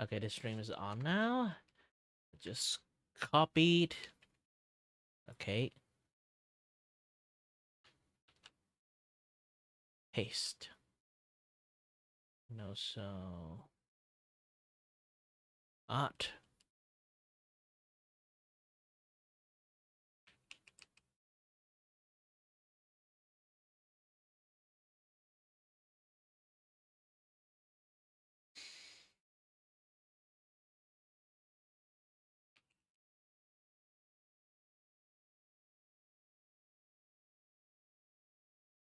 Okay, the stream is on now. Just copied. Okay. Paste. No, so art.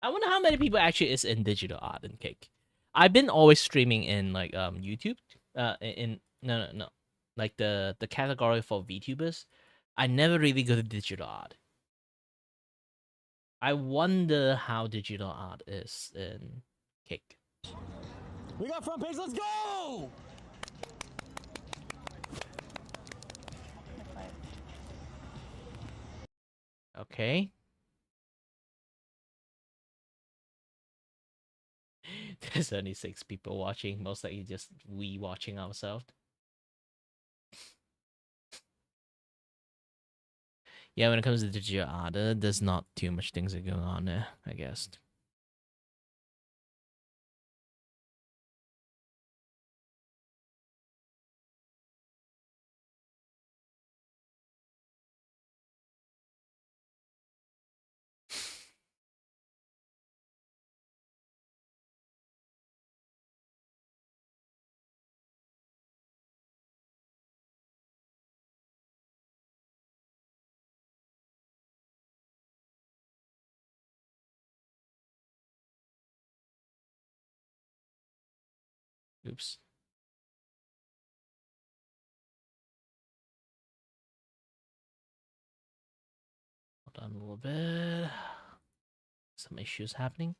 I wonder how many people actually is in digital art and cake. I've been always streaming in like YouTube. In no, like the category for VTubers. I never really go to digital art. I wonder how digital art is in cake. We got front page. Let's go. Okay. There's only 6 people watching. Most likely just we watching ourselves. Yeah, when it comes to digital art, there's not too much things that going on there, I guess. Oops. Hold on a little bit. Some issues happening.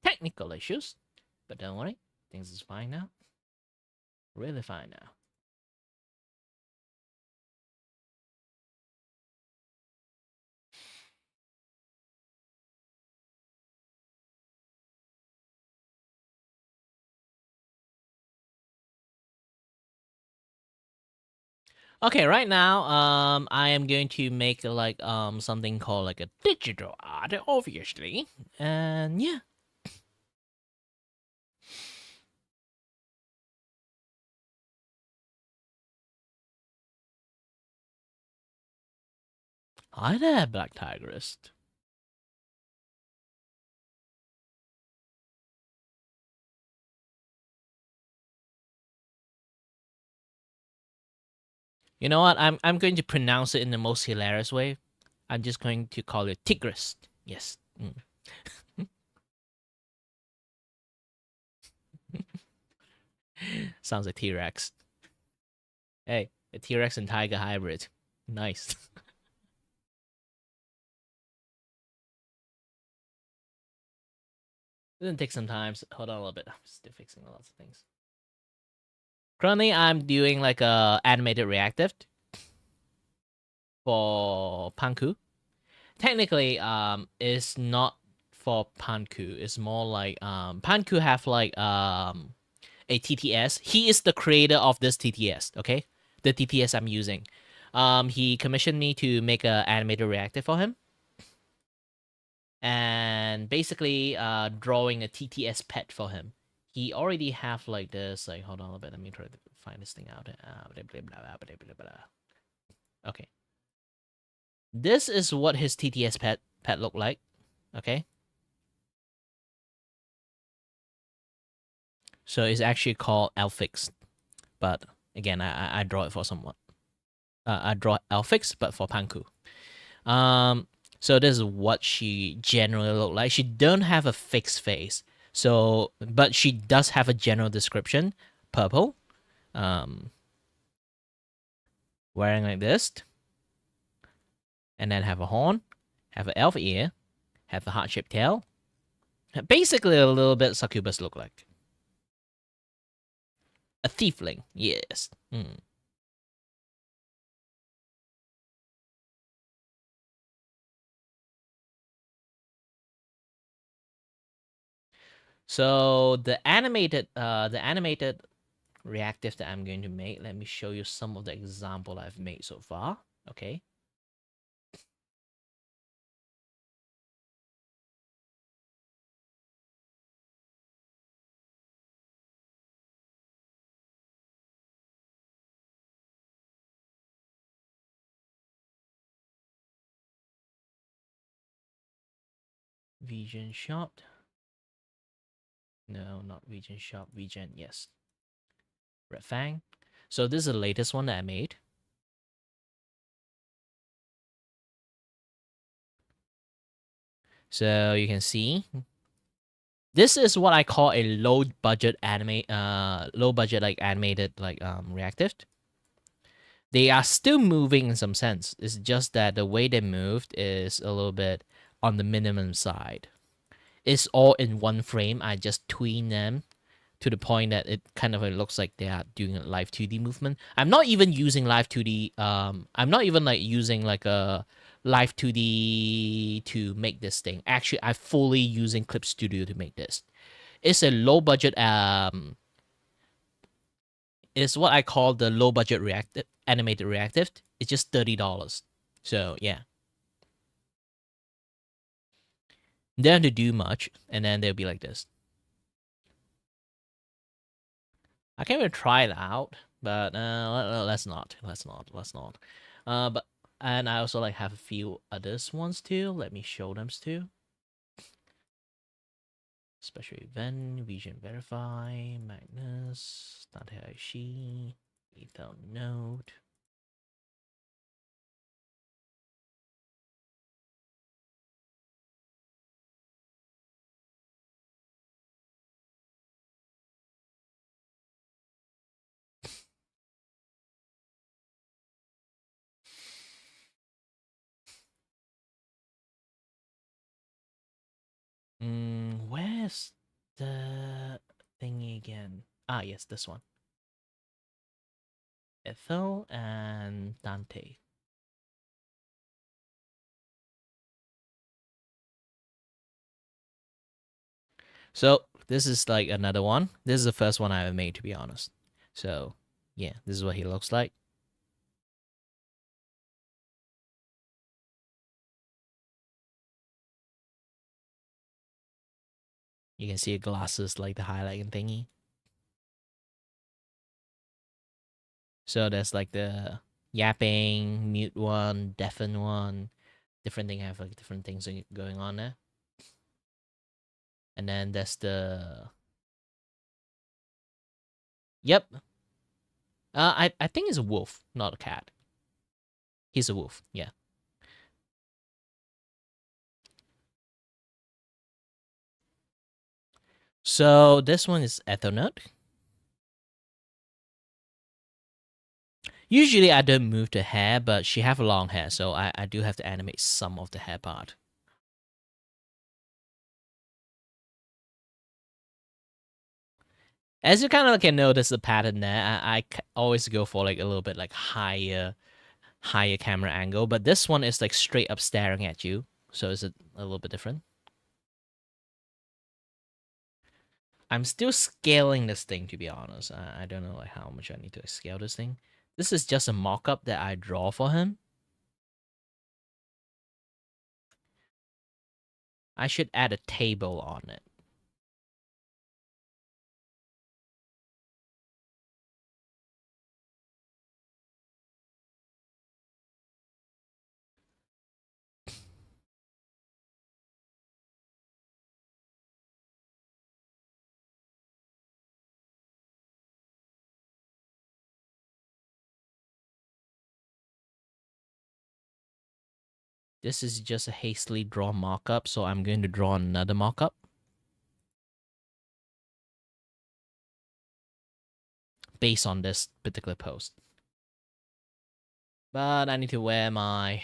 Technical issues. But don't worry. Things is fine now. Really fine now. Okay, right now, I am going to make like something called like a digital art, obviously, and yeah. Hi there, Black Tigrist. You know what? I'm going to pronounce it in the most hilarious way. I'm just going to call it Tigrist. Yes. Sounds like T-Rex. Hey, a T-Rex and Tiger hybrid. Nice. It's gonna take some time. So hold on a little bit. I'm still fixing lots of things. Currently, I'm doing like a animated reactive for Panku. Technically, it's not for Panku. It's more like Panku have like a TTS. He is the creator of this TTS. Okay, the TTS I'm using. He commissioned me to make a animated reactive for him, and basically drawing a TTS pet for him. He already have like this. Like, hold on a little bit. Let me try to find this thing out. Okay. This is what his TTS pet look like. Okay. So it's actually called Alfix, but again, I draw it for someone. I draw Alfix, but for Panku. So this is what she generally look like. She don't have a fixed face, so but she does have a general description. Purple, wearing like this, and then have a horn, have an elf ear, have a heart-shaped tail. Basically, a little bit succubus look like. A thiefling, yes. So the animated reactive that I'm going to make. Let me show you some of the example I've made so far. Okay. Vision shot. No, not Vision shot. Vision, yes. Red Fang. So this is the latest one that I made. So you can see this is what I call a low budget like animated like reactive. They are still moving in some sense. It's just that the way they moved is a little bit on the minimum side. It's all in one frame. I just tween them to the point that it kind of looks like they are doing a live 2D movement. I'm not even using live 2D. I'm not even like using like a live 2D to make this thing. Actually, I'm fully using Clip Studio to make this. It's a low budget. It's what I call the low budget reactive animated reactive. It's just $30. So yeah, they don't have to do much, and then they'll be like this. I can't even try it out, but let's not. But and I also like have a few others ones too. Let me show them too. Special event, Vision Verify, Magnus, Tadaishi, Ethel Note. Where's the thingy again? Ah, yes, this one. Ethel and Dante. So this is like another one. This is the first one I ever made, to be honest. So yeah, this is what he looks like. You can see glasses like the highlighting thingy. So there's like the yapping, mute one, deafen one. Different thing have like different things going on there. And then there's the yep. I think it's a wolf, not a cat. He's a wolf, yeah. So this one is Ethernet. Usually I don't move the hair, but she have long hair, so I do have to animate some of the hair part. As you kind of can notice the pattern there, I always go for like a little bit like higher camera angle, but this one is like straight up staring at you, so it's a little bit different. I'm still scaling this thing, to be honest. I don't know like how much I need to scale this thing. This is just a mock-up that I draw for him. I should add a table on it. This is just a hastily drawn mock-up, so I'm going to draw another mock-up based on this particular post. But I need to wear my...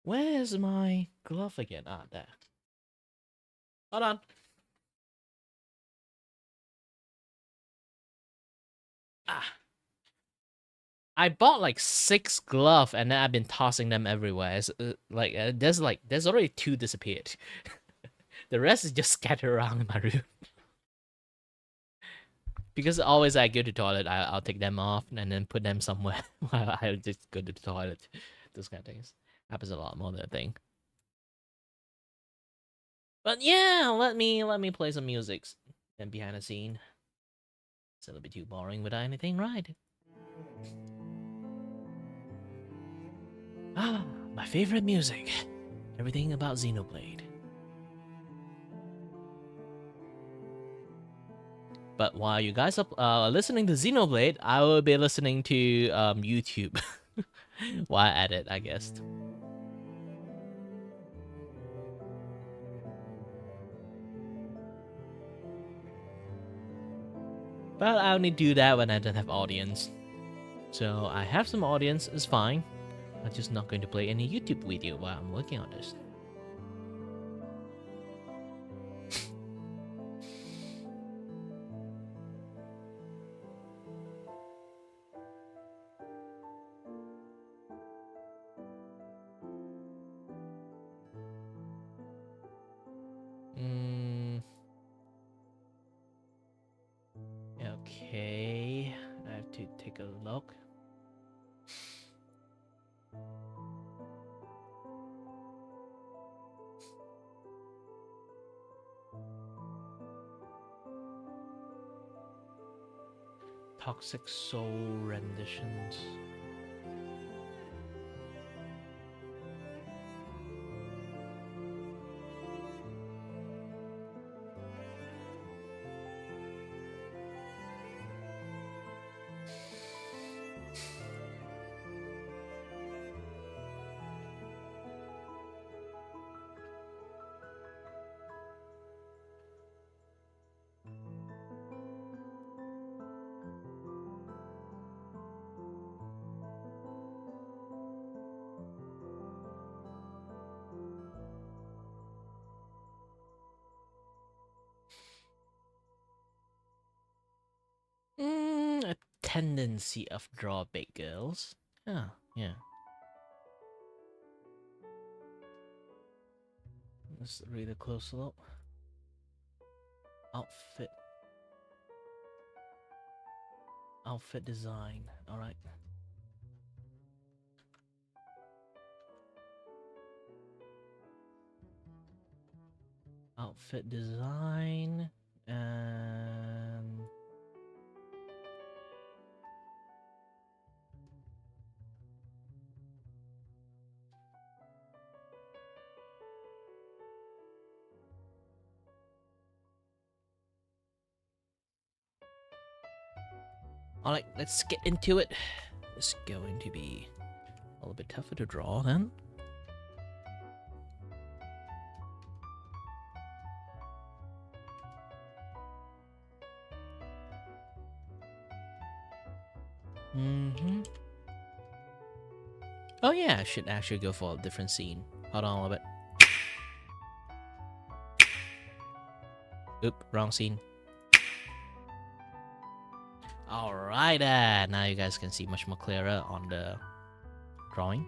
Where's my glove again? Ah, there. Hold on. Ah. I bought like 6 gloves and then I've been tossing them everywhere. It's, there's already 2 disappeared. The rest is just scattered around in my room. Because always I go to toilet, I'll take them off and then put them somewhere while I just go to the toilet. Those kind of things happens a lot more than I think. But yeah, let me play some music and behind the scene. It's a little bit too boring without anything, right? Ah, my favorite music. Everything about Xenoblade. But while you guys are listening to Xenoblade, I will be listening to YouTube while I edit, I guess. But I only do that when I don't have audience. So I have some audience, it's fine. I'm just not going to play any YouTube video while I'm working on this. Okay, I have to take a look. Toxic Soul renditions. A tendency of draw big girls. Oh, yeah. Let's read a closer look. Outfit. Outfit design. Alright. Outfit design. And... Alright, let's get into it. It's going to be a little bit tougher to draw then. Oh yeah, I should actually go for a different scene. Hold on a little bit. Oop, wrong scene. Alright, now you guys can see much more clearer on the drawing.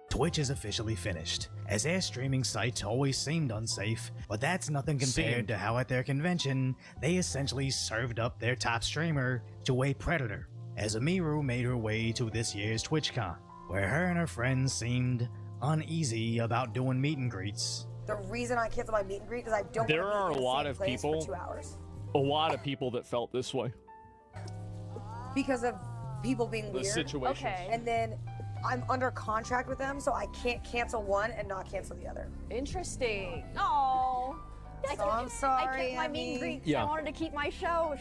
Twitch is officially finished, as their streaming site always seemed unsafe, but that's nothing compared to how at their convention, they essentially served up their top streamer to a predator, as Amiru made her way to this year's TwitchCon, where her and her friends seemed uneasy about doing meet and greets. The reason I canceled my meet and greet is I don't There want are to be a in the lot same of place people- for 2 hours A lot of people that felt this way. because of people being The weird. situations. Okay. And then I'm under contract with them, so I can't cancel one and not cancel the other. Interesting. Oh. So I'm sorry, I kept my meet and Emmy. greet 'cause Yeah. I wanted to keep my show.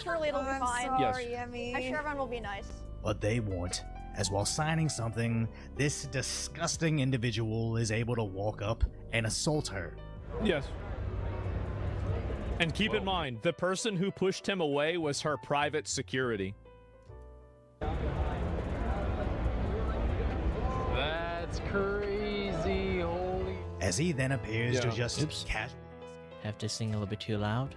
Surely it'll be I'm fine. sorry, Yes. Emmy. I'm sure everyone will be nice. But they won't, as while signing something, this disgusting individual is able to walk up and assault her. Yes. And keep in mind, the person who pushed him away was her private security. That's crazy. Holy. As he then appears to Yeah. just Oops. casually Have to sing a little bit too loud.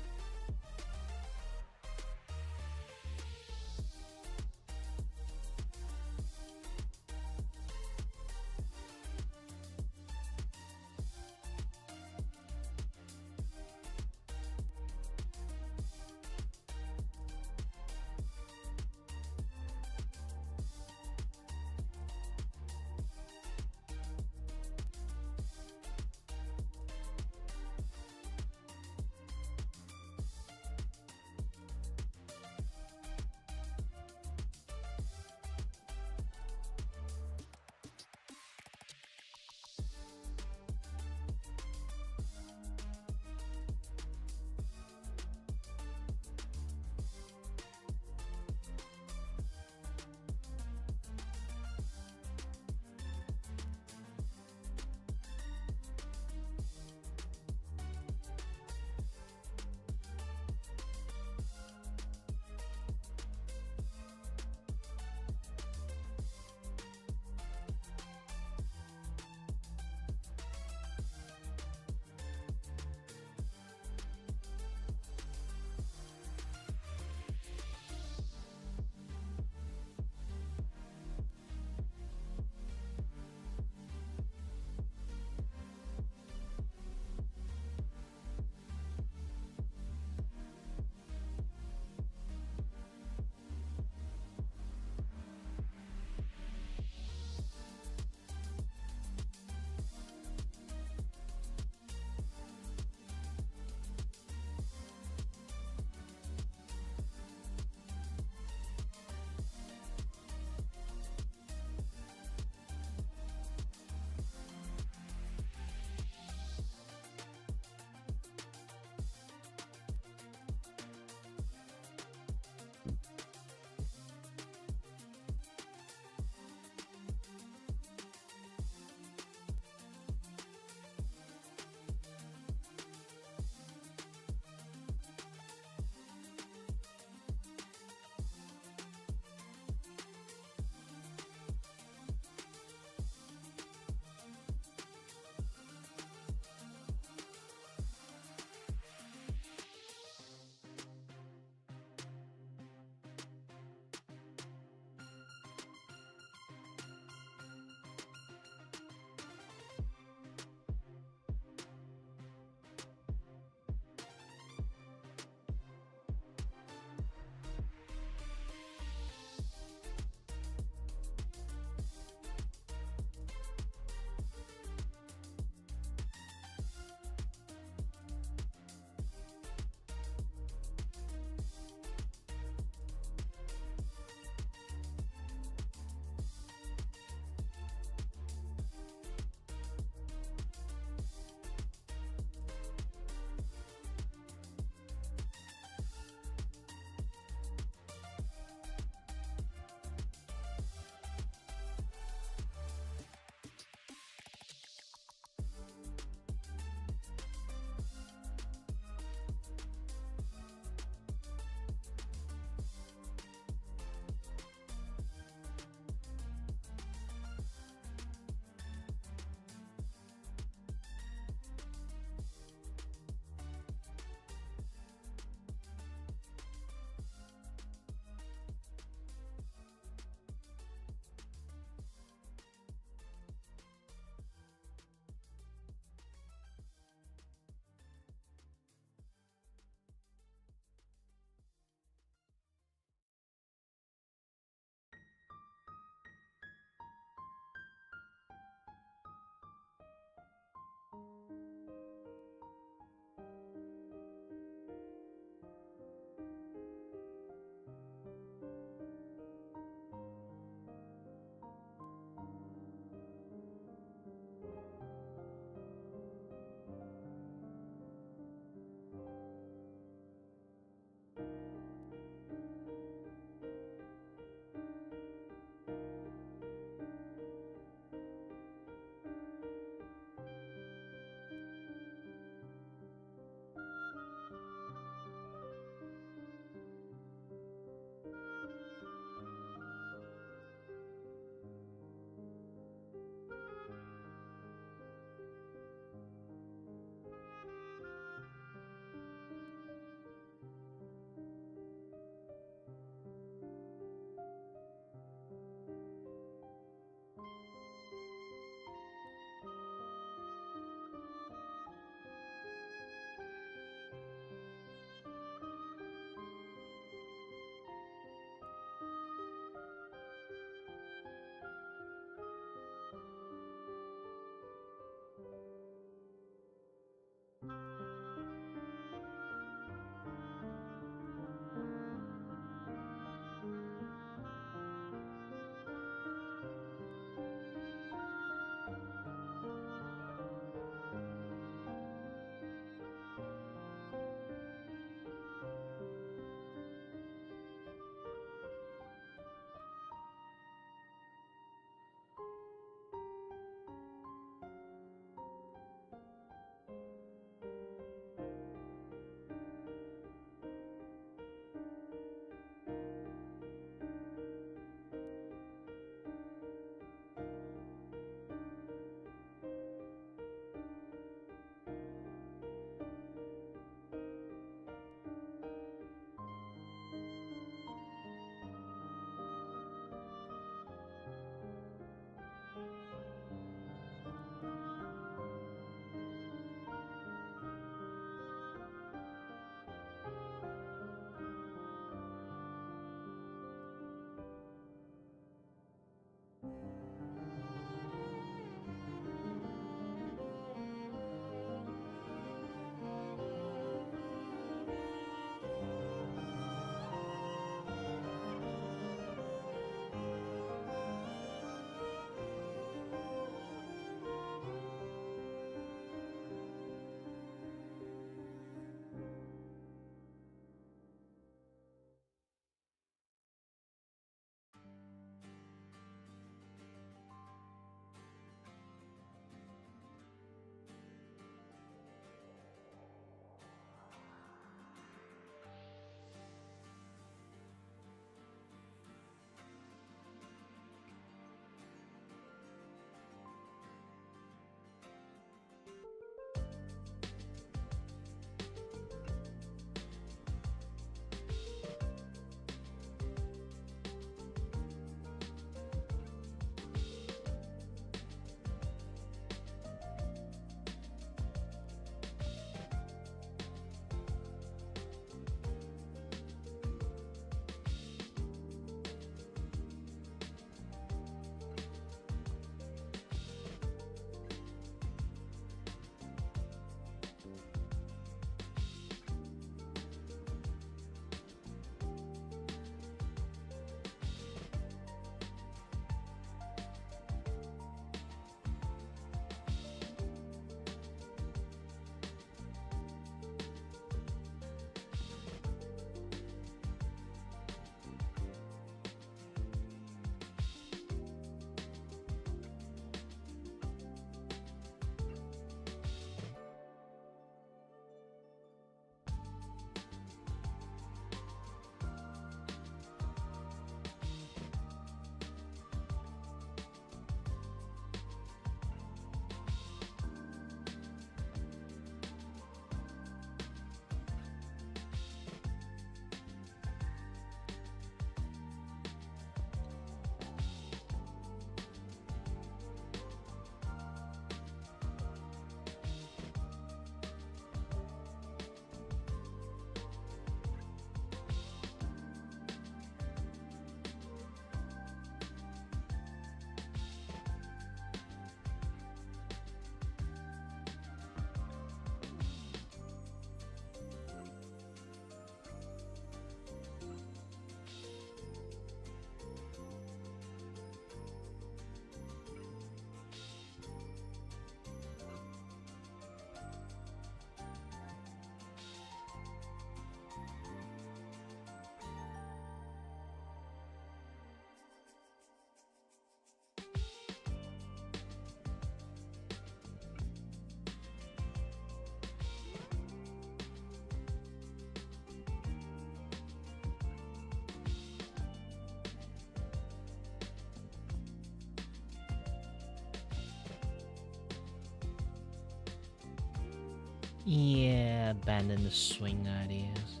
Yeah, abandon the swing ideas.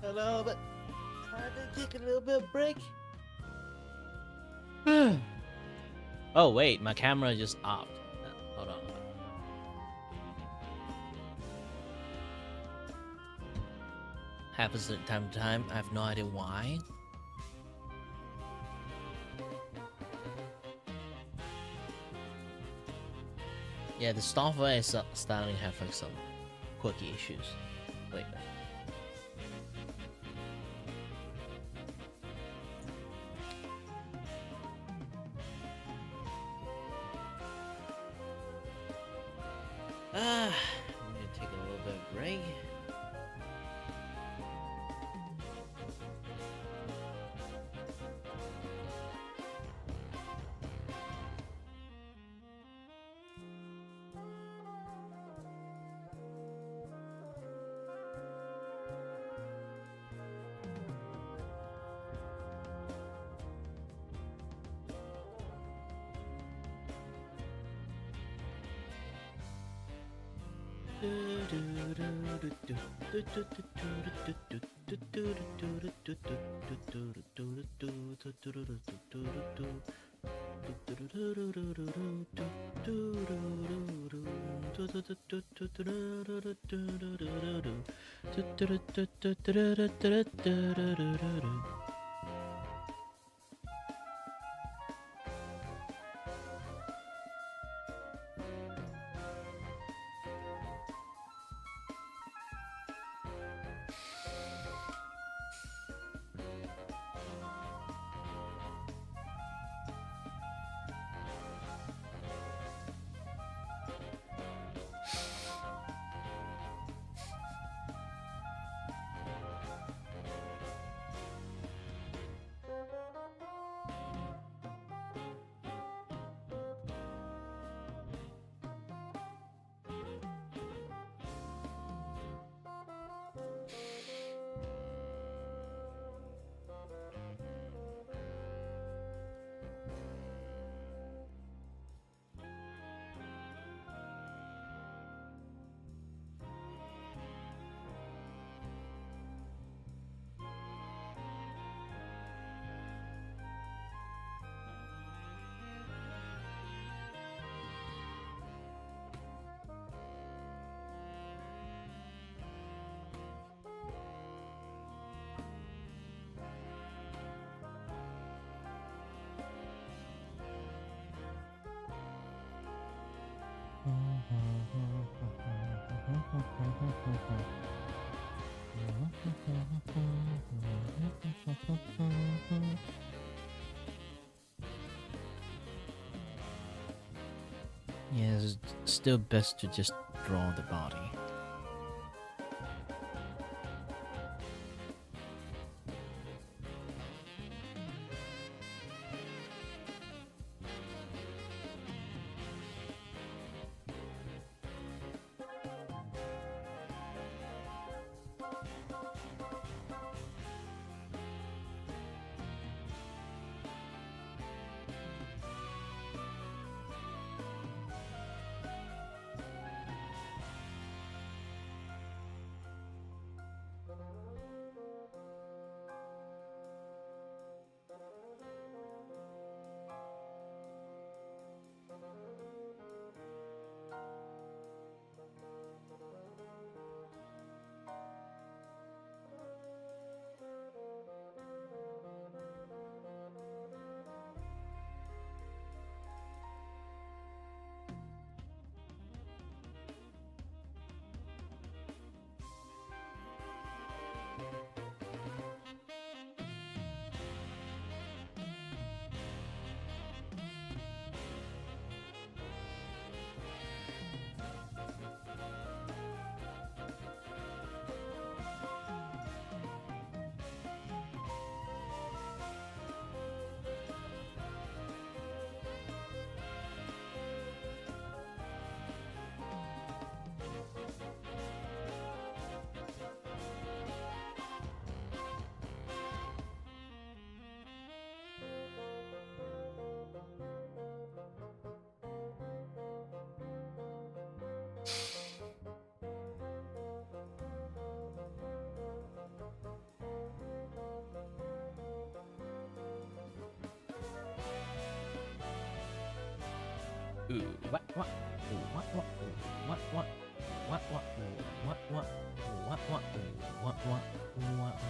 Hello, but time to take a little bit of break. Oh wait, my camera just off. Hold on. Happens from time to time. I have no idea why. Yeah, the software is starting to have like some quirky issues lately. I'm gonna take a little bit of break. Yeah, it's still best to just draw the body. Ooh, what, ooh, what, ooh, what, ooh, what, ooh, what, ooh, what, ooh, what, ooh, what.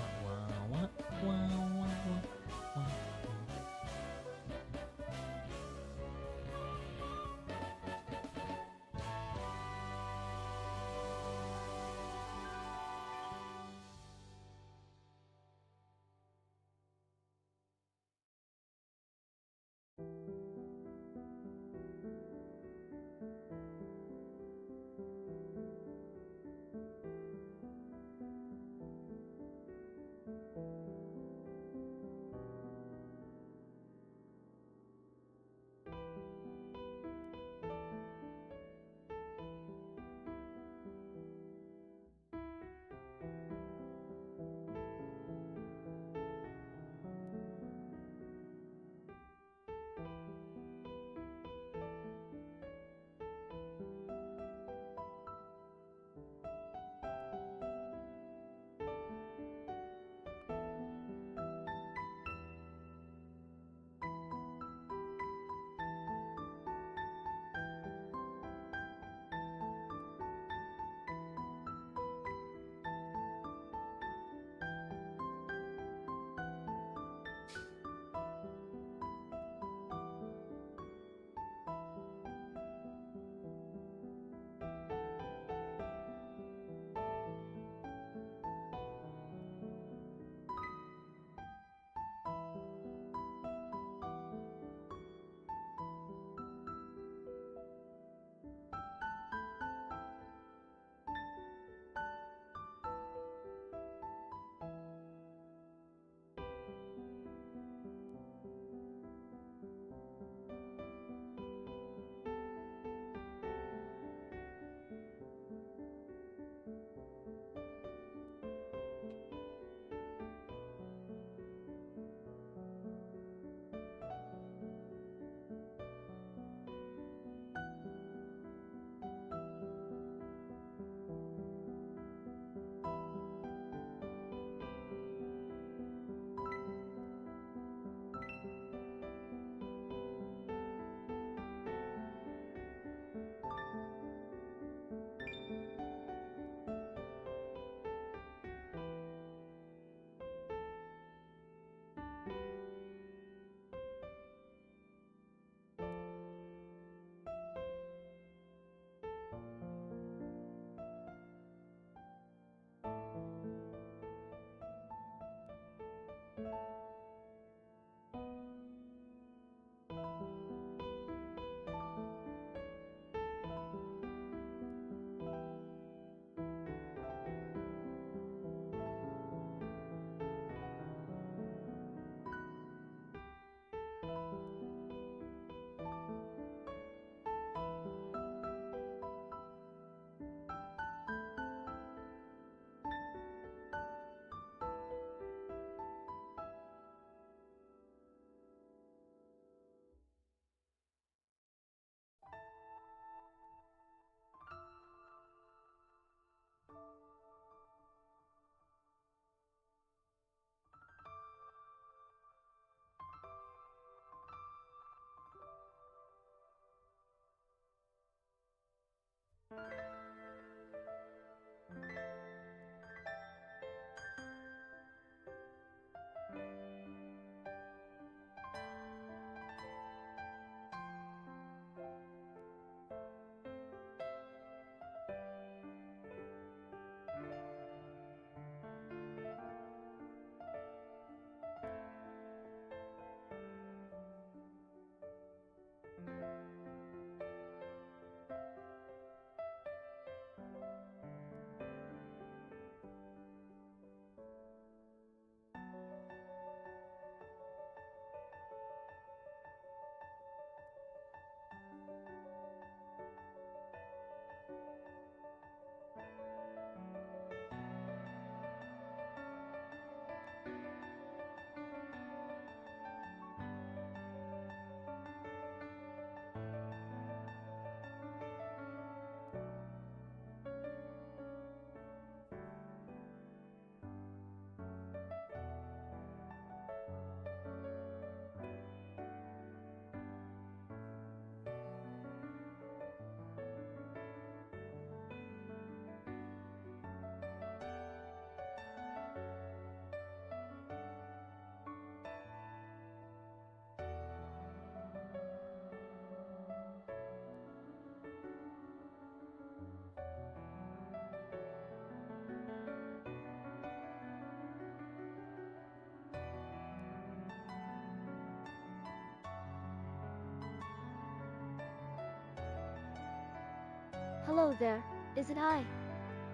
Hello there, is it I?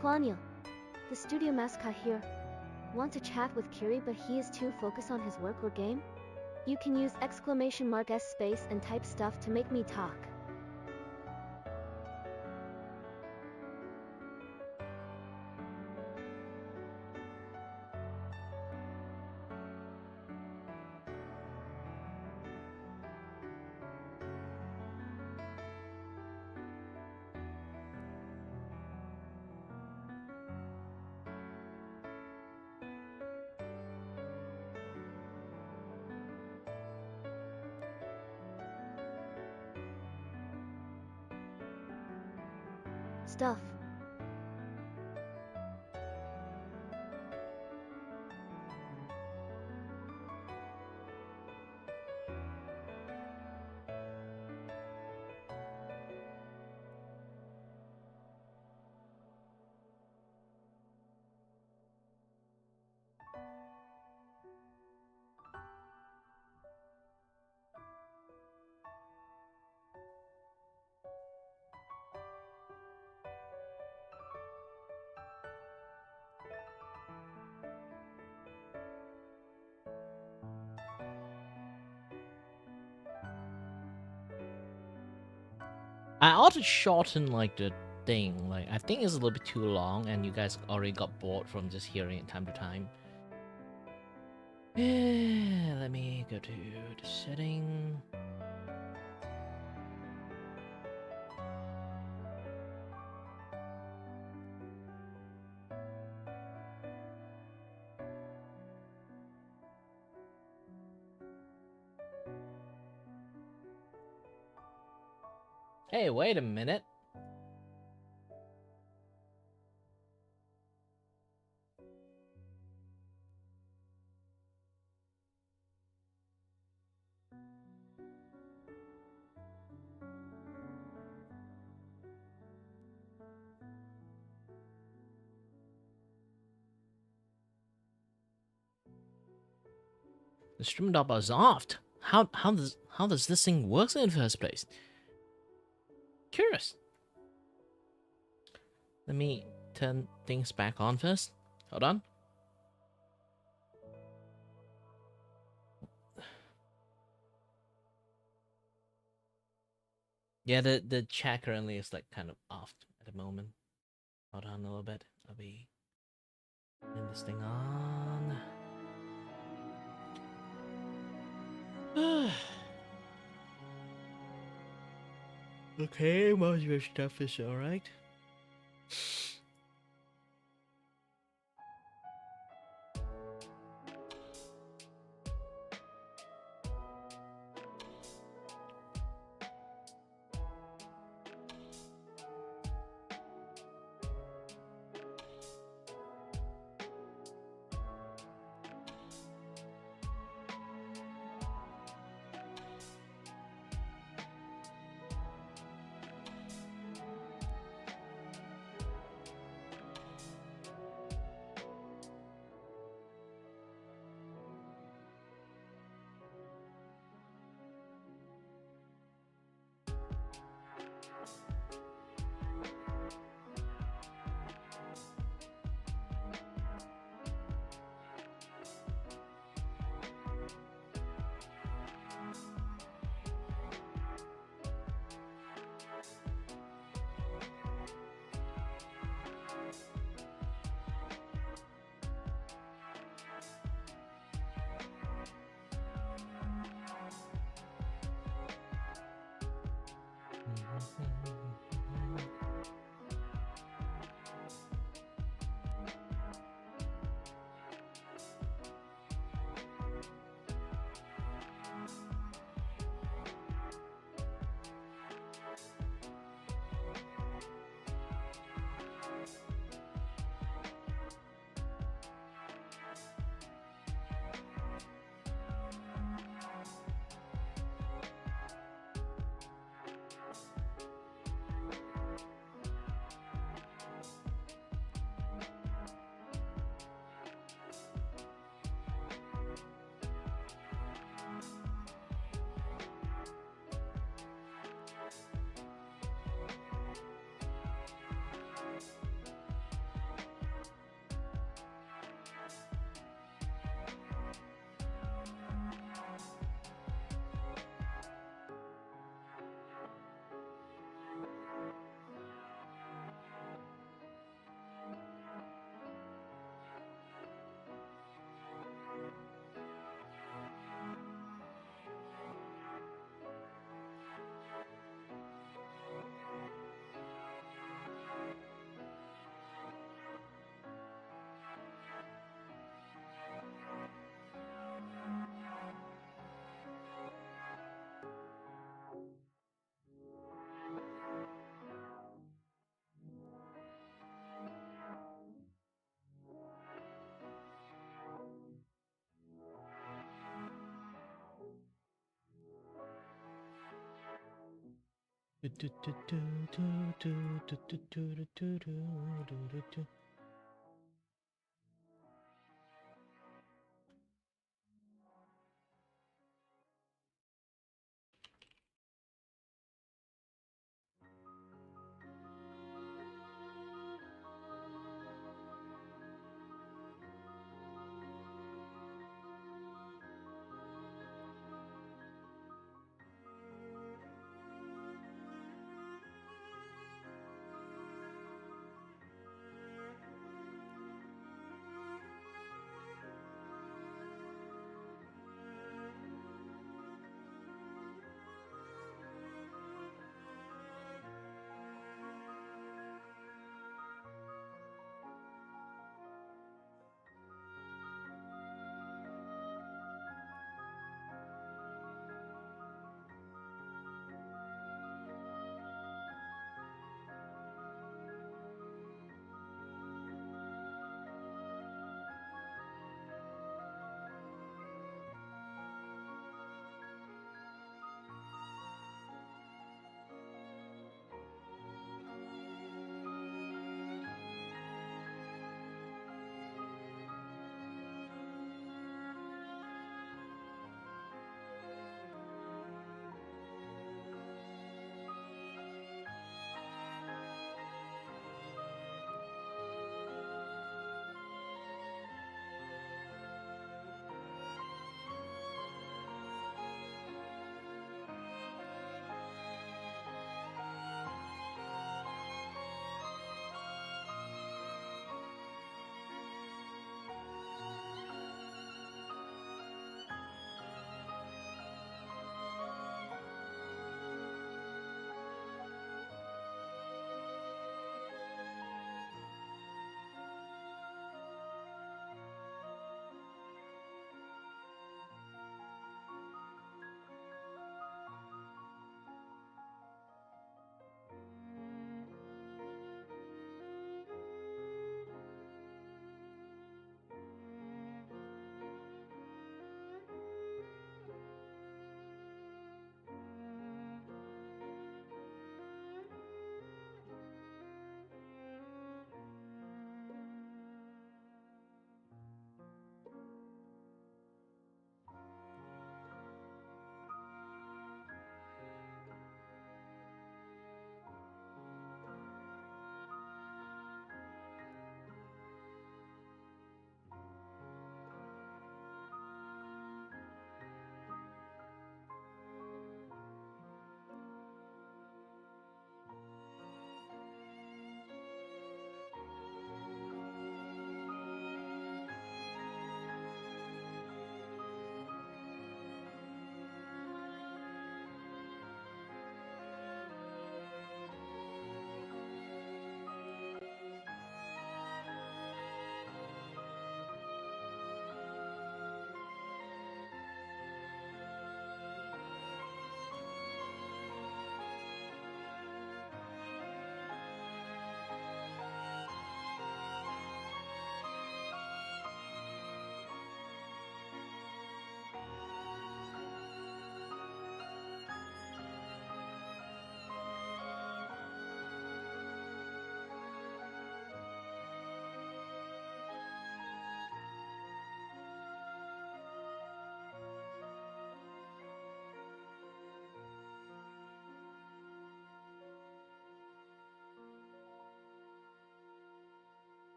Kwaniel, the studio mascot here. Want to chat with Kiri but he is too focused on his work or game? You can use !S space and type stuff to make me talk. Stuff. I ought to shorten like the thing. Like I think it's a little bit too long, and you guys already got bored from just hearing it time to time. Let me go to the setting. Hey, wait a minute. The stream double is off. How does this thing work in the first place? Curious. Let me turn things back on first. Hold on. Yeah, the chat currently is like kind of off at the moment. Hold on a little bit. I'll be turning this thing on. Okay, most of your stuff is alright.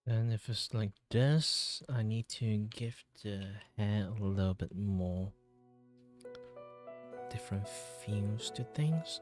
And if it's like this, I need to give the hair a little bit more different feels to things.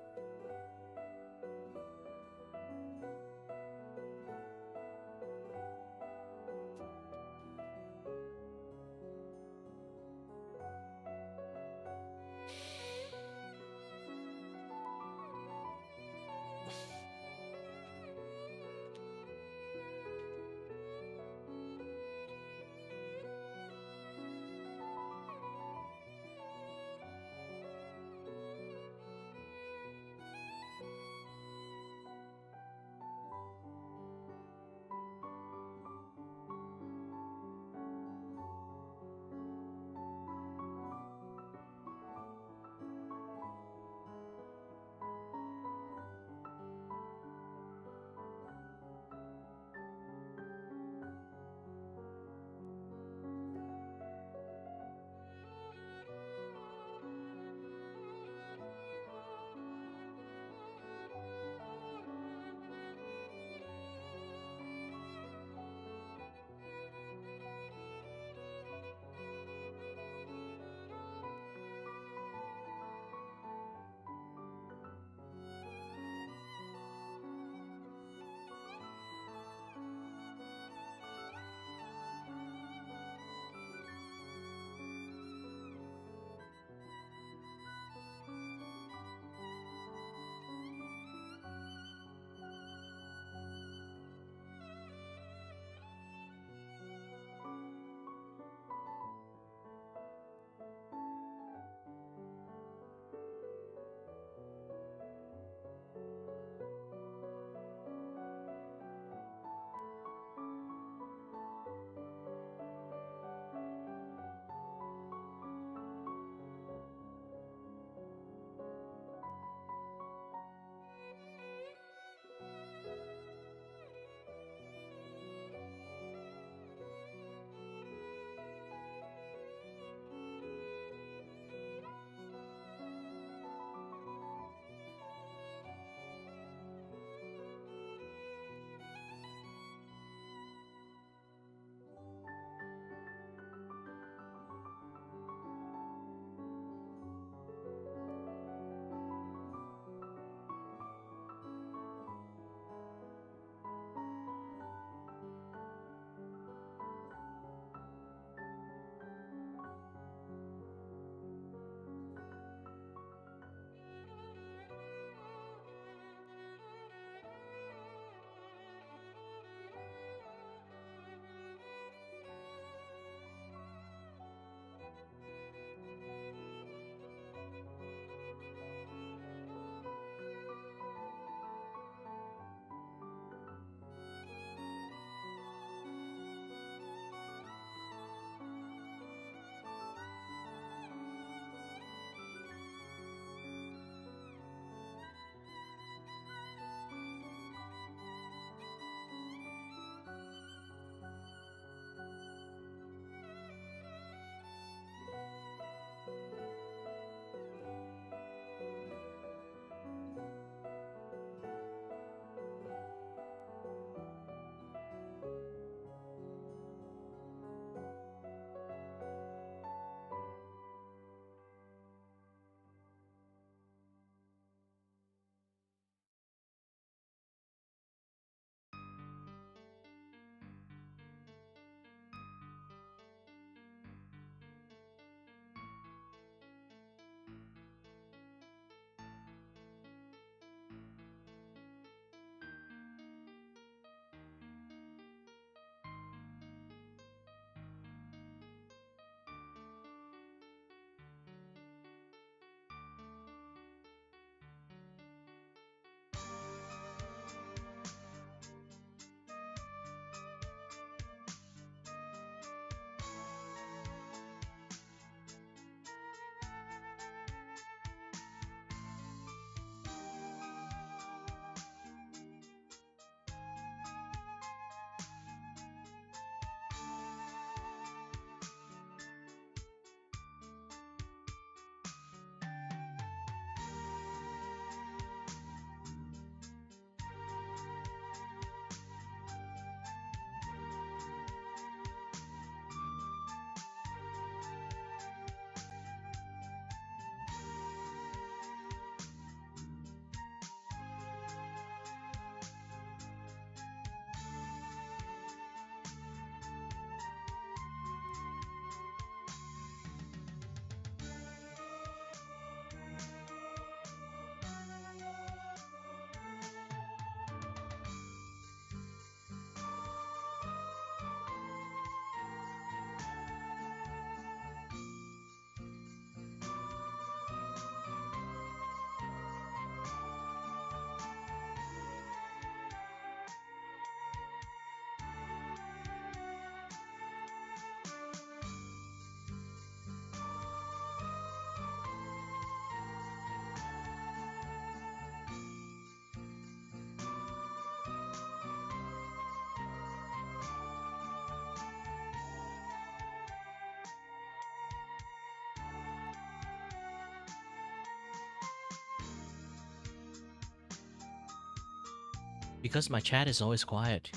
Because my chat is always quiet.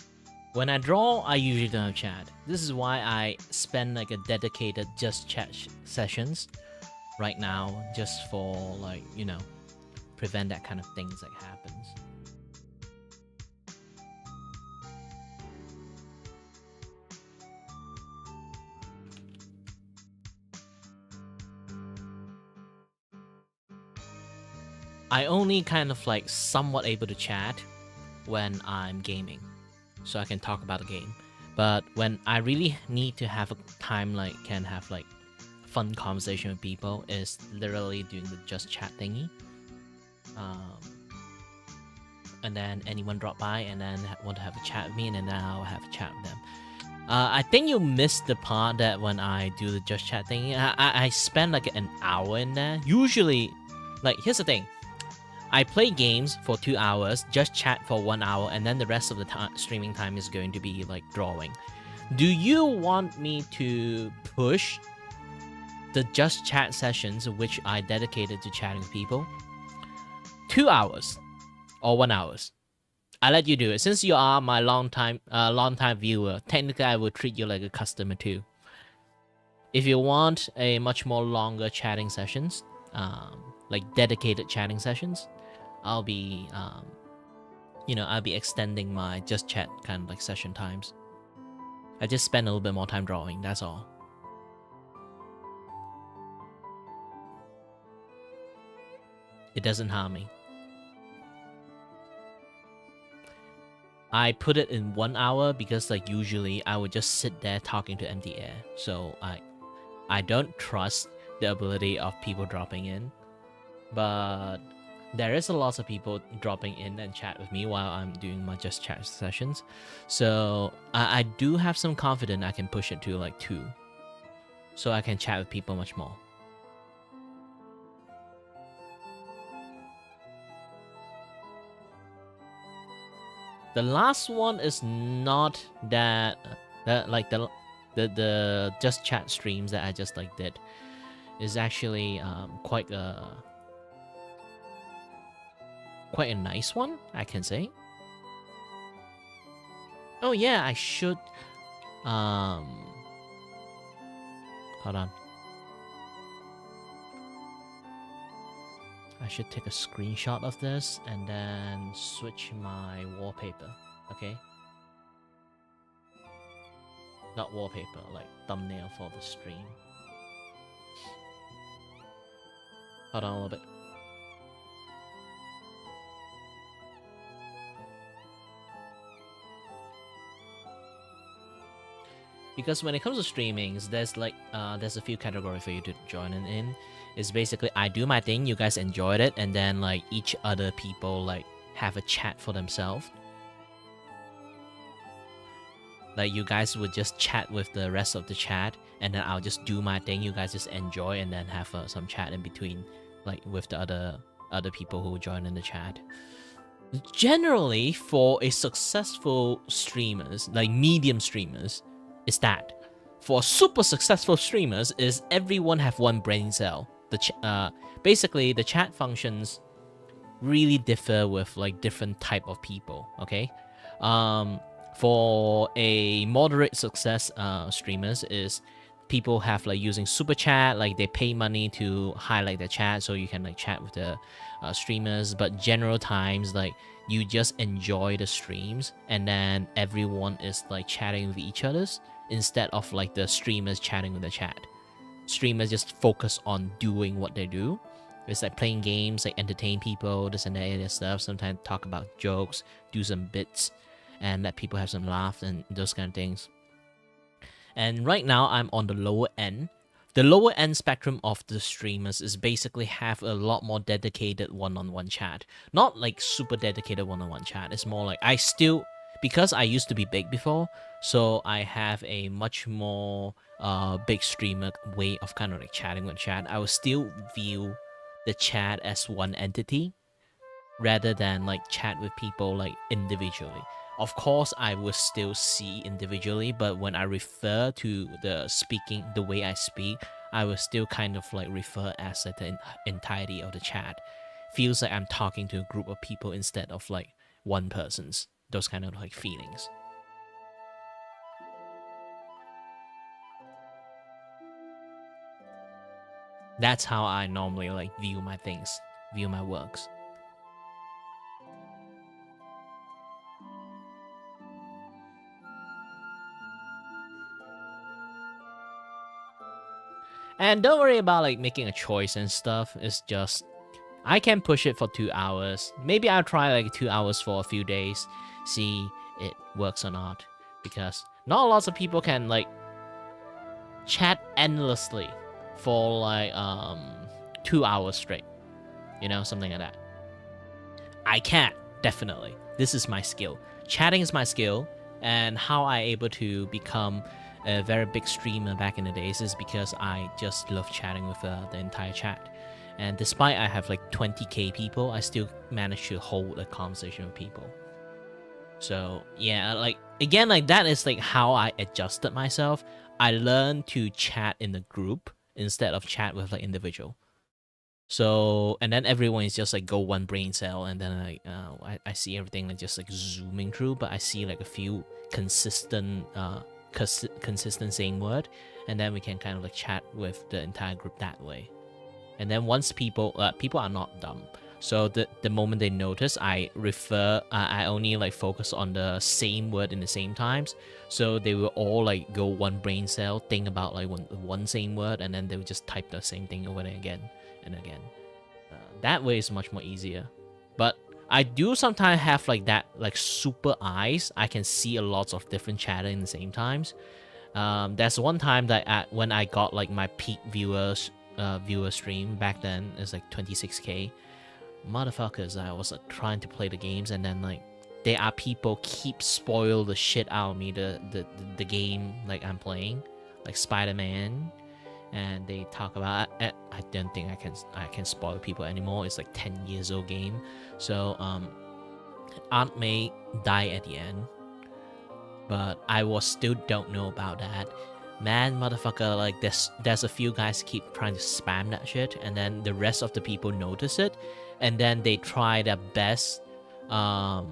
When I draw, I usually don't have chat. This is why I spend like a dedicated just chat sessions right now, just for like, you know, prevent that kind of things that happens. I only kind of like somewhat able to chat when I'm gaming, so I can talk about the game. But when I really need to have a time, like can have like fun conversation with people, is literally doing the just chat thingy. And then anyone drop by and then want to have a chat with me, and then I'll have a chat with them. I think you missed the part that when I do the just chat thingy, I spend like an hour in there. Usually, like here's the thing. I play games for 2 hours, just chat for 1 hour, and then the rest of the streaming time is going to be like drawing. Do you want me to push the just chat sessions, which I dedicated to chatting with people, 2 hours or 1 hour? I let you do it. Since you are my long time viewer, technically I will treat you like a customer too. If you want a much more longer chatting sessions, like dedicated chatting sessions, I'll be, I'll be extending my just chat kind of like session times. I just spend a little bit more time drawing, that's all. It doesn't harm me. I put it in 1 hour because like usually I would just sit there talking to empty air. So I don't trust the ability of people dropping in. But there is a lot of people dropping in and chat with me while I'm doing my just chat sessions. So I do have some confidence I can push it to like 2. So I can chat with people much more. The last one is not that like the just chat streams that I just like did is actually quite a nice one, I can say. Oh yeah, I should hold on. I should take a screenshot of this and then switch my wallpaper, okay? Not wallpaper, like thumbnail for the stream. Hold on a little bit. Because when it comes to streamings, there's like there's a few categories for you to join in. It's basically I do my thing, you guys enjoyed it, and then like each other people like have a chat for themselves. Like you guys would just chat with the rest of the chat, and then I'll just do my thing. You guys just enjoy, and then have some chat in between, like with the other people who join in the chat. Generally, for a successful streamers, like medium streamers, is that. For super successful streamers, is everyone have one brain cell. Basically, the chat functions really differ with like different type of people. Okay, for a moderate success streamers is people have like using super chat, like they pay money to highlight the chat so you can like chat with the streamers. But general times, like you just enjoy the streams and then everyone is like chatting with each other's instead of like the streamers chatting with the chat. Streamers just focus on doing what they do. It's like playing games, like entertain people, this and that and stuff. Sometimes talk about jokes, do some bits, and let people have some laugh and those kind of things. And right now, I'm on the lower end. The lower end spectrum of the streamers is basically have a lot more dedicated one-on-one chat. Not like super dedicated one-on-one chat. It's more like because I used to be big before, so I have a much more big streamer way of kind of like chatting with chat. I will still view the chat as one entity rather than like chat with people like individually. Of course, I will still see individually, but when I refer to the way I speak, I will still kind of like refer as the entirety of the chat. Feels like I'm talking to a group of people instead of like one person's those kind of like feelings. That's how I normally like view my things, view my works. And don't worry about like making a choice and stuff. It's just I can push it for 2 hours. Maybe I'll try like 2 hours for a few days, see it works or not. Because not lots of people can like chat endlessly for like 2 hours straight. You know, something like that. I can, definitely. This is my skill. Chatting is my skill, and how I able to become a very big streamer back in the days is because I just love chatting with the entire chat. And despite I have like 20k people, I still manage to hold a conversation with people. So yeah, like again, like that is like how I adjusted myself. I learned to chat in a group instead of chat with like individual. So and then everyone is just like go one brain cell, and then like I see everything like just like zooming through, but I see like a few consistent same word, and then we can kind of like chat with the entire group that way. And then once people are not dumb, so the moment they notice, I only like focus on the same word in the same times, so they will all like go one brain cell, think about like one same word, and then they will just type the same thing over and again and again. That way is much more easier. But I do sometimes have like that like super eyes. I can see a lot of different chatter in the same times. There's one time that when I got like my peak viewer stream back then, it's like 26k. Motherfuckers, I was trying to play the games, and then like there are people keep spoil the shit out of me the game like I'm playing, like Spider-Man, and they talk about I don't think I can spoil people anymore. It's like 10 years old game. So Aunt May died at the end, but I still don't know about that. Man, motherfucker, like there's a few guys keep trying to spam that shit, and then the rest of the people notice it, and then they try their best to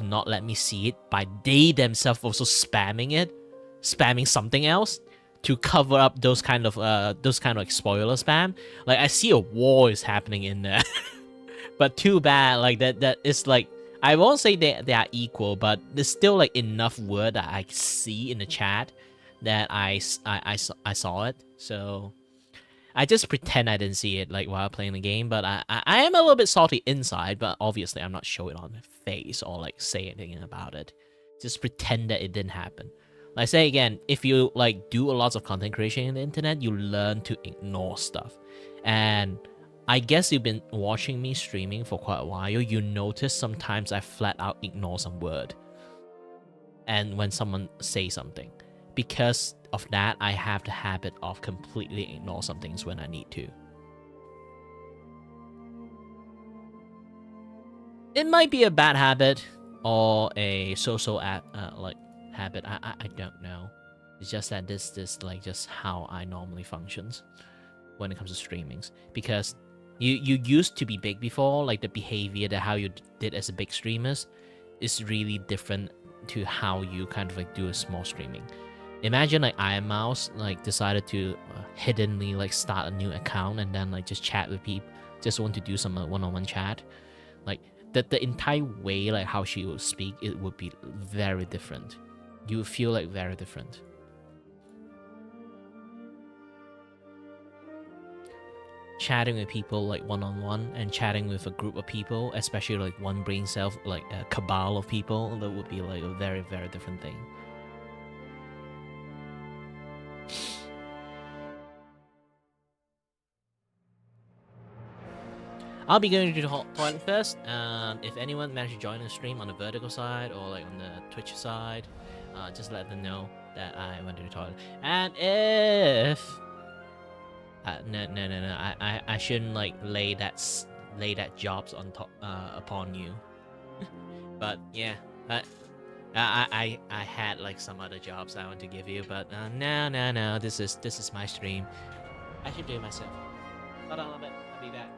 not let me see it by they themselves also spamming something else to cover up those kind of like spoiler spam. Like I see a war is happening in there. But too bad, like that is like, I won't say they are equal, but there's still like enough word that I see in the chat that I saw it. So I just pretend I didn't see it like while playing the game, but I am a little bit salty inside, but obviously I'm not showing it on my face or like say anything about it. Just pretend that it didn't happen. Like I say again, if you like do a lot of content creation on the internet, you learn to ignore stuff. And I guess you've been watching me streaming for quite a while. You notice sometimes I flat out ignore some word. And when someone says something, because of that, I have the habit of completely ignore some things when I need to. It might be a bad habit or a social like habit. I don't know. It's just that this like just how I normally functions when it comes to streamings, because you used to be big before, like the behavior that how you did as a big streamers is really different to how you kind of like do a small streaming. Imagine like Iron Mouse like decided to hiddenly like start a new account and then like just chat with people, just want to do some one-on-one chat. Like the entire way like how she would speak, it would be very different. You would feel like very different. Chatting with people like one-on-one and chatting with a group of people, especially like one brain cell, like a cabal of people, that would be like a very, very different thing. I'll be going to the toilet first. If anyone managed to join the stream on the vertical side or like on the Twitch side, just let them know that I went to the toilet. And if no, I shouldn't like lay that jobs on top upon you. But yeah, I had like some other jobs I want to give you, but no, this is my stream. I should do it myself. Hold on a little bit, I'll be back.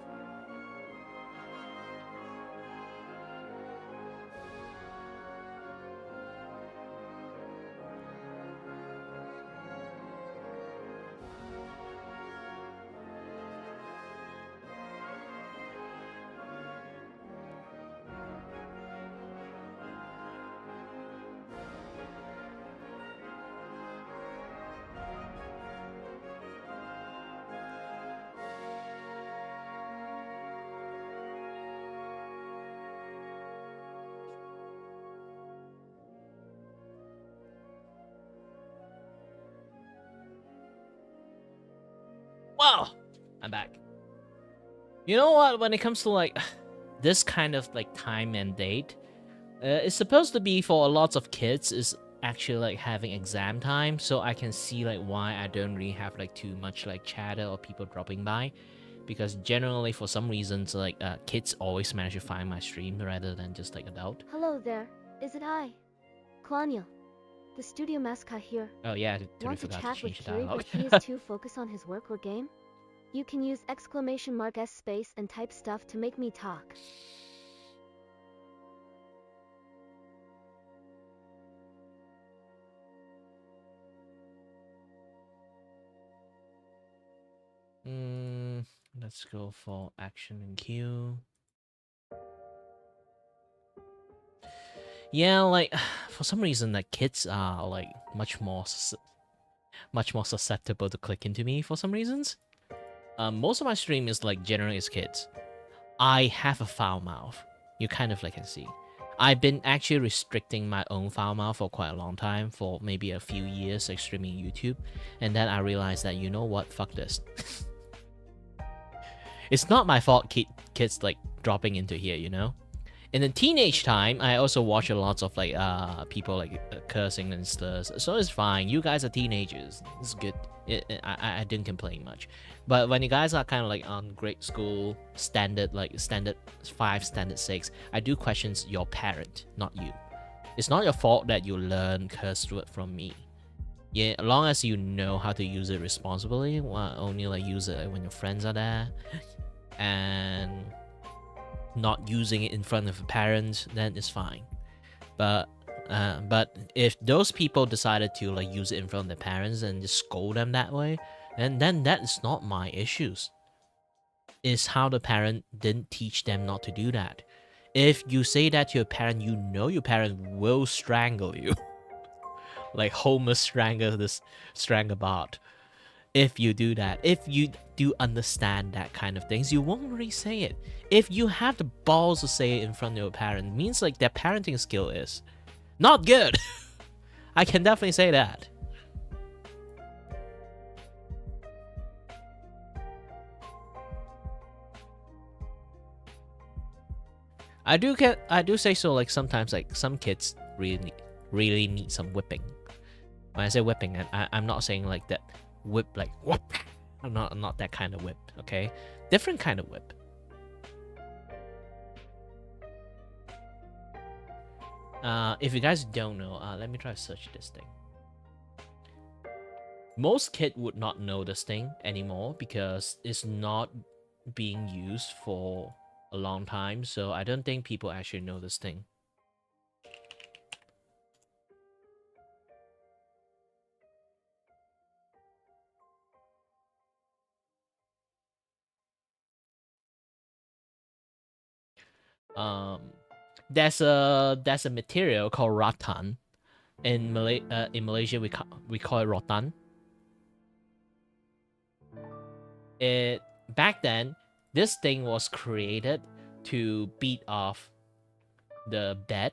Wow, I'm back. You know what? When it comes to like this kind of like time and date, it's supposed to be for a lot of kids is actually like having exam time, so I can see like why I don't really have like too much like chatter or people dropping by, because generally for some reasons like kids always manage to find my stream rather than just like adult. Hello there. Is it I? Kwanya, the studio mascot here. Oh yeah, I totally Want to forgot chat to with change the Kiri, dialogue. but he is too focused on his work or game? You can use !S space and type stuff to make me talk. Let's go for action and queue. Yeah, like for some reason, like kids are like much more susceptible to click into me for some reasons. Most of my stream is like generally is kids. I have a foul mouth. You kind of like can see. I've been actually restricting my own foul mouth for quite a long time, for maybe a few years, like streaming YouTube, and then I realized that, you know what, fuck this. It's not my fault kids like dropping into here, you know? In the teenage time, I also watch a lot of like people like cursing and stuff, so it's fine. You guys are teenagers, it's good. I didn't complain much. But when you guys are kind of like on grade school standard, like standard 5, standard 6, I do question your parent, not you. It's not your fault that you learn curse word from me. Yeah, as long as you know how to use it responsibly, only like use it when your friends are there, and not using it in front of parents, then it's fine. But if those people decided to like use it in front of their parents and just scold them that way, then that is not my issues. It's how the parent didn't teach them not to do that. If you say that to your parent, you know your parent will strangle you. Like Homer strangle this Stranglebot. If you do that, if you do understand that kind of things, you won't really say it. If you have the balls to say it in front of your parent, it means like their parenting skill is not good. I can definitely say that. I do say so. Like sometimes, like some kids really need some whipping. When I say whipping, I'm not saying like that whip, like whoop. I'm not that kind of whip. Okay, different kind of whip. If you guys don't know, let me try to search this thing. Most kids would not know this thing anymore because it's not being used for a long time, so I don't think people actually know this thing. There's a material called rattan. In Malaysia we call it rotan. Back then, this thing was created to beat off the bed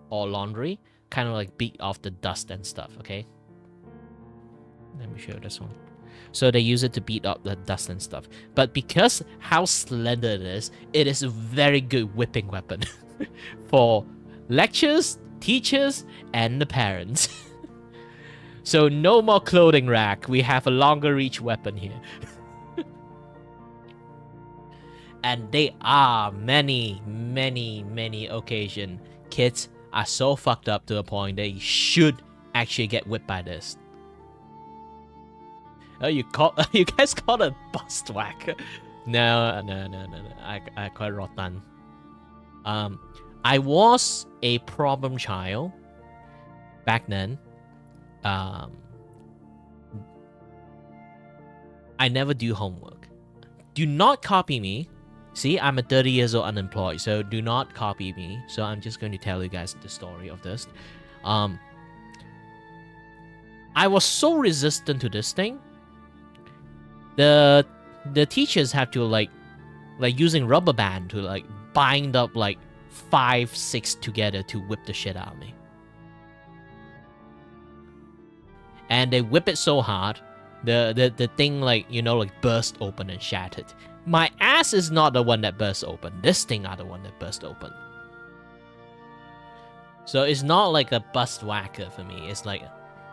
or laundry, kind of like beat off the dust and stuff. Okay, let me show you this one. So they use it to beat up the dust and stuff. But because how slender it is a very good whipping weapon for lectures, teachers, and the parents. So no more clothing rack. We have a longer reach weapon here. And they are many occasions. Kids are so fucked up to the point they should actually get whipped by this. Oh, you guys call it bust whack? No. I call it rotan. I was a problem child back then. I never do homework. Do not copy me. See, I'm a 30 years old unemployed, so do not copy me. So I'm just going to tell you guys the story of this. I was so resistant to this thing. The teachers have to like using rubber band to like bind up like 5, 6 together to whip the shit out of me. And they whip it so hard The thing, like, you know, like burst open and shattered. My ass is not the one that burst open. This thing are the one that burst open. So it's not like a bust whacker for me. It's like,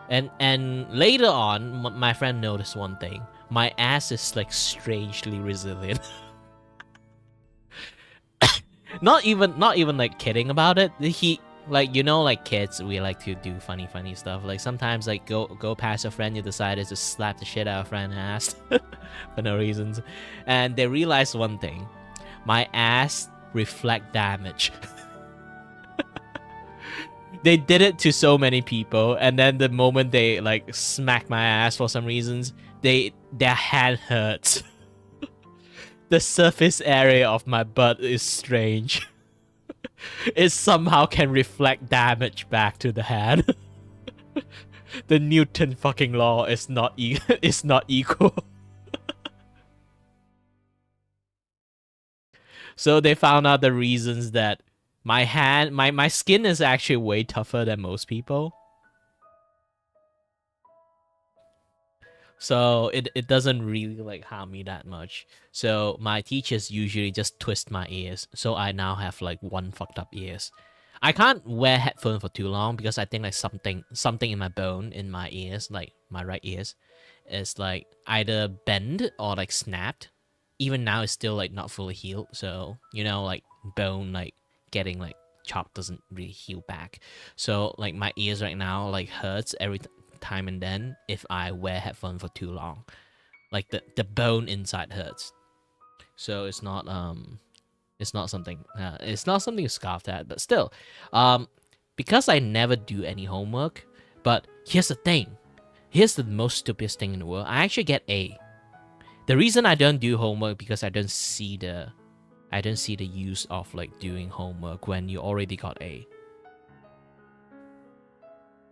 and later on, my friend noticed one thing. My ass is like strangely resilient. Not even like kidding about it. He, like, you know, like kids, we like to do funny stuff. Like sometimes, like go past a friend, you decided to slap the shit out of a friend's ass for no reasons, and they realized one thing: my ass reflect damage. They did it to so many people, and then the moment they like smack my ass for some reasons, their hand hurts. The surface area of my butt is strange. It somehow can reflect damage back to the hand. The Newton fucking law is not is not equal. So they found out the reasons that my skin is actually way tougher than most people. So it doesn't really like harm me that much. So my teachers usually just twist my ears. So I now have like one fucked up ears. I can't wear headphones for too long because I think like something in my bone in my ears, like my right ears, is like either bent or like snapped. Even now it's still like not fully healed. So, you know, like bone like getting like chopped doesn't really heal back. So like my ears right now like hurts every time and then if I wear headphones for too long. Like the bone inside hurts. So it's not something to scoff at, but still, because I never do any homework. But here's the thing, here's the most stupidest thing in the world. I actually get A. The reason I don't do homework because I don't see the use of like doing homework when you already got A.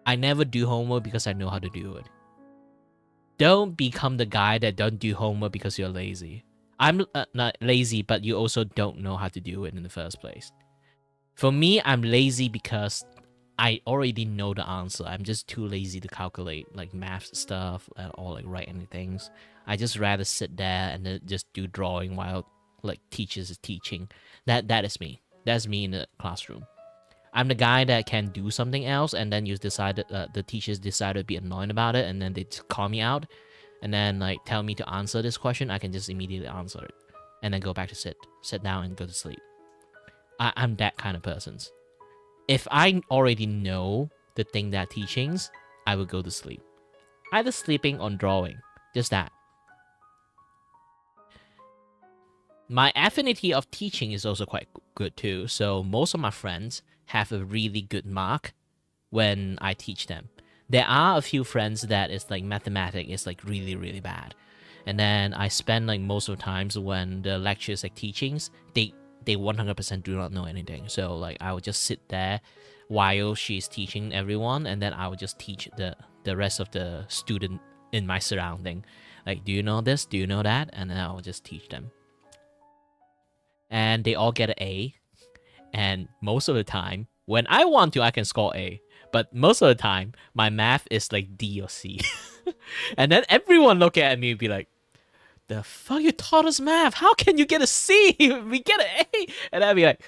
I never do homework because I know how to do it. Don't become the guy that don't do homework because you're lazy. I'm not lazy, but you also don't know how to do it in the first place. For me, I'm lazy because I already know the answer. I'm just too lazy to calculate like math stuff or like write anything. I just rather sit there and then just do drawing while like teachers is teaching. That is me. That's me in the classroom. I'm the guy that can do something else, and then you decided the teachers decided to be annoying about it, and then they just call me out, and then like tell me to answer this question. I can just immediately answer it, and then go back to sit down and go to sleep. I'm that kind of person. If I already know the thing that teachings, I will go to sleep. Either sleeping or drawing, just that. My affinity of teaching is also quite good too, so most of my friends have a really good mark when I teach them. There are a few friends that is like mathematics is like really, really bad. And then I spend like most of the times when the lectures like teachings, they 100% do not know anything. So like I would just sit there while she's teaching everyone, and then I would just teach the rest of the student in my surrounding. Like, do you know this? Do you know that? And then I will just teach them. And they all get an A. And most of the time, when I want to, I can score A. But most of the time, my math is like D or C. And then everyone look at me and be like, the fuck, you taught us math? How can you get a C? We get an A. And I'd be like,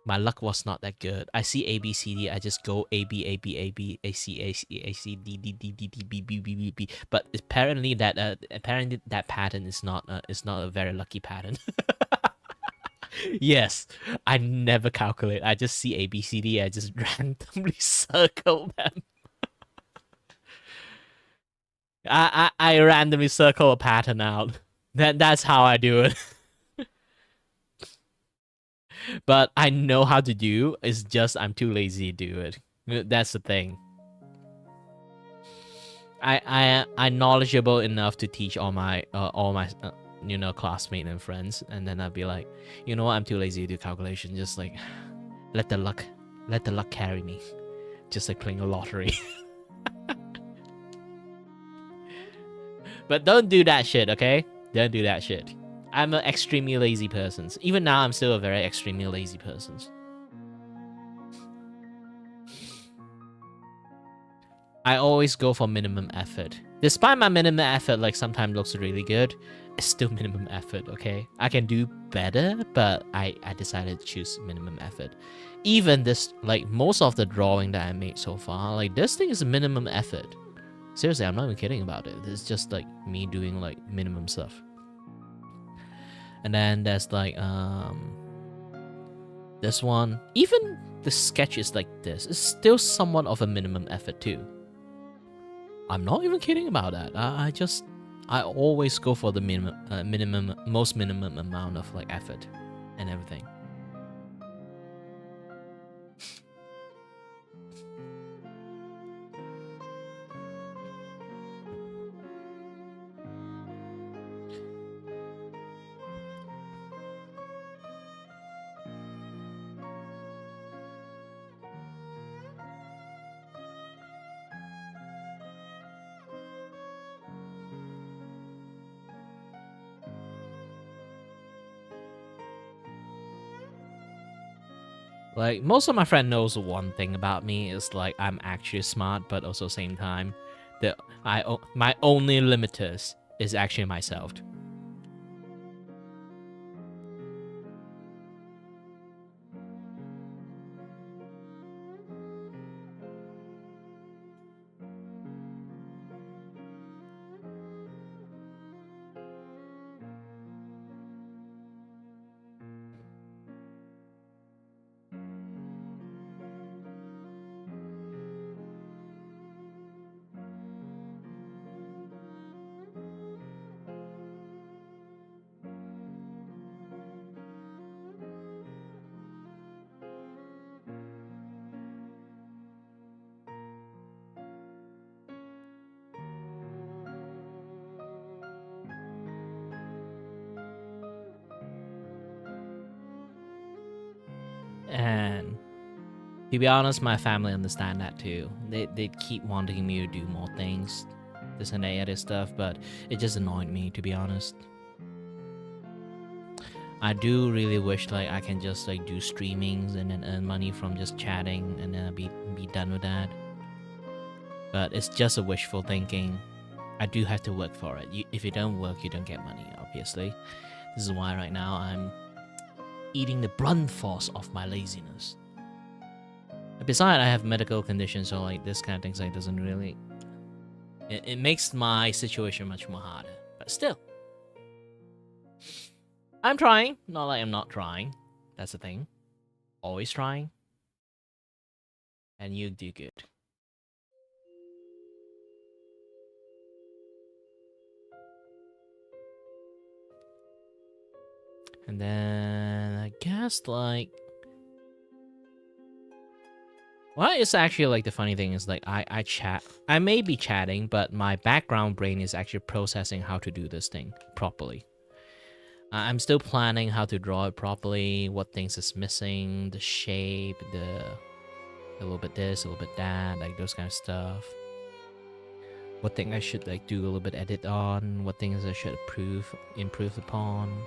my luck was not that good. I see A, B, C, D. I just go A, B, A, B, A, B, A, C, A, C, A, C, D, D, D, D, D, B, B, B, B, B. But apparently that pattern is not a very lucky pattern. Yes, I never calculate. I just see A, B, C, D. I just randomly circle them. I randomly circle a pattern out. That's how I do it. But I know how to do. It's just I'm too lazy to do it. That's the thing. I'm knowledgeable enough to teach all my classmates and friends, and then I'd be like, you know what, I'm too lazy to do calculation. Just like let the luck carry me. Just like playing a lottery. But don't do that shit, okay? Don't do that shit. I'm an extremely lazy person. Even now, I'm still a very extremely lazy person. I always go for minimum effort. Despite my minimum effort, like, sometimes looks really good, it's still minimum effort, okay? I can do better, but I decided to choose minimum effort. Even this, like, most of the drawing that I made so far, like, this thing is a minimum effort. Seriously, I'm not even kidding about it. It's just, like, me doing, like, minimum stuff. And then there's, like, this one. Even the sketch is like this. It's still somewhat of a minimum effort, too. I'm not even kidding about that. I always go for the most minimum amount of, like, effort and everything. Like, most of my friend knows one thing about me is, like, I'm actually smart, but also same time, that my only limiters is actually myself. And to be honest, my family understand that too. They keep wanting me to do more things, this and that other stuff, but it just annoyed me, to be honest. I do really wish, like, I can just, like, do streamings and then earn money from just chatting and then I'll be done with that. But it's just a wishful thinking. I do have to work for it. If you don't work, you don't get money, obviously. This is why right now I'm eating the brunt force of my laziness. Besides, I have medical conditions, so, like, this kind of things, like, doesn't really... It makes my situation much more harder. But still. I'm trying. Not like I'm not trying. That's the thing. Always trying. And you do good. And then I guess, like, well, it's actually, like, the funny thing is, like, I may be chatting, but my background brain is actually processing how to do this thing properly. I'm still planning how to draw it properly, what things is missing, the shape, a little bit this, a little bit that, like, those kind of stuff. What thing I should, like, do a little bit edit on, what things I should improve upon.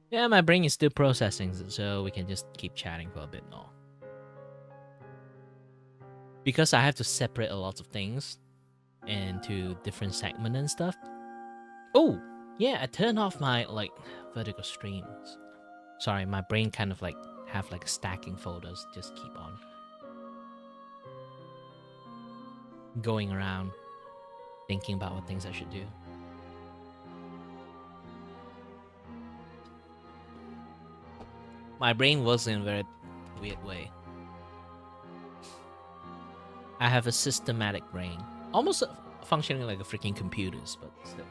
Yeah, my brain is still processing, so we can just keep chatting for a bit more. Because I have to separate a lot of things into different segments and stuff. Oh, yeah, I turned off my, like, vertical streams. Sorry, my brain kind of, like, have, like, stacking folders, just keep on going around thinking about what things I should do. My brain works in a very weird way. I have a systematic brain. Almost functioning like a freaking computers, but still.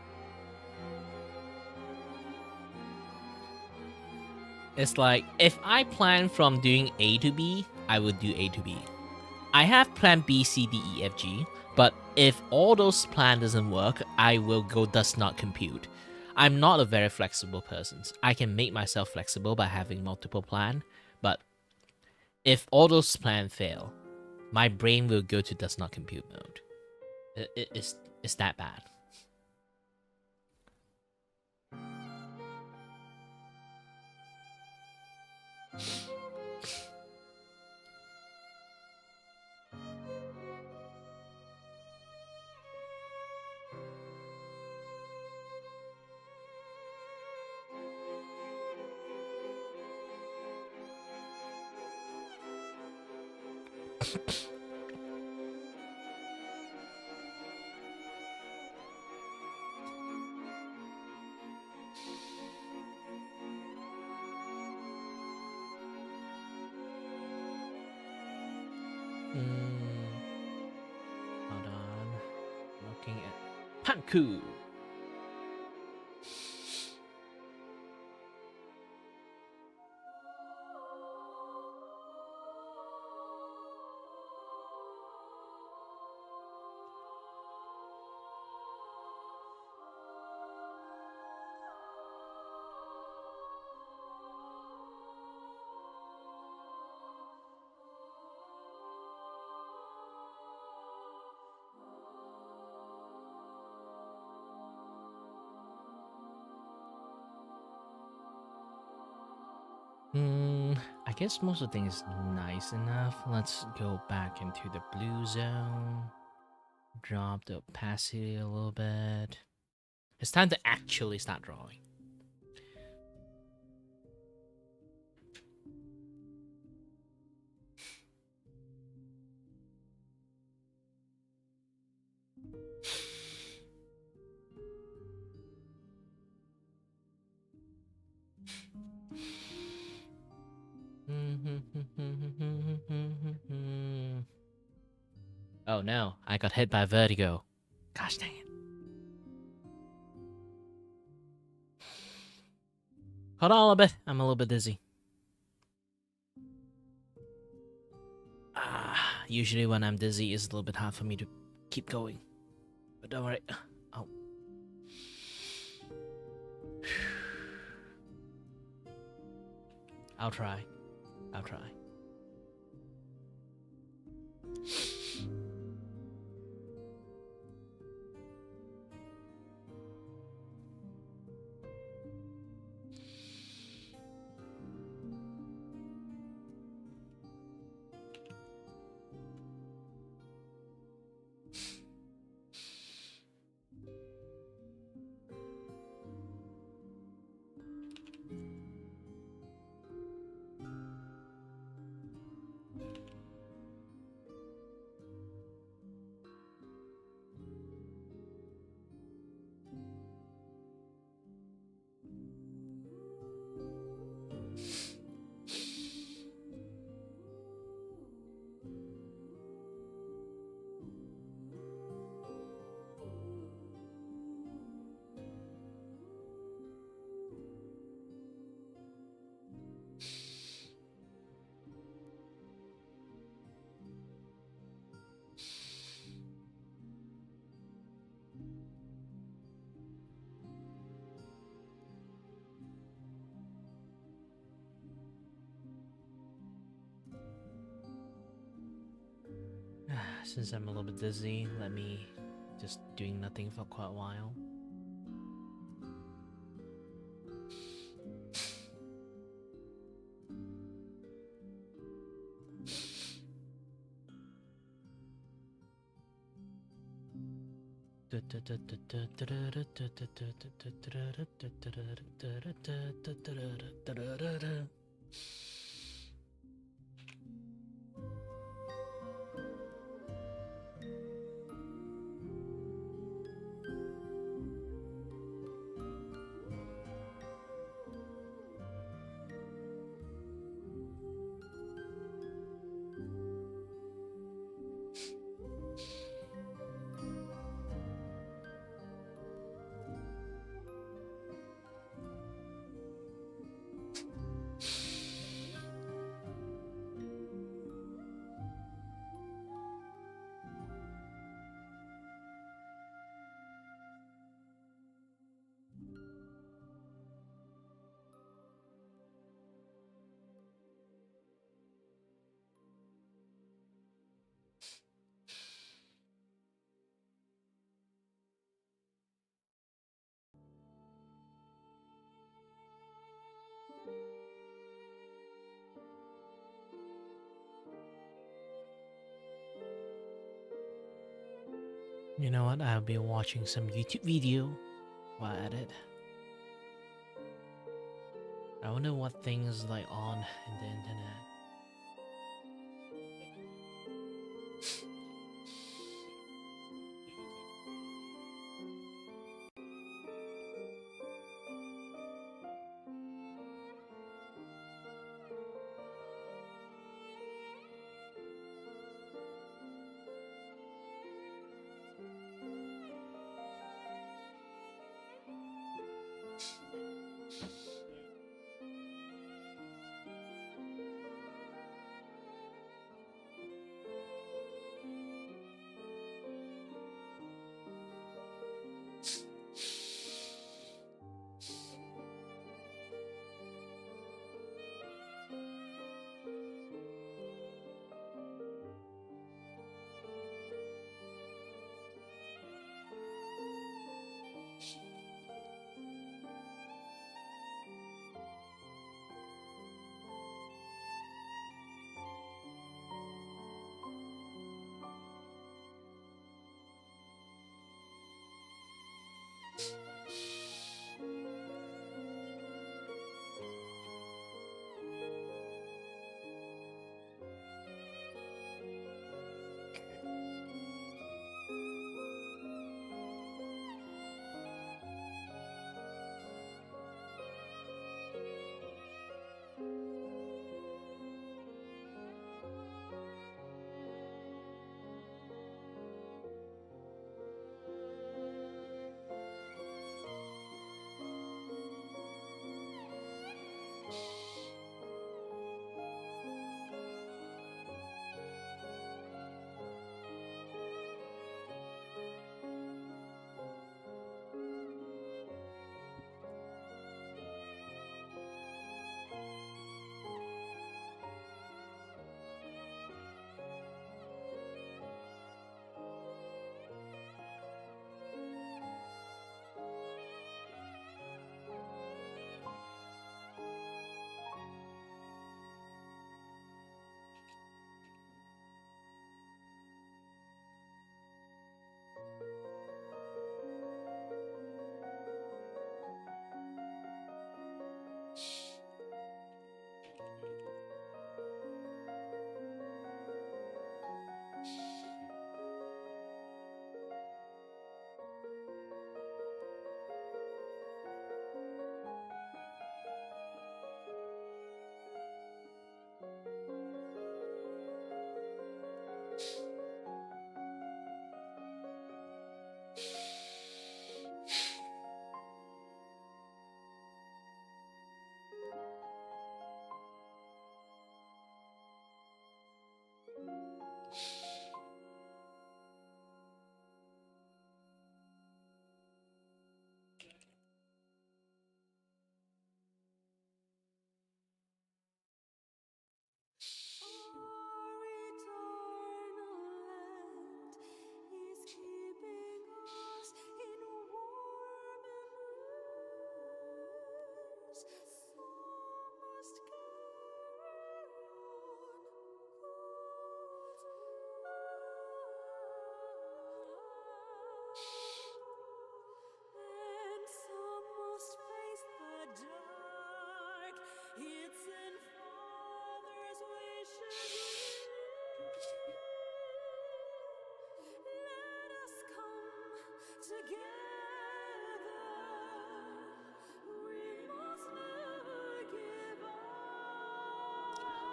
It's like, if I plan from doing A to B, I would do A to B. I have plan B, C, D, E, F, G, but if all those plan doesn't work, I will go does not compute. I'm not a very flexible person. I can make myself flexible by having multiple plan, but if all those plan fail, my brain will go to does not compute mode. It's that bad. Hold on. Looking at Panku. I guess most of the things is nice enough. Let's go back into the blue zone. Drop the opacity a little bit. It's time to actually start drawing. Oh no, I got hit by vertigo. Gosh dang it. Hold on a little bit. I'm a little bit dizzy. Usually when I'm dizzy, it's a little bit hard for me to keep going. But don't worry. Oh. I'll try. I'll try. Since I'm a little bit dizzy, let me just doing nothing for quite a while. You know what? I'll be watching some YouTube video while at it. I wonder what things like on in the internet.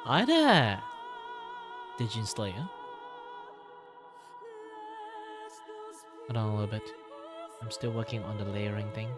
Hi there, Digin Slayer. Hold on a little bit. I'm still working on the layering thing.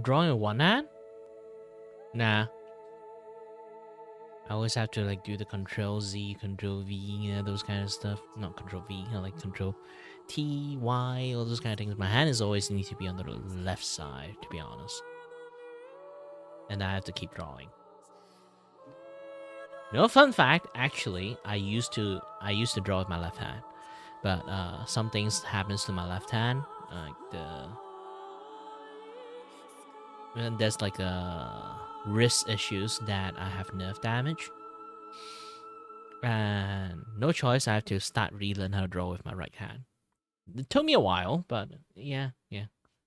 Drawing with one hand? Nah. I always have to like do the Control Z, Control V, you know, those kind of stuff. Not Control V, like Control T, Y, all those kind of things. My hand is always need to be on the left side, to be honest. And I have to keep drawing. No fun fact, actually, I used to draw with my left hand, but some things happens to my left hand, like there's like wrist issues that I have nerve damage, and no choice, I have to start relearn how to draw with my right hand. It took me a while, but yeah.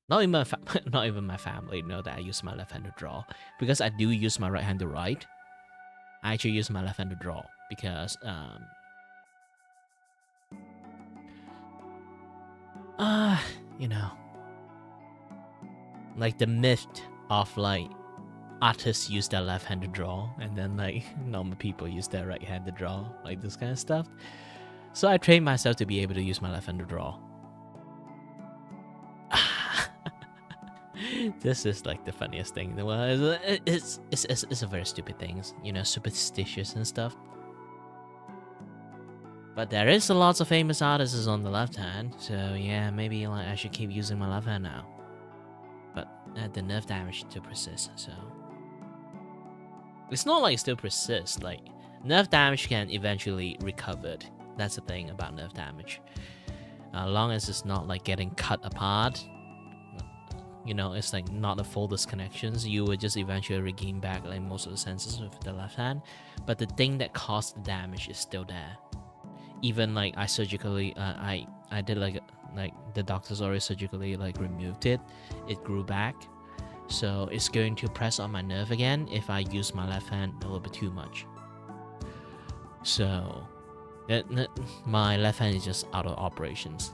Not even not even my family know that I use my left hand to draw, because I do use my right hand to write. I actually use my left hand to draw because you know, like the myth of like artists use their left hand to draw, and then like normal people use their right hand to draw, like this kind of stuff. So I trained myself to be able to use my left hand to draw. This is like the funniest thing in the world. It's a very stupid thing, you know, superstitious and stuff. But there is a lots of famous artists on the left hand, so yeah, maybe like I should keep using my left hand now. But the nerve damage still persists, so it's not like it still persists. Like nerve damage can eventually recover. That's the thing about nerve damage. As long as it's not like getting cut apart. You know, it's like not a full disconnections. You will just eventually regain back like most of the senses with the left hand. But the thing that caused the damage is still there. Even like I surgically, I did like the doctors already surgically like removed it. It grew back, so it's going to press on my nerve again if I use my left hand a little bit too much. So, my left hand is just out of operations.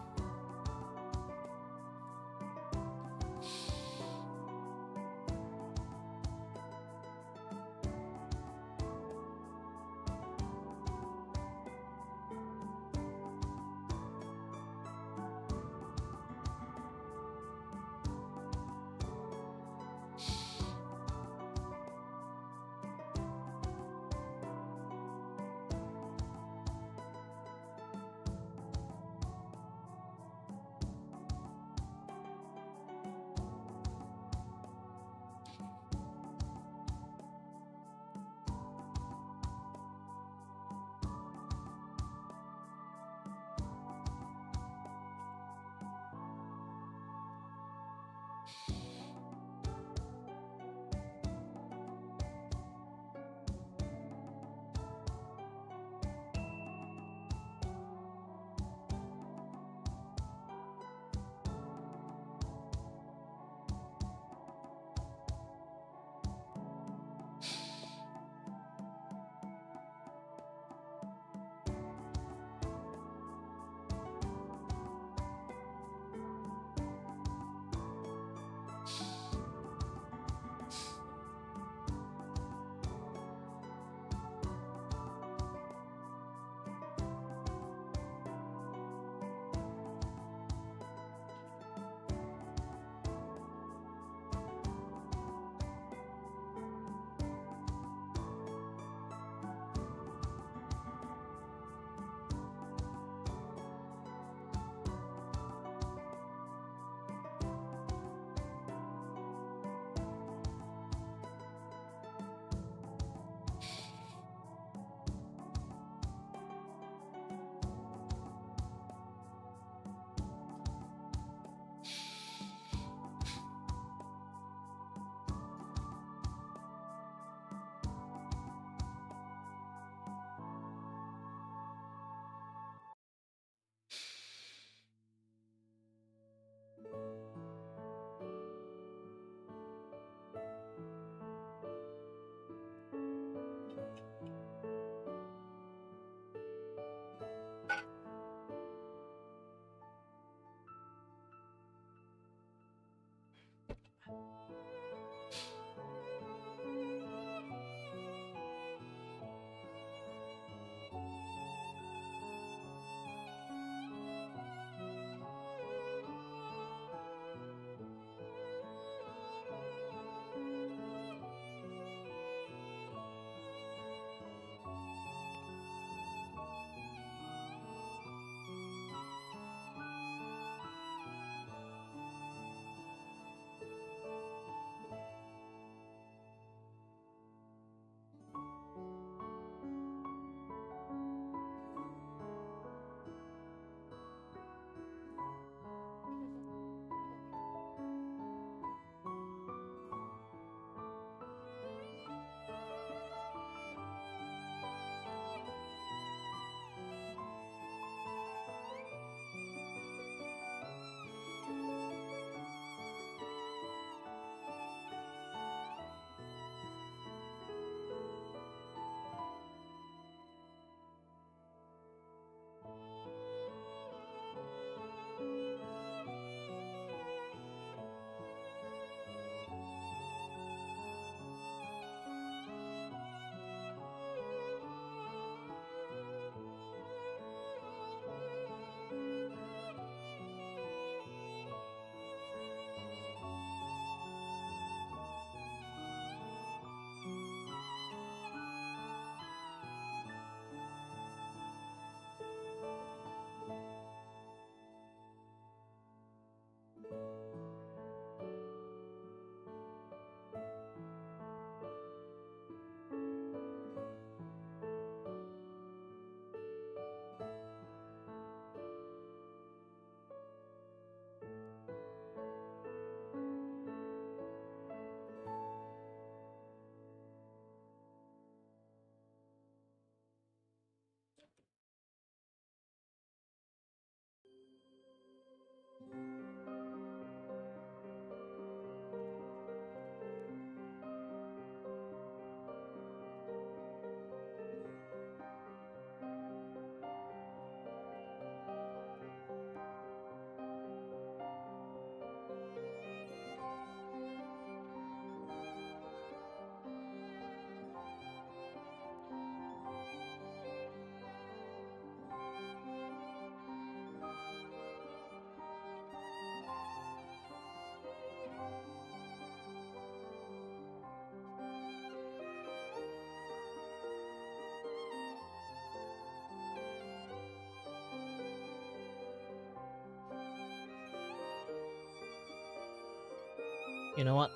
You know what?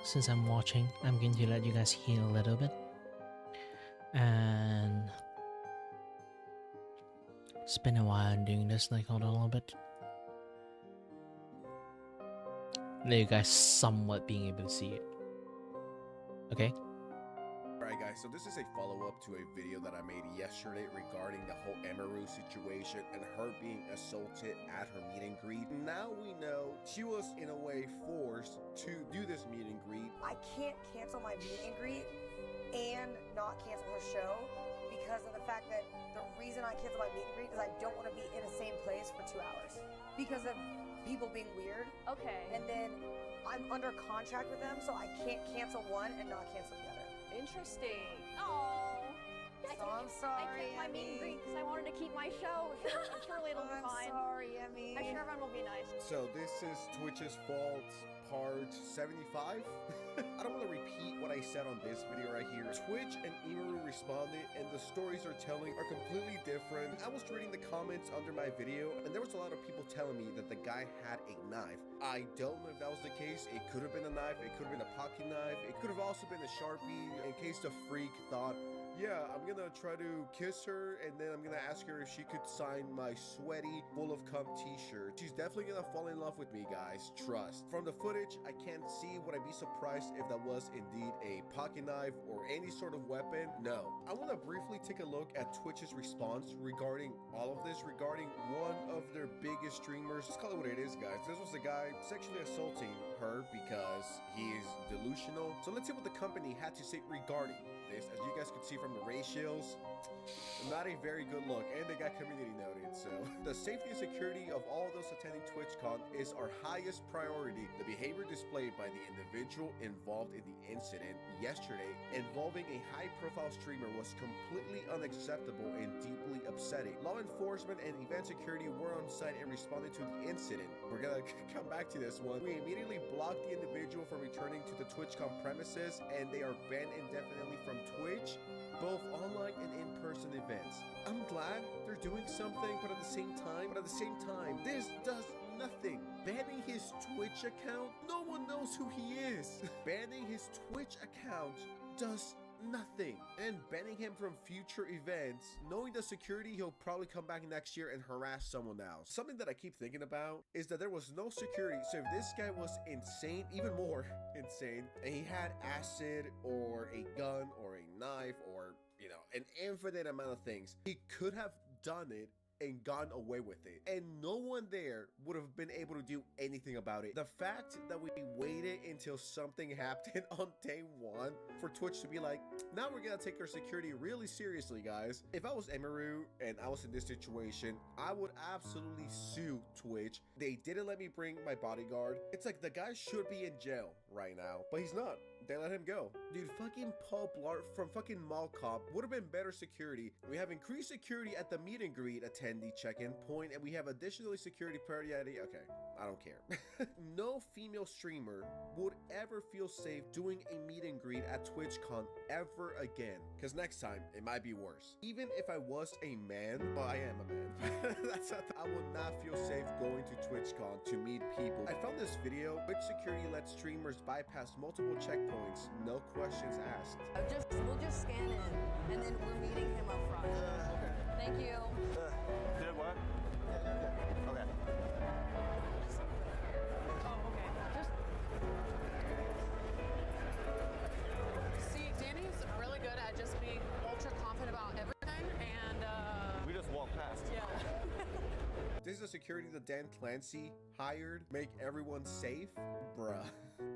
Since I'm watching, I'm going to let you guys hear a little bit. And it's been a while I'm doing this, like hold on a little bit. Let you guys somewhat being able to see it. Okay? Alright guys, so this is a follow-up to a video that I made yesterday regarding the whole Emiru situation and her being assaulted at her meet and greet. Now we know she was in a way forced to do this meet and greet. I can't cancel my meet and greet and not cancel her show because of the fact that the reason I cancel my meet and greet is I don't want to be in the same place for 2 hours because of people being weird. Okay. And then I'm under contract with them, so I can't cancel one and not cancel the other. Interesting. Oh. So I'm sorry, I kept my meet and greet because I wanted to keep my show. Surely it'll be I'm fine. sorry, Emmy. I'm sure everyone will be nice. So this is Twitch's fault, part 75. I don't want to repeat what I said on this video right here. Twitch and Emiru responded, and the stories they're telling are completely different. I was reading the comments under my video, and there was a lot of people telling me that the guy had a knife. I don't know if that was the case. It could have been a knife, it could have been a pocket knife, it could have also been a Sharpie, in case the freak thought, yeah, I'm gonna try to kiss her, and then I'm gonna ask her if she could sign my sweaty, full of cum t-shirt. She's definitely gonna fall in love with me, guys. Trust. From the footage, I can't see. Would I be surprised if that was indeed a pocket knife or any sort of weapon? No. I wanna briefly take a look at Twitch's response regarding all of this, regarding one of their biggest streamers. Let's call it what it is, guys. This was the guy sexually assaulting her because he is delusional. So let's see what the company had to say regarding this. As you guys could see from the ratios, not a very good look, and they got community noted. So the safety and security of all those attending TwitchCon is our highest priority. The behavior displayed by the individual involved in the incident yesterday involving a high-profile streamer was completely unacceptable and deeply upsetting. Law enforcement and event security were on site and responded to the incident. We're gonna come back to this one. We immediately blocked the individual from returning to the TwitchCon premises, and they are banned indefinitely from Twitch, both online and in-person events. I'm glad they're doing something, but at the same time, this does nothing. Banning his Twitch account, no one knows who he is. Banning his Twitch account does nothing. And banning him from future events, knowing the security, he'll probably come back next year and harass someone else. Something that I keep thinking about is that there was no security. So if this guy was insane, even more insane, and he had acid or a gun or a knife or, you know, an infinite amount of things, he could have done it and gone away with it, and no one there would have been able to do anything about it. The fact that we waited until something happened on day one for Twitch to be like, now we're gonna take our security really seriously, guys. If I was Emiru and I was in this situation, I would absolutely sue Twitch. They didn't let me bring my bodyguard. It's like the guy should be in jail right now, but he's not. They let him go. Dude, fucking Paul Blart from fucking Mall Cop would have been better security. We have increased security at the meet and greet attendee check-in point, and we have additionally security priority. Okay, I don't care. No female streamer would ever feel safe doing a meet and greet at TwitchCon ever again, because next time it might be worse. Even if I was a man, well, I am a man. I would not feel safe going to TwitchCon to meet people. I found this video, which security lets streamers bypass multiple checkpoints, no questions asked. We'll just scan in, and then we're meeting him up front. Okay. Thank you. Did what? Okay. Oh, okay. Just see, Danny's really good at just being ultra confident about everything, and We just walked past. yeah. This is the security that Dan Clancy hired, make everyone safe? Bruh.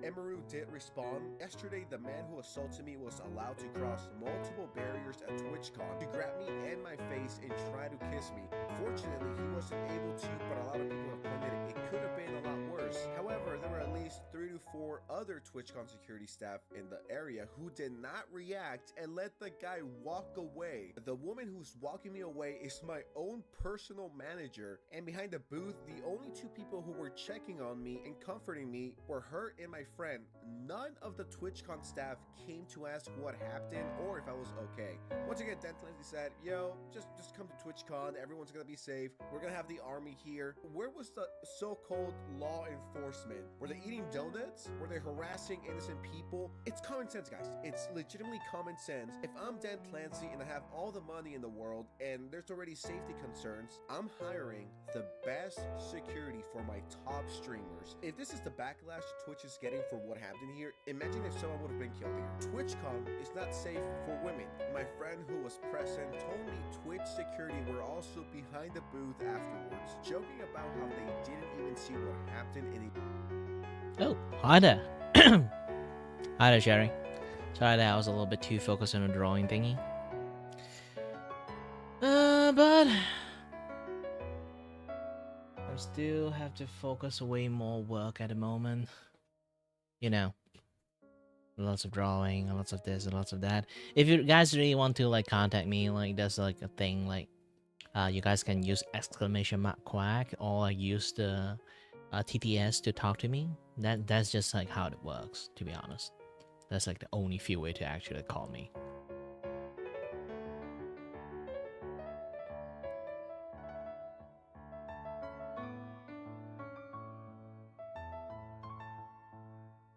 Emiru did respond. Yesterday, the man who assaulted me was allowed to cross multiple barriers at TwitchCon to grab me and my face and try to kiss me. Fortunately, he wasn't able to, but a lot of people have pointed it could have been a lot worse. However, there were at least 3 to 4 were other TwitchCon security staff in the area who did not react and let the guy walk away. The woman who's walking me away is my own personal manager, and behind the booth, the only two people who were checking on me and comforting me were her and my friend. None of the TwitchCon staff came to ask what happened or if I was okay. Once again, Dan Clancy said, yo, just come to TwitchCon, everyone's gonna be safe, we're gonna have the army here. Where was the so-called law enforcement? Were they eating donuts? Were they harassing innocent people? It's common sense, guys. It's legitimately common sense. If I'm Dan Clancy and I have all the money in the world and there's already safety concerns, I'm hiring the best security for my top streamers. If this is the backlash Twitch is getting for what happened here, imagine if someone would have been killed here. TwitchCon is not safe for women. My friend who was present told me Twitch security were also behind the booth afterwards, joking about how they didn't even see what happened in it. Oh, hi there. Hi there, Sherry. Sorry that I was a little bit too focused on the drawing thingy. But I still have to focus way more work at the moment. You know, lots of drawing, lots of this and lots of that. If you guys really want to like contact me, like there's like a thing like you guys can use !quack or use the TTS to talk to me. That's just like how it works, to be honest. That's like the only few way to actually call me.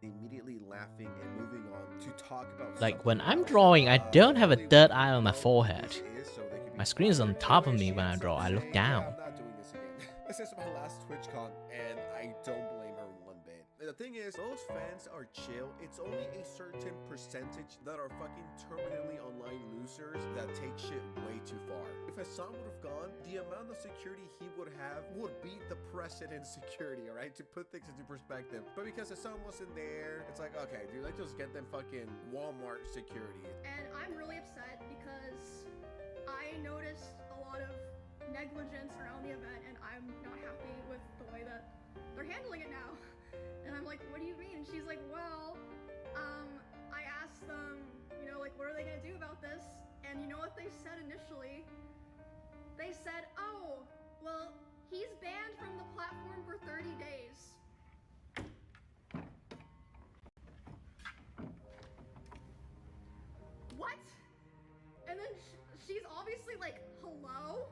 Immediately laughing and moving on to talk about Like when something I'm else. drawing, I don't have a Really third what eye on my this forehead. is, so they can be My screen's on top of me when I She draw. I ends up look saying, down. I'm not doing this again. This is my last TwitchCon, and I don't blame her one bit. The thing is, most fans are chill. It's only a certain percentage that are fucking terminally online losers that take shit way too far. If Hassan would have gone, the amount of security he would have would beat the president's security, alright? To put things into perspective. But because Hassan wasn't there, it's like, okay, dude, let's just get them fucking Walmart security. And I'm really upset because I noticed a lot of negligence around the event, and I'm not happy with the way that they're handling it now. And I'm like, what do you mean? She's like, well, I asked them, you know, like, what are they gonna do about this? And you know what they said initially? They said, oh, well, he's banned from the platform for 30 days. What? And then she's obviously like, hello?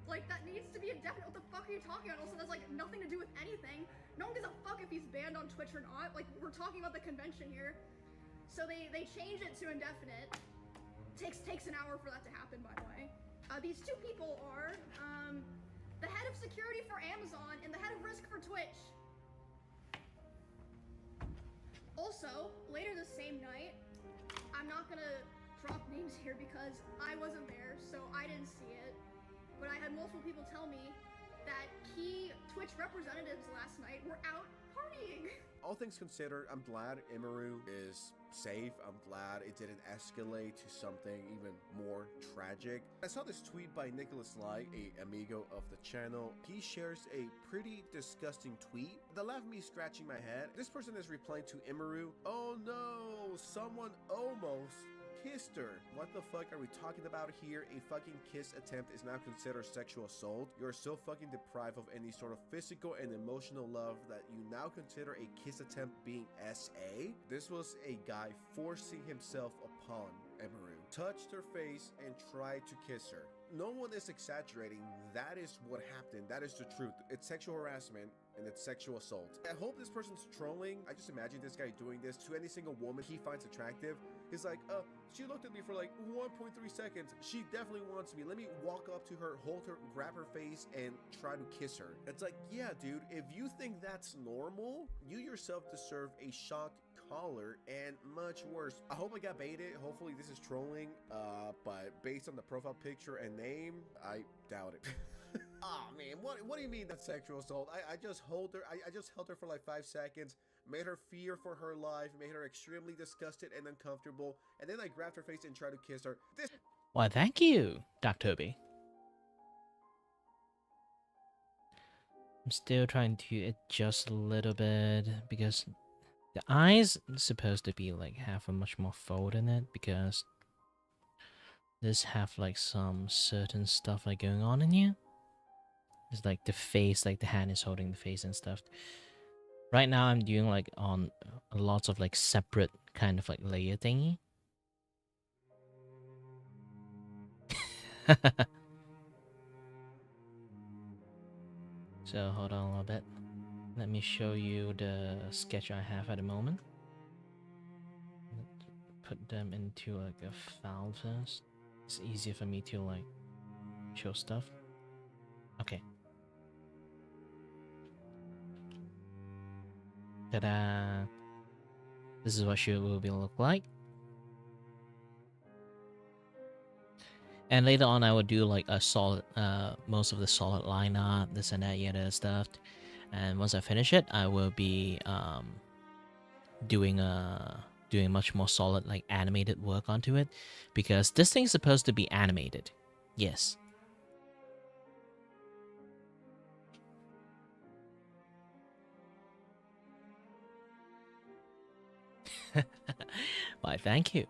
Like, that needs to be indefinite. What the fuck are you talking about? Also, that's like nothing to do with anything. No one gives a fuck if he's banned on Twitch or not. Like, we're talking about the convention here. So they changed it to indefinite. Takes an hour for that to happen, by the way. These two people are the head of security for Amazon and the head of risk for Twitch. Also, later the same night, I'm not gonna drop names here because I wasn't there, so I didn't see it. But I had multiple people tell me that key Twitch representatives last night were out partying. All things considered, I'm glad Imaru is safe. I'm glad it didn't escalate to something even more tragic. I saw this tweet by Nicholas Lai, a amigo of the channel. He shares a pretty disgusting tweet that left me scratching my head. This person is replying to Imaru, oh no, someone almost kissed her. What the fuck are we talking about here? A fucking kiss attempt is now considered sexual assault. You're so fucking deprived of any sort of physical and emotional love that you now consider a kiss attempt being SA? This was a guy forcing himself upon Emeru, touched her face and tried to kiss her. No one is exaggerating. That is what happened. That is the truth. It's sexual harassment and it's sexual assault. I hope this person's trolling. I just imagine this guy doing this to any single woman he finds attractive. He's like, she looked at me for like 1.3 seconds. She definitely wants me. Let me walk up to her, hold her, grab her face, and try to kiss her. It's like, yeah, dude, if you think that's normal, you yourself deserve a shock collar and much worse. I hope I got baited. Hopefully this is trolling, but based on the profile picture and name, I doubt it. Oh man, what do you mean that's sexual assault? I just hold her. I just held her for like 5 seconds, made her fear for her life, made her extremely disgusted and uncomfortable, and then I grabbed her face and tried to kiss her. This. Why, thank you, Dr. Toby. I'm still trying to adjust a little bit because The eyes supposed to be like have a much more fold in it because this have like some certain stuff like going on in here. It's like the face, like the hand is holding the face and stuff. Right now I'm doing like on lots of like separate kind of like layer thingy. So hold on a little bit. Let me show you the sketch I have at the moment. Put them into like a file first. It's easier for me to like show stuff. Okay. Ta-da! This is what she will look like. And later on, I will do like a solid, most of the solid line art, this and that, yada stuff. And once I finish it, I will be doing much more solid like animated work onto it, because this thing's supposed to be animated. Yes. Why, thank you.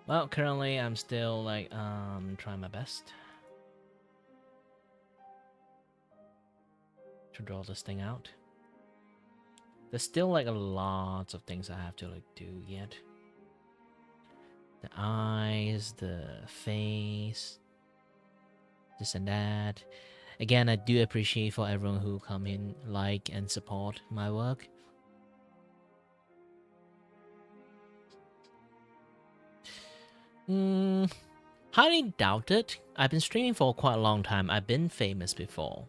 Well, currently I'm still like trying my best to draw this thing out. There's still like a lot of things I have to like do yet. The eyes, the face, this and that. Again, I do appreciate for everyone who come in, like, and support my work. Highly doubt it. I've been streaming for quite a long time. I've been famous before.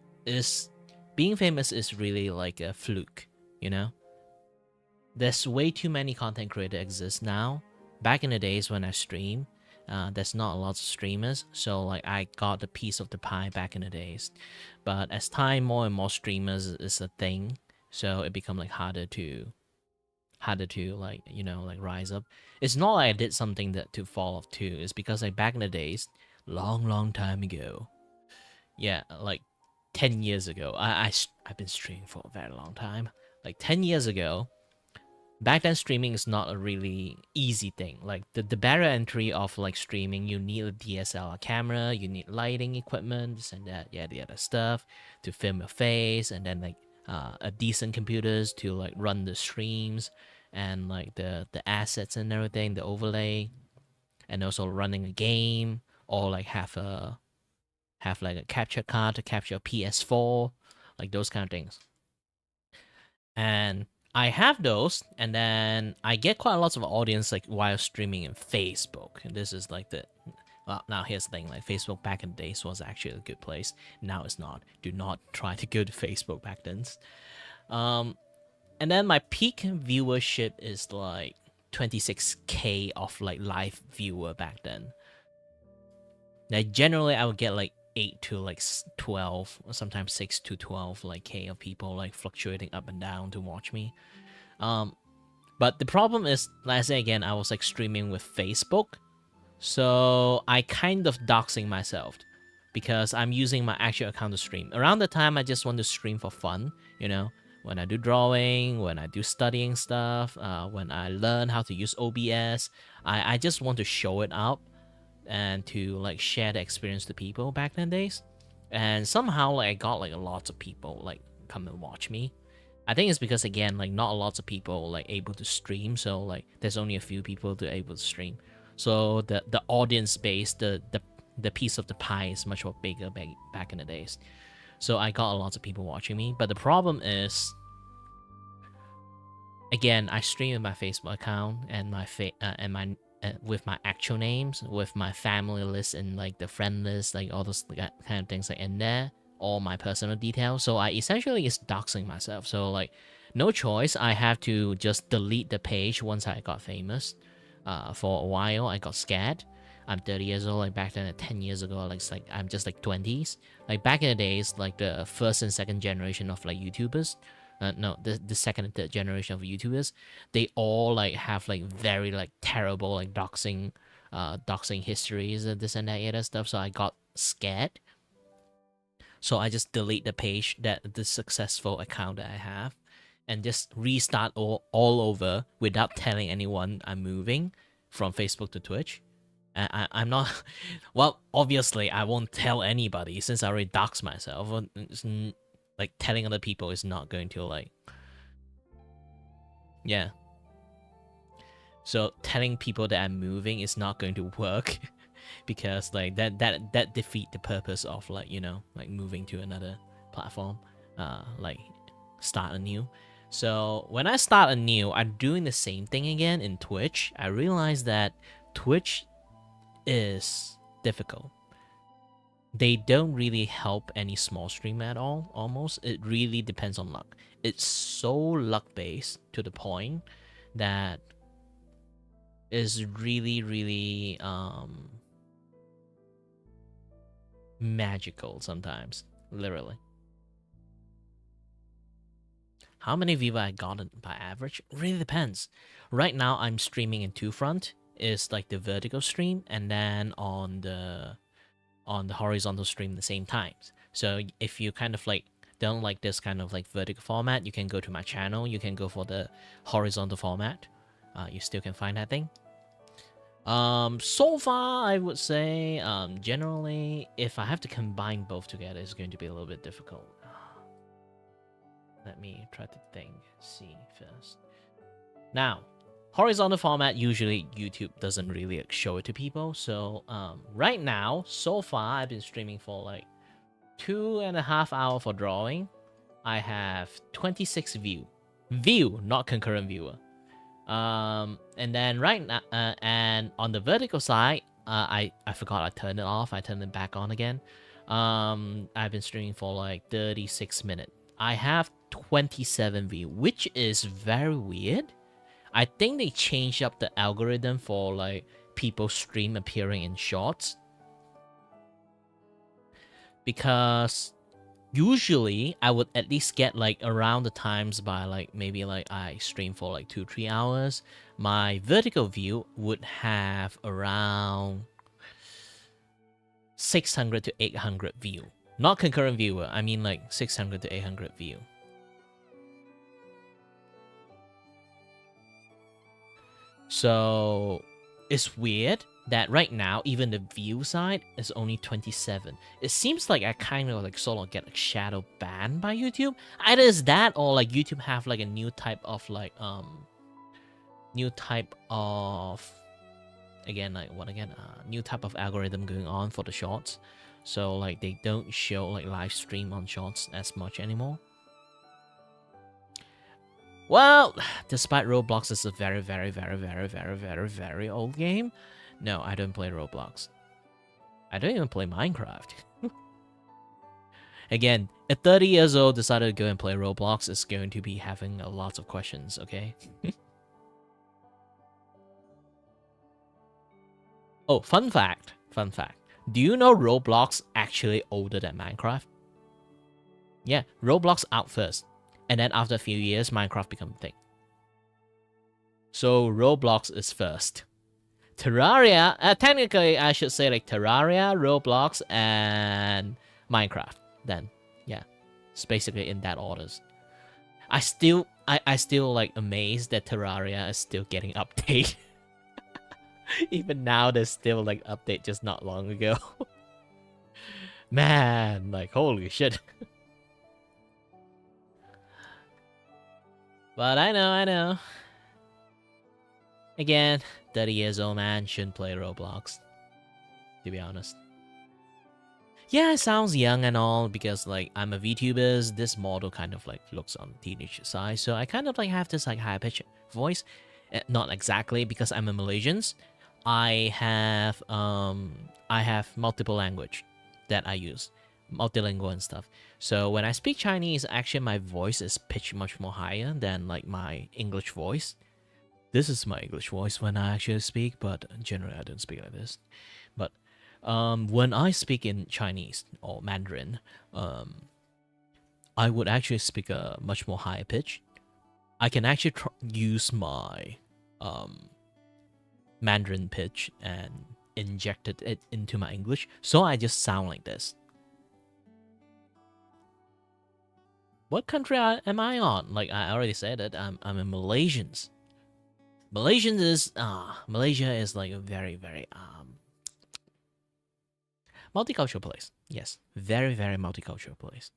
Being famous is really like a fluke, you know? There's way too many content creators exist now. Back in the days when I stream, there's not a lot of streamers, so like I got a piece of the pie back in the days. But as time, more and more streamers is a thing, so it become like harder to like, you know, like rise up. It's not like I did something that to fall off too. It's because like back in the days, long time ago, yeah, like 10 years ago, I've been streaming for a very long time. Like 10 years ago, back then streaming is not a really easy thing. Like the barrier entry of like streaming, you need a DSLR camera, you need lighting equipment, this and that, yeah, the other stuff to film your face, and then like a decent computers to like run the streams, and like the assets and everything, the overlay, and also running a game, or like have like a capture card to capture PS4, like those kind of things. And I have those, and then I get quite a lot of audience like while streaming in Facebook. And this is like well, now here's the thing, like Facebook back in the days was actually a good place. Now it's not. Do not try to go to Facebook back then. And then my peak viewership is like 26k of like live viewer back then. Like generally I would get like 8 to like 12, or sometimes 6 to 12 like k of people like fluctuating up and down to watch me. But the problem is, like I say again, I was like streaming with Facebook, so I kind of doxing myself because I'm using my actual account to stream. Around the time I just want to stream for fun, you know, when I do drawing, when I do studying stuff, when I learn how to use OBS, I just want to show it out and to like share the experience to people back then days. And somehow like I got like a lot of people like come and watch me. I think it's because again like not a lot of people like able to stream, so like there's only a few people to able to stream, so the audience base, the piece of the pie is much more bigger back in the days. So I got a lot of people watching me. But the problem is, again, I stream with my Facebook account and my with my actual names, with my family list and like the friend list, like all those kind of things like in there, all my personal details. So I essentially is doxing myself. So like no choice, I have to just delete the page once I got famous. For a while I got scared. I'm 30 years old, like back then 10 years ago, like it's like I'm just like 20s. Like back in the days, like the first and second generation of like YouTubers, no, the second and third generation of YouTubers, they all like have like very like terrible like doxing histories and this and that other stuff. So I got scared. So I just delete the page, that the successful account that I have, and just restart all over without telling anyone I'm moving from Facebook to Twitch. I'm not, well, obviously I won't tell anybody since I already doxed myself. Like telling other people is not going to like, yeah. So telling people that I'm moving is not going to work because like that defeat the purpose of like, you know, like moving to another platform, like start anew. So when I start anew, I'm doing the same thing again in Twitch. I realized that Twitch is difficult. They don't really help any small streamer at all, almost. It really depends on luck. It's so luck based to the point that is really, really magical sometimes, literally. How many viewers I got by average? Really depends. Right now I'm streaming in two front. Is like the vertical stream and then on the horizontal stream at the same times. So if you kind of like don't like this kind of like vertical format, you can go to my channel. You can go for the horizontal format. You still can find that thing. So far, I would say, generally, if I have to combine both together, it's going to be a little bit difficult. Let me try to think, see first. Now, horizontal format, usually YouTube doesn't really show it to people. So, right now, so far, I've been streaming for like 2.5 hours for drawing. I have 26 view, not concurrent viewer. And then right now, and on the vertical side, I forgot I turned it off. I turned it back on again. I've been streaming for like 36 minutes. I have 27 views, which is very weird. I think they changed up the algorithm for like people stream appearing in shorts, because usually I would at least get like around the times by like maybe like I stream for like 2-3 hours. My vertical view would have around 600 to 800 view. Not concurrent viewer, I mean like 600 to 800 view. So it's weird that right now, even the view side is only 27. It seems like I kind of like sort of get like shadow banned by YouTube. Either is that or like YouTube have like a new type of like new type of new type of algorithm going on for the shorts. So like they don't show like live stream on shorts as much anymore. Well, despite Roblox is a very, very, very, very, very, very, very old game, no, I don't play Roblox. I don't even play Minecraft. Again, a 30 years old decided to go and play Roblox is going to be having a lot of questions, okay? Oh, fun fact. Do you know Roblox actually older than Minecraft? Yeah, Roblox out first. And then after a few years, Minecraft become a thing. So Roblox is first. Terraria, technically I should say like Terraria, Roblox, and Minecraft. Then, yeah, it's basically in that orders. I still like amazed that Terraria is still getting update. Even now, there's still like update just not long ago. Man, like holy shit. But I know. Again, 30 years old man shouldn't play Roblox, to be honest. Yeah, it sounds young and all because like I'm a Vtuber. This model kind of like looks on the teenage side, so I kind of like have this like high pitched voice. Not exactly because I'm a Malaysian. I have multiple language that I use, multilingual and stuff. So when I speak Chinese, actually my voice is pitched much more higher than like my English voice. This is my English voice when I actually speak, but generally I don't speak like this. But when I speak in Chinese or Mandarin, I would actually speak a much more higher pitch. I can actually use my Mandarin pitch and injected it into my English, so I just sound like this. What country am I on? Like I already said it. I'm in Malaysians. Malaysia is like a very very multicultural place. Yes, very very multicultural place.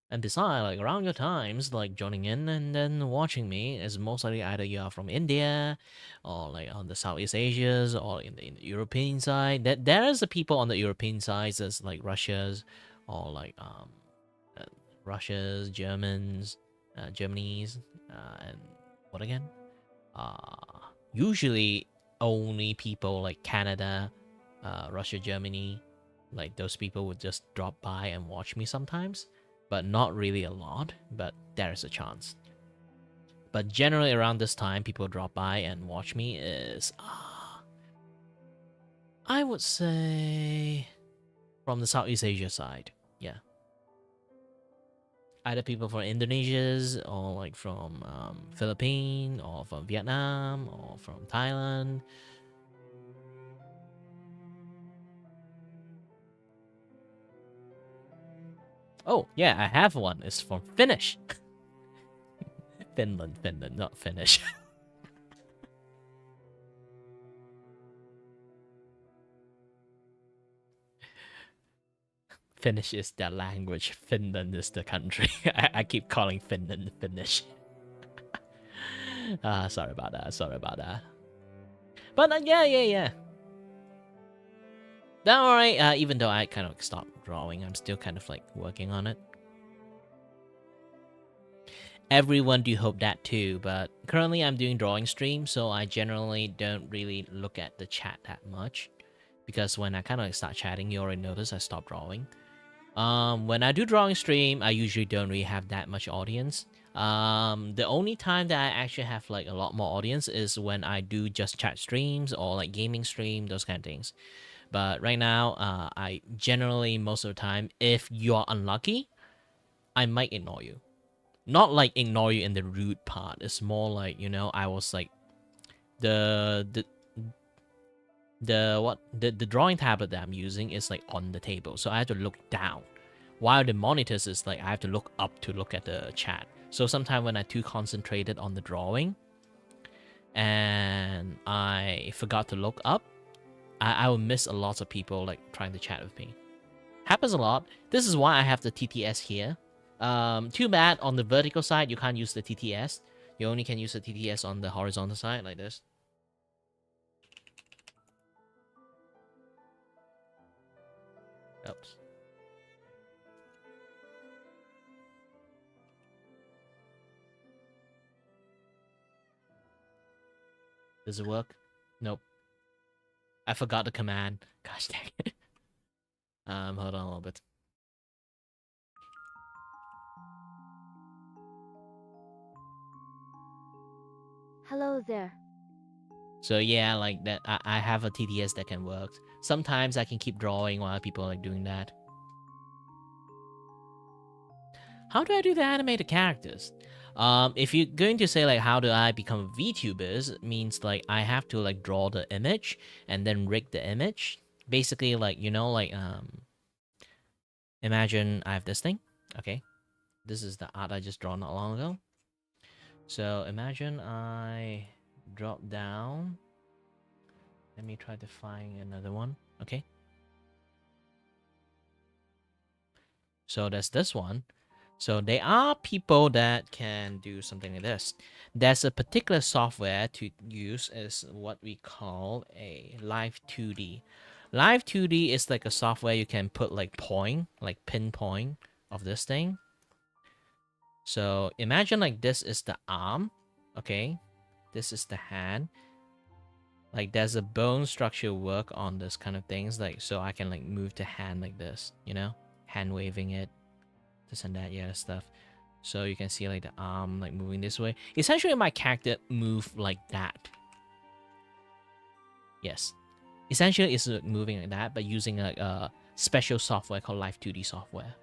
And besides, like around your times, like joining in and then watching me is most likely either you are from India, or like on the Southeast Asias, or in the European side. That there is the people on the European side, as like Russia's, or like Russia's, Germans, Germany's, and what again? Usually only people like Canada, Russia, Germany, like those people would just drop by and watch me sometimes. But not really a lot, but there is a chance. But generally around this time, people drop by and watch me is, I would say, from the Southeast Asia side, yeah. Either people from Indonesia, or like from Philippines, or from Vietnam, or from Thailand. Oh, yeah, I have one. It's from Finnish. Finland, not Finnish. Finnish is the language. Finland is the country. I keep calling Finland Finnish. Sorry about that. But yeah. Don't worry, even though I kind of stopped drawing, I'm still kind of like working on it. Everyone do hope that too, but currently I'm doing drawing stream, so I generally don't really look at the chat that much. Because when I kind of like start chatting, you already notice I stop drawing. When I do drawing stream, I usually don't really have that much audience. The only time that I actually have like a lot more audience is when I do just chat streams or like gaming stream, those kind of things. But right now, I generally, most of the time, if you are unlucky, I might ignore you. Not like ignore you in the rude part. It's more like, you know, I was like, the drawing tablet that I'm using is like on the table. So I have to look down. While the monitors is like, I have to look up to look at the chat. So sometimes when I too concentrated on the drawing, and I forgot to look up, I will miss a lot of people like trying to chat with me. Happens a lot. This is why I have the TTS here. Too bad on the vertical side you can't use the TTS. You only can use the TTS on the horizontal side like this. Oops. Does it work? Nope. I forgot the command. Gosh dang it. Hold on a little bit. Hello there. So yeah, like that. I have a TTS that can work. Sometimes I can keep drawing while people are like doing that. How do I do the animated characters? If you're going to say like how do I become VTubers, it means like I have to like draw the image and then rig the image. Basically like, you know, like imagine I have this thing. Okay. This is the art I just drawn not long ago. So imagine I drop down. Let me try to find another one. Okay. So that's this one. So there are people that can do something like this. There's a particular software to use is what we call a Live 2D. Live 2D is like a software you can put like pinpoint of this thing. So imagine like this is the arm, okay? This is the hand. Like there's a bone structure work on this kind of things, like so I can like move the hand like this, you know? Hand waving it. This and that, yeah, stuff. So you can see like the arm like moving this way. Essentially my character move like that. Yes. Essentially it's moving like that, but using like a special software called Live 2D software.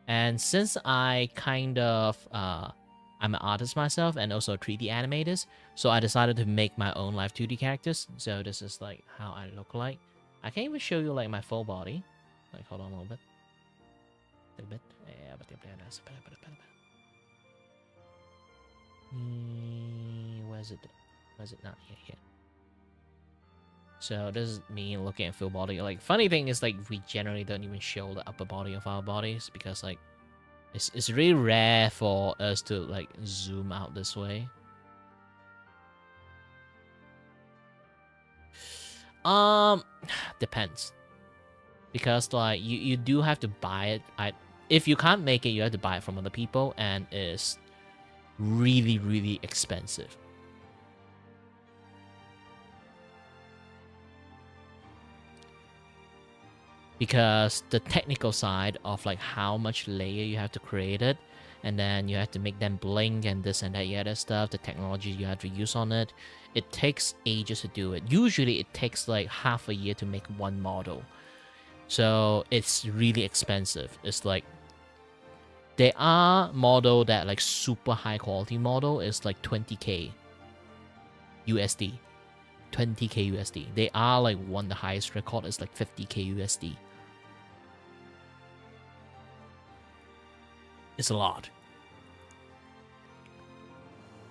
And since I kind of I'm an artist myself and also a 3D animator, so I decided to make my own Live 2D characters. So this is like how I look like. I can even show you like my full body. Like hold on a little bit. bit. Where's it? Where's it not? Here. So this is me looking at full body. Like, funny thing is, like, we generally don't even show the upper body of our bodies because, like, it's really rare for us to, like, zoom out this way. Depends. Because, like, you do have to buy it. If you can't make it, you have to buy it from other people, and it's really, really expensive. Because the technical side of, like, how much layer you have to create it, and then you have to make them blink and this and that other stuff, the technology you have to use on it, it takes ages to do it. Usually it takes like half a year to make one model. So it's really expensive. It's like, there are model that like super high quality model is like 20k USD. 20k USD. They are like the highest record is like 50k USD. It's a lot.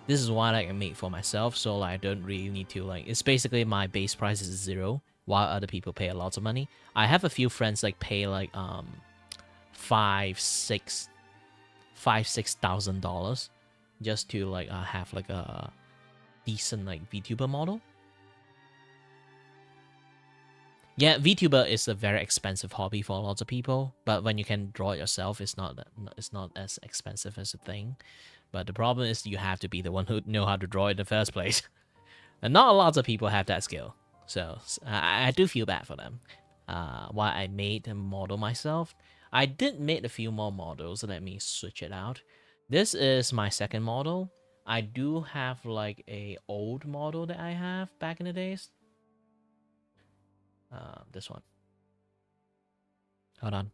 This is what I can make for myself, so like, I don't really need to, like, it's basically my base price is 0, while other people pay a lot of money. I have a few friends like pay like $6,000 just to like have like a decent like Vtuber model. Yeah, Vtuber is a very expensive hobby for lots of people, but when you can draw it yourself, it's not as expensive as a thing. But the problem is you have to be the one who know how to draw it in the first place, and not a lot of people have that skill. So I do feel bad for them. While I made a model myself, I did make a few more models. Let me switch it out. This is my second model. I do have like a old model that I have back in the days. This one. Hold on.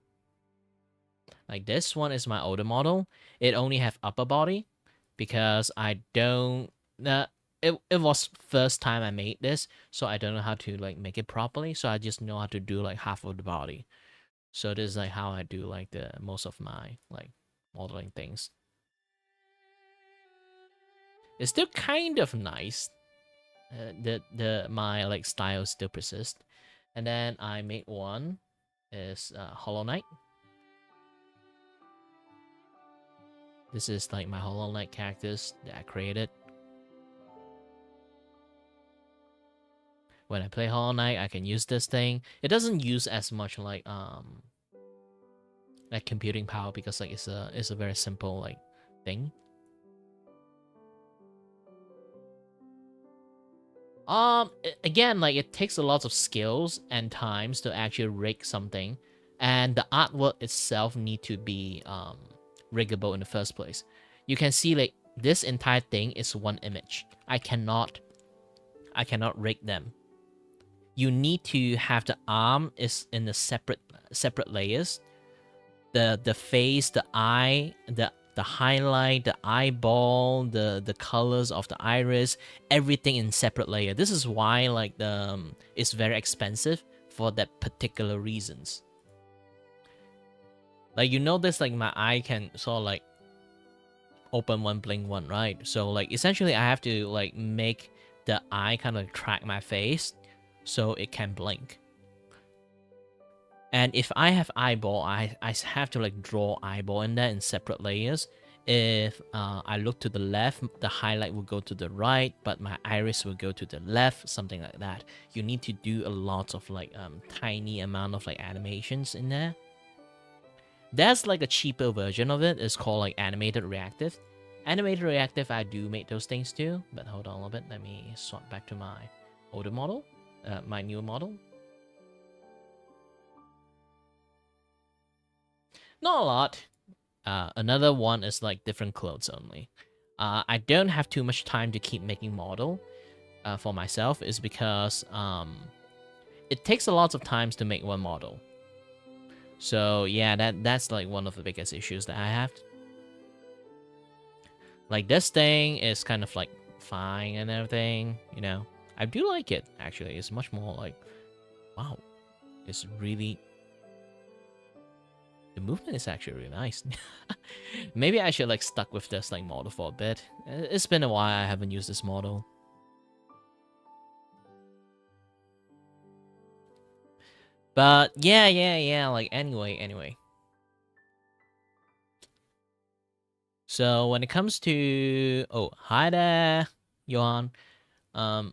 Like, this one is my older model. It only have upper body because I don't. It was first time I made this, so I don't know how to like make it properly. So I just know how to do like half of the body. So this is like how I do like the most of my like modeling things. It's still kind of nice. My like style still persists. And then I made one is Hollow Knight. This is like my Hollow Knight characters that I created. When I play Hollow Knight, I can use this thing. It doesn't use as much like computing power because like it's a very simple like thing. Again, like, it takes a lot of skills and times to actually rig something, and the artwork itself need to be riggable in the first place. You can see like this entire thing is one image. I cannot rig them. You need to have the arm is in the separate layers. The face, the eye, the highlight, the eyeball, the colors of the iris, everything in separate layer. This is why like it's very expensive for that particular reasons. Like, you notice like my eye can sort of like open one, blink one, right? So like essentially I have to like make the eye kind of track my face so it can blink. And if I have eyeball, I have to like draw eyeball in there in separate layers. If I look to the left, the highlight will go to the right, but my iris will go to the left, something like that. You need to do a lot of like tiny amount of like animations in there. There's like a cheaper version of it. It's called like Animated Reactive. Animated Reactive, I do make those things too. But hold on a little bit. Let me swap back to my older model, my newer model. Not a lot. Another one is like different clothes only. I don't have too much time to keep making model for myself is because it takes a lot of times to make one model. So yeah, that's like one of the biggest issues that I have. Like, this thing is kind of like fine and everything, you know. I do like it actually. It's much more like, wow, it's really. The movement is actually really nice. Maybe I should like stuck with this like model for a bit. It's been a while I haven't used this model. But yeah, like anyway. So when it comes to, oh, hi there, Johan. I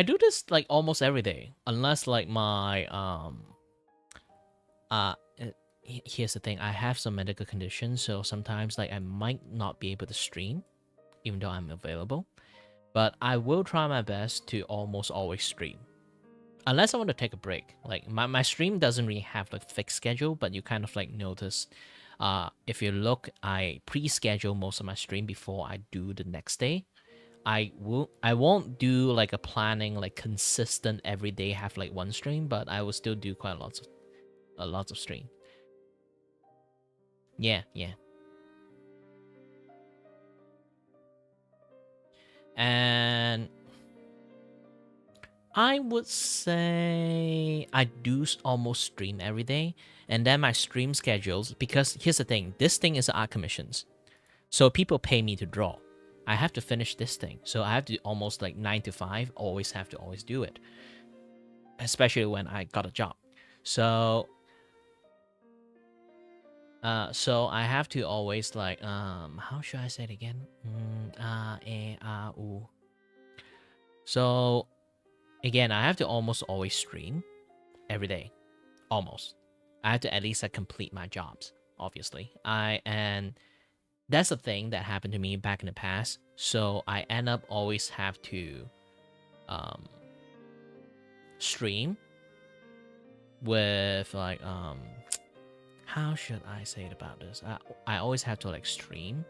do this like almost every day, unless like my here's the thing, I have some medical conditions, so sometimes like I might not be able to stream, even though I'm available. But I will try my best to almost always stream. Unless I want to take a break. Like my stream doesn't really have like fixed schedule, but you kind of like notice if you look, I pre-schedule most of my stream before I do the next day. I won't do like a planning like consistent every day have like one stream, but I will still do quite lots of stream. Yeah. And I would say I do almost stream every day, and then my stream schedules, because here's the thing, this thing is art commissions, so people pay me to draw. I have to finish this thing, so I have to almost like 9 to 5, always do it, especially when I got a job. So I have to always like how should I say it again? So again, I have to almost always stream every day. Almost. I have to at least like complete my jobs, obviously. And that's the thing that happened to me back in the past. So I end up always have to stream with like how should I say it about this? I always have to like stream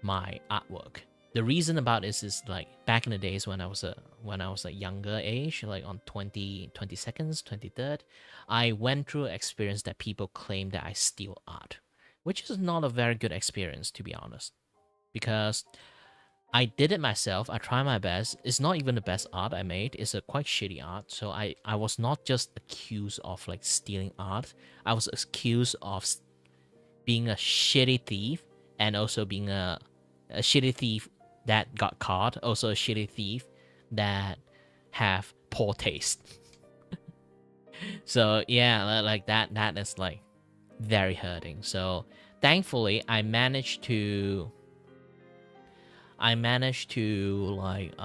my artwork. The reason about this is like back in the days when I was a younger age, like on 22nd, 23rd, I went through an experience that people claim that I steal art, which is not a very good experience, to be honest, because I did it myself. I tried my best. It's not even the best art I made. It's a quite shitty art. So I was not just accused of like stealing art. I was accused of being a shitty thief, and also being a shitty thief that got caught. Also a shitty thief that have poor taste. So yeah, like that is like very hurting. So thankfully I managed to like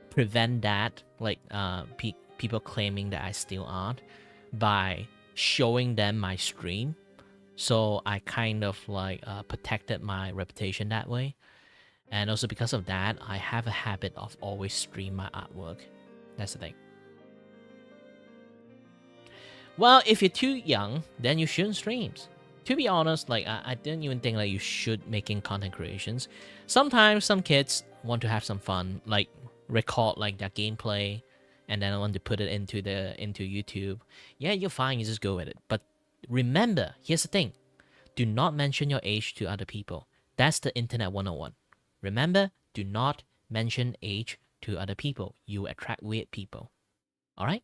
prevent that, like people claiming that I steal art, by showing them my stream. So I kind of like protected my reputation that way. And also because of that, I have a habit of always stream my artwork. That's the thing. Well, if you're too young, then you shouldn't stream. To be honest, like I didn't even think like you should making content creations. Sometimes some kids want to have some fun, like record like their gameplay, and then want to put it into YouTube. Yeah, you're fine. You just go with it. But remember, here's the thing: do not mention your age to other people. That's the internet 101. Remember, do not mention age to other people. You attract weird people. All right?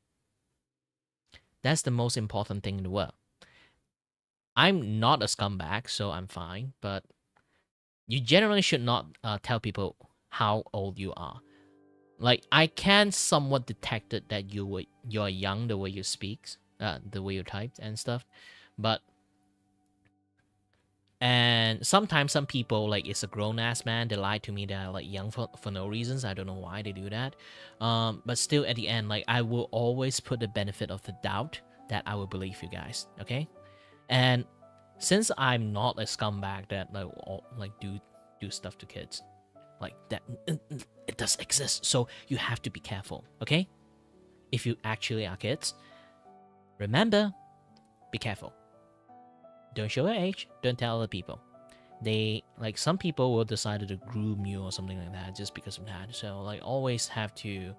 That's the most important thing in the world. I'm not a scumbag, so I'm fine, but you generally should not tell people how old you are. Like, I can somewhat detect it that you're young, the way you speak, the way you type and stuff, and sometimes some people, like, it's a grown-ass man, they lie to me that I'm like young for no reasons. I don't know why they do that. But still, at the end, like, I will always put the benefit of the doubt that I will believe you guys, okay? And since I'm not a scumbag that like do stuff to kids, like that, it does exist. So you have to be careful, okay? If you actually are kids, remember, be careful. Don't show your age. Don't tell other people. They, like, some people will decide to groom you or something like that just because of that. So, like, always have to,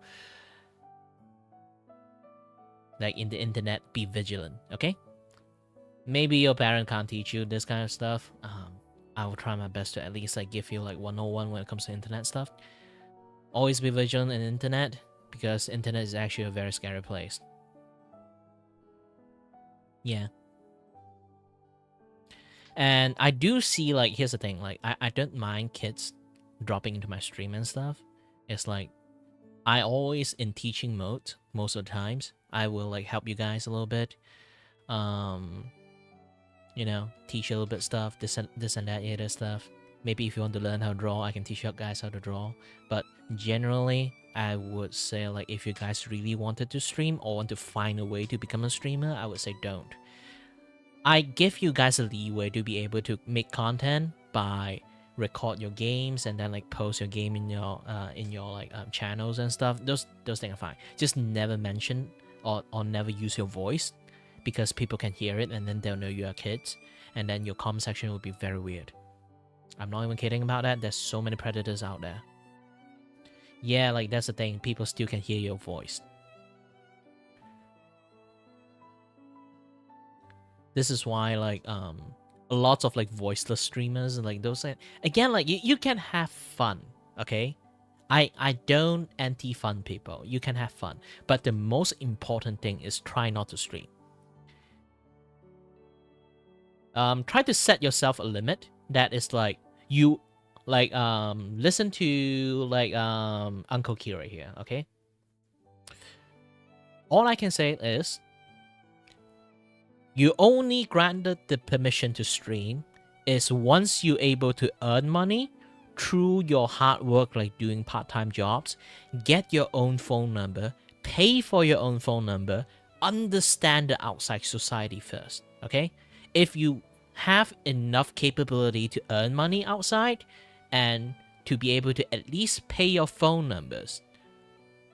like, in the internet, be vigilant, okay? Maybe your parent can't teach you this kind of stuff. I will try my best to at least, like, give you, like, 101 when it comes to internet stuff. Always be vigilant in the internet. because internet is actually a very scary place. Yeah. And I do see, like, here's the thing, like, I don't mind kids dropping into my stream and stuff. It's like, I always in teaching mode most of the times. I will like help you guys a little bit. You know, teach you a little bit stuff, this and that other stuff. Maybe if you want to learn how to draw, I can teach you guys how to draw. But generally, I would say, like, if you guys really wanted to stream or want to find a way to become a streamer, I would say don't. I give you guys a leeway to be able to make content by record your games and then like post your game in your like channels and stuff. Those things are fine. Just never mention or never use your voice, because people can hear it and then they'll know you are kids, and then your comment section will be very weird. I'm not even kidding about that. There's so many predators out there. Yeah, like that's the thing. People still can hear your voice. This is why like lots of like voiceless streamers and like those, again, like you can have fun, okay? I don't anti-fun people. You can have fun, but the most important thing is try not to stream. Try to set yourself a limit that is like you like listen to like Uncle Kira here, okay? All I can say is you only granted the permission to stream is once you're able to earn money through your hard work, like doing part-time jobs, get your own phone number, pay for your own phone number, understand the outside society first, okay? If you have enough capability to earn money outside and to be able to at least pay your phone numbers,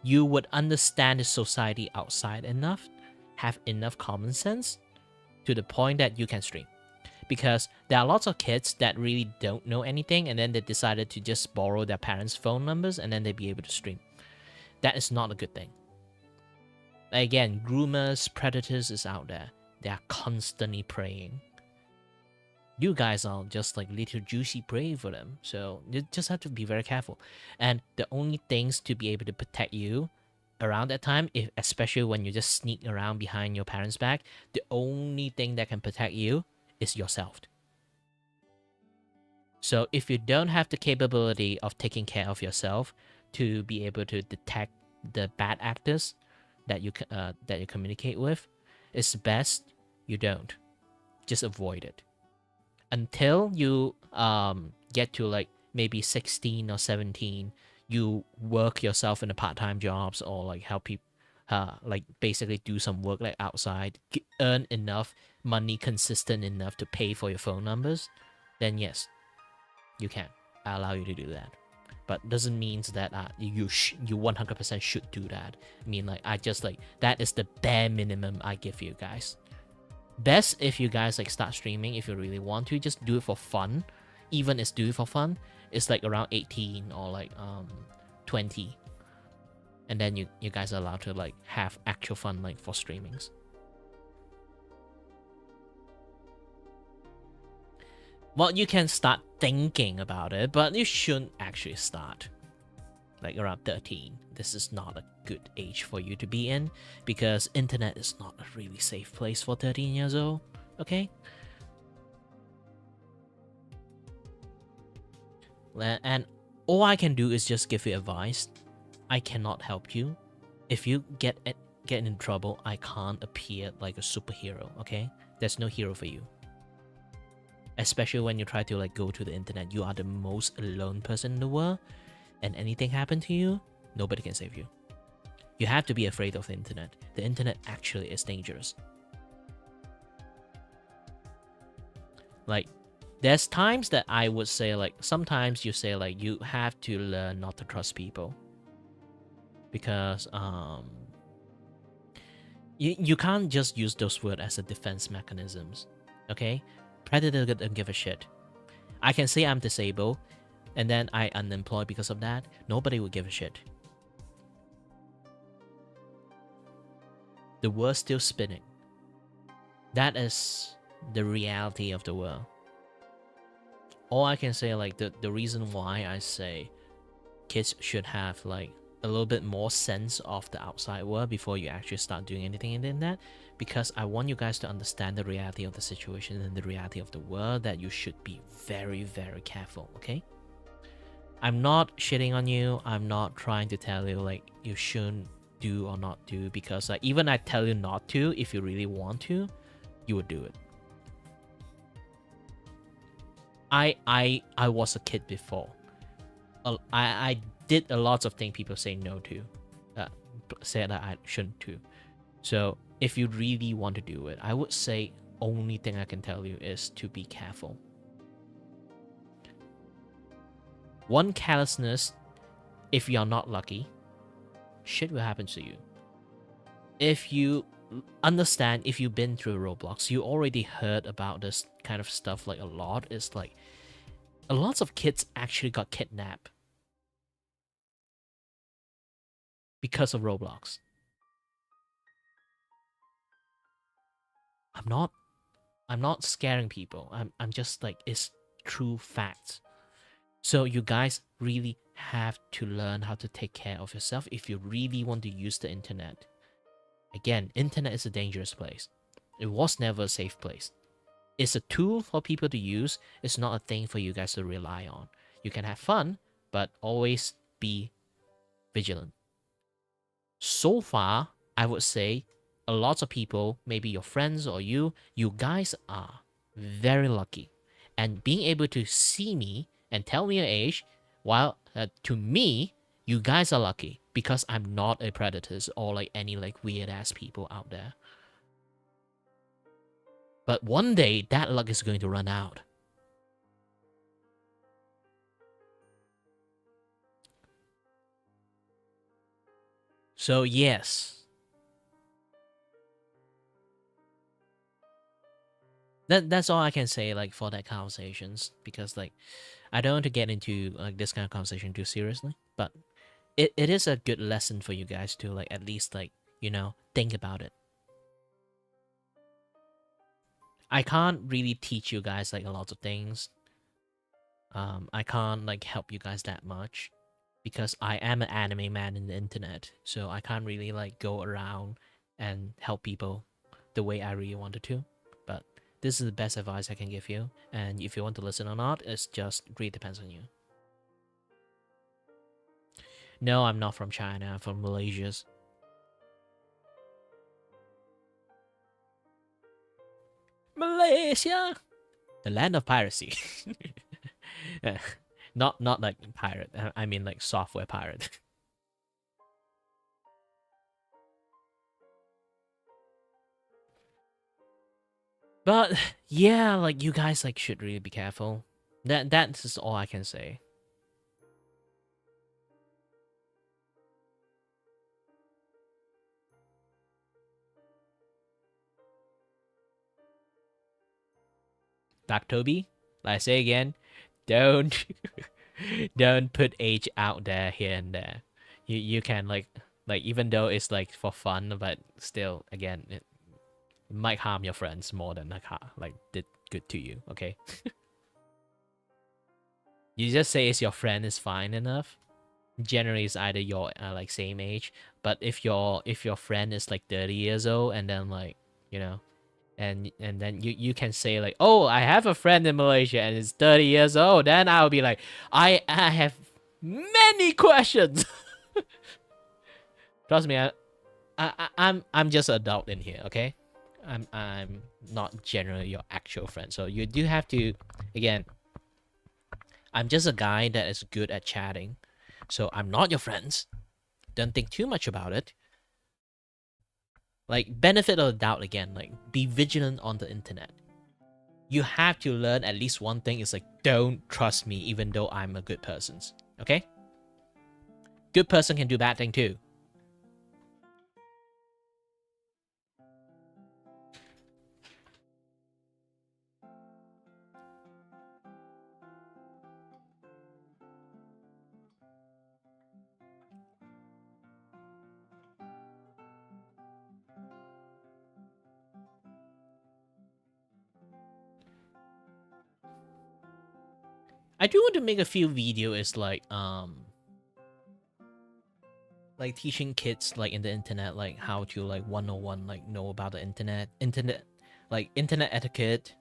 you would understand the society outside enough, have enough common sense to the point that you can stream. Because there are lots of kids that really don't know anything and then they decided to just borrow their parents' phone numbers and then they'd be able to stream. That is not a good thing. Again, groomers, predators is out there. They are constantly preying. You guys are just like little juicy prey for them. So you just have to be very careful. And the only things to be able to protect you around that time, especially when you just sneak around behind your parents' back, the only thing that can protect you is yourself. So if you don't have the capability of taking care of yourself to be able to detect the bad actors that you communicate with, it's best you don't. Just avoid it until you get to like maybe 16 or 17. You work yourself in the part-time jobs or like help people like basically do some work like outside, earn enough money consistent enough to pay for your phone numbers, then yes, you can. I allow you to do that. But doesn't mean that you 100% should do that. I mean, like, I just like, that is the bare minimum I give you guys. Best if you guys like start streaming, if you really want to, just do it for fun. Even if do it for fun, it's like around 18 or like 20. And then you guys are allowed to like have actual fun like for streamings. Well, you can start thinking about it, but you shouldn't actually start like around 13. This is not a good age for you to be in, because internet is not a really safe place for 13 years old, okay? And all I can do is just give you advice. I cannot help you. If you get in trouble, I can't appear like a superhero, okay? There's no hero for you. Especially when you try to like go to the internet, you are the most alone person in the world, and anything happen to you, nobody can save you. You have to be afraid of the internet. The internet actually is dangerous. Like, there's times that I would say like, sometimes you say like, you have to learn not to trust people. Because you can't just use those words as a defense mechanisms, okay? Predator don't give a shit. I can say I'm disabled, and then I unemployed because of that. Nobody will give a shit. The world's still spinning. That is the reality of the world. All I can say, like, the reason why I say kids should have like a little bit more sense of the outside world before you actually start doing anything in the internet, because I want you guys to understand the reality of the situation and the reality of the world, that you should be very, very careful, okay? I'm not shitting on you. I'm not trying to tell you like you shouldn't do or not do, because like even I tell you not to, if you really want to, you would do it. I was a kid before. I did a lot of things people say no to, said that I shouldn't do. So if you really want to do it, I would say only thing I can tell you is to be careful. One carelessness, if you're not lucky, shit will happen to you. If you understand, if you've been through Roblox, you already heard about this kind of stuff like a lot. It's like a lot of kids actually got kidnapped because of Roblox. I'm not scaring people. I'm just like, it's true facts. So you guys really have to learn how to take care of yourself if you really want to use the internet. Again, internet is a dangerous place. It was never a safe place. It's a tool for people to use. It's not a thing for you guys to rely on. You can have fun, but always be vigilant. So far, I would say a lot of people, maybe your friends or you guys are very lucky. And being able to see me and tell me your age, while to me, you guys are lucky, because I'm not a predator or like any like weird ass people out there. But one day that luck is going to run out. So yes. That's all I can say like for that conversations, because like I don't want to get into like this kind of conversation too seriously, but it is a good lesson for you guys to like at least like, you know, think about it. I can't really teach you guys like a lot of things. I can't like help you guys that much, because I am an anime man in the internet, so I can't really like go around and help people the way I really wanted to. But this is the best advice I can give you, and if you want to listen or not, it just really depends on you. No, I'm not from China. I'm from Malaysia. Malaysia, the land of piracy. Not like pirate. I mean like software pirate. But yeah, like you guys like should really be careful. That's all I can say. Back Toby, like I say again, don't don't put age out there here and there. You can like even though it's like for fun, but still again it might harm your friends more than like did good to you. Okay. You just say it's your friend is fine enough. Generally, it's either your like same age, but if your friend is like 30 years old, and then like, you know, and then you can say like, oh, I have a friend in Malaysia and it's 30 years old, then I'll be like, I have many questions. Trust me, I'm just an adult in here, okay? I'm not generally your actual friend, so you do have to, again, I'm just a guy that is good at chatting, so I'm not your friends. Don't think too much about it. Like, benefit of the doubt again, like, be vigilant on the internet. You have to learn at least one thing, is like, don't trust me even though I'm a good person, okay? Good person can do bad thing too. I do want to make a few videos like like teaching kids like in the internet like how to like 101 like know about the internet like internet etiquette,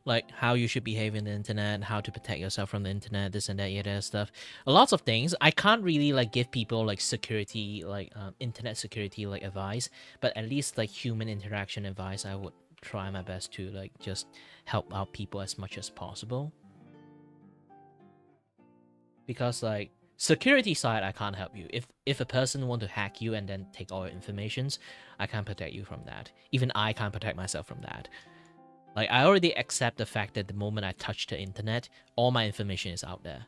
like how you should behave in the internet, how to protect yourself from the internet, this and that, yeah, stuff. Lots of things. I can't really like give people like security, like internet security like advice, but at least like human interaction advice, I would try my best to like just help out people as much as possible. Because like security side, I can't help you. If a person want to hack you and then take all your informations, I can't protect you from that. Even I can't protect myself from that. Like, I already accept the fact that the moment I touch the internet, all my information is out there.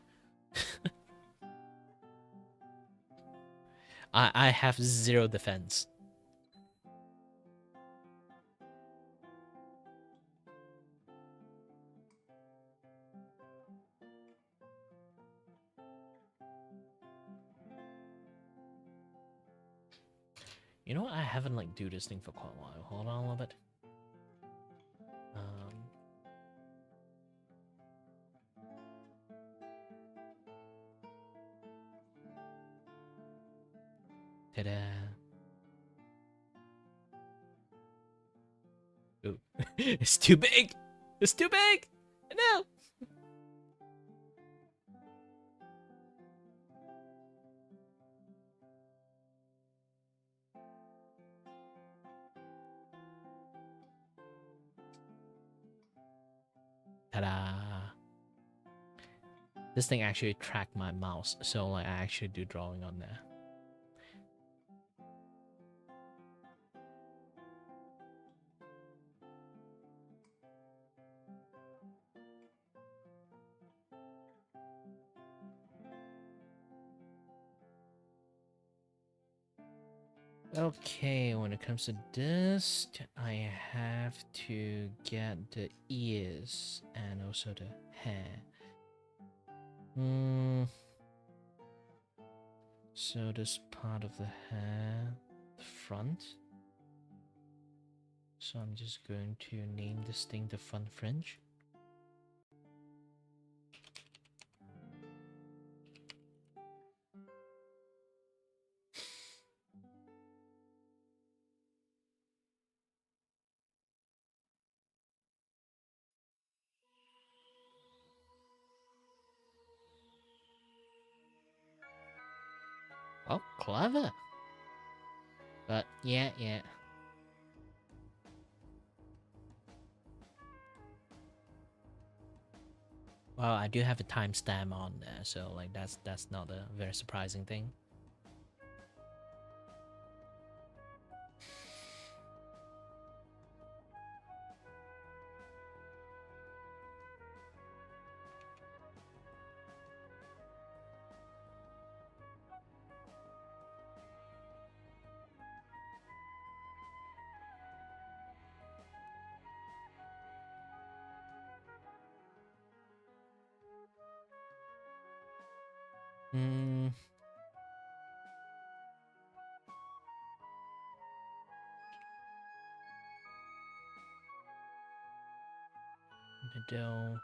I have zero defense. You know what? I haven't like do this thing for quite a while. Hold on a little bit. Ta-da. Ooh. It's too big! It's too big! No! Ta-da! This thing actually tracked my mouse, so like I actually do drawing on there. Okay, when it comes to this, I have to get the ears and also the hair. So this part of the hair, the front. So I'm just going to name this thing the front fringe. Oh, clever. But yeah. Well, I do have a timestamp on there, so like that's not a very surprising thing. Middle.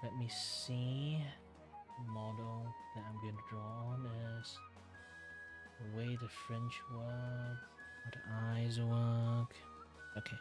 Let me see. Model that I'm going to draw on is the way the fringe work, how the eyes work. Okay.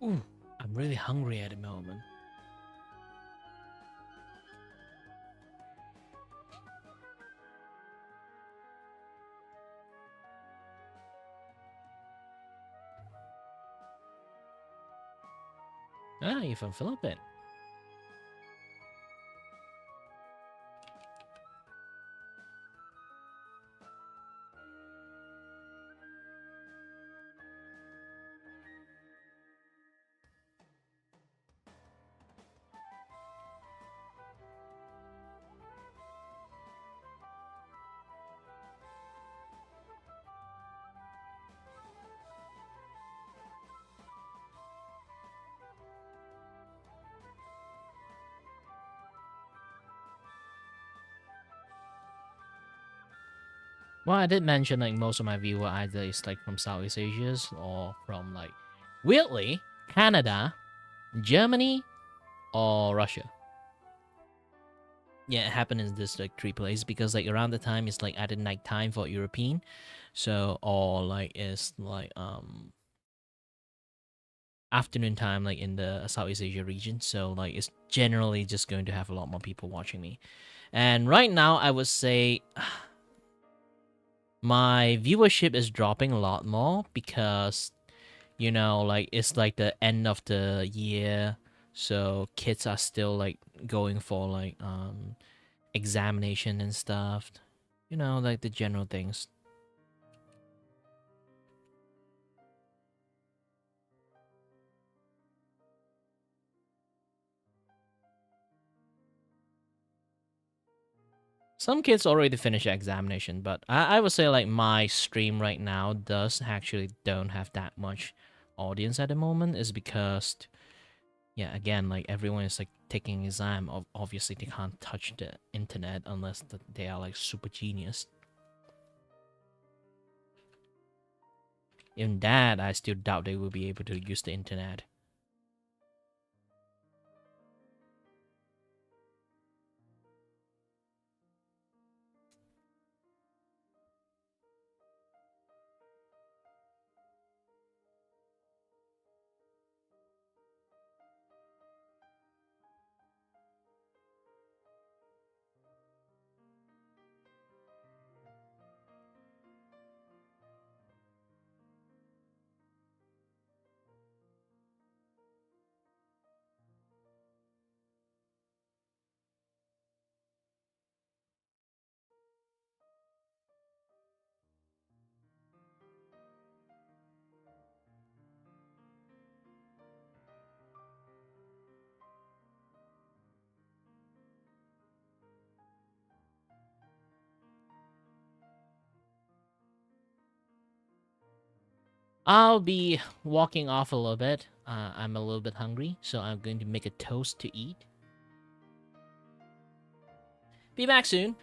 Ooh, I'm really hungry at the moment. Ah, you're from Philippines. Well, I did mention like most of my viewer either is like from Southeast Asia or from like weirdly Canada, Germany, or Russia. Yeah, it happened in this like three places because like around the time it's like either night time for European, so or like it's like afternoon time like in the Southeast Asia region. So like it's generally just going to have a lot more people watching me. And right now I would say my viewership is dropping a lot more because you know like it's like the end of the year, so kids are still like going for like examination and stuff, you know, like the general things. Some kids already finished examination, but I would say like my stream right now does actually don't have that much audience at the moment is because yeah, again, like everyone is like taking exam. Obviously, they can't touch the internet unless they are like super genius. Even that, I still doubt they will be able to use the internet. I'll be walking off a little bit. I'm a little bit hungry, so I'm going to make a toast to eat. Be back soon.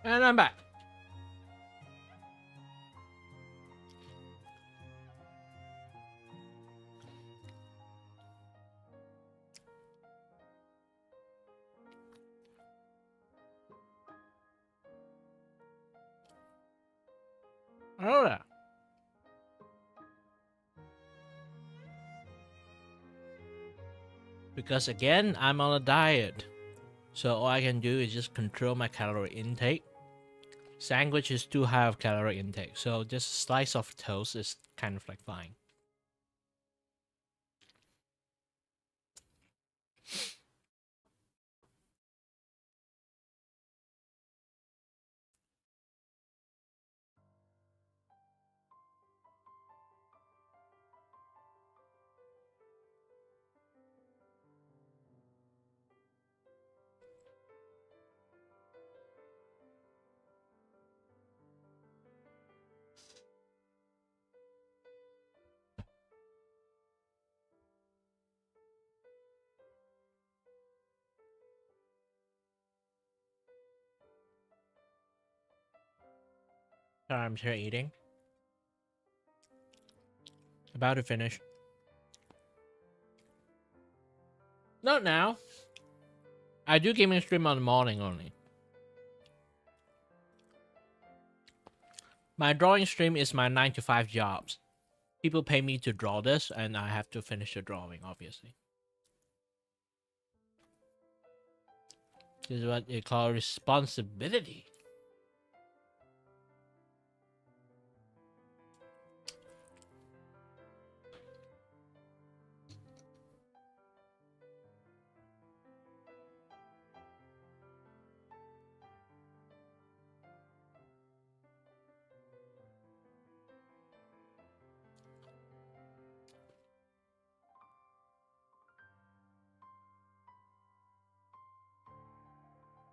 And I'm back. Oh yeah. Because again, I'm on a diet. So all I can do is just control my calorie intake. Sandwich is too high of calorie intake, so just a slice of toast is kind of like fine. Sorry, I'm here eating. About to finish. Not now. I do gaming stream on the morning only. My drawing stream is my 9 to 5 jobs. People pay me to draw this, and I have to finish the drawing, obviously. This is what they call responsibility.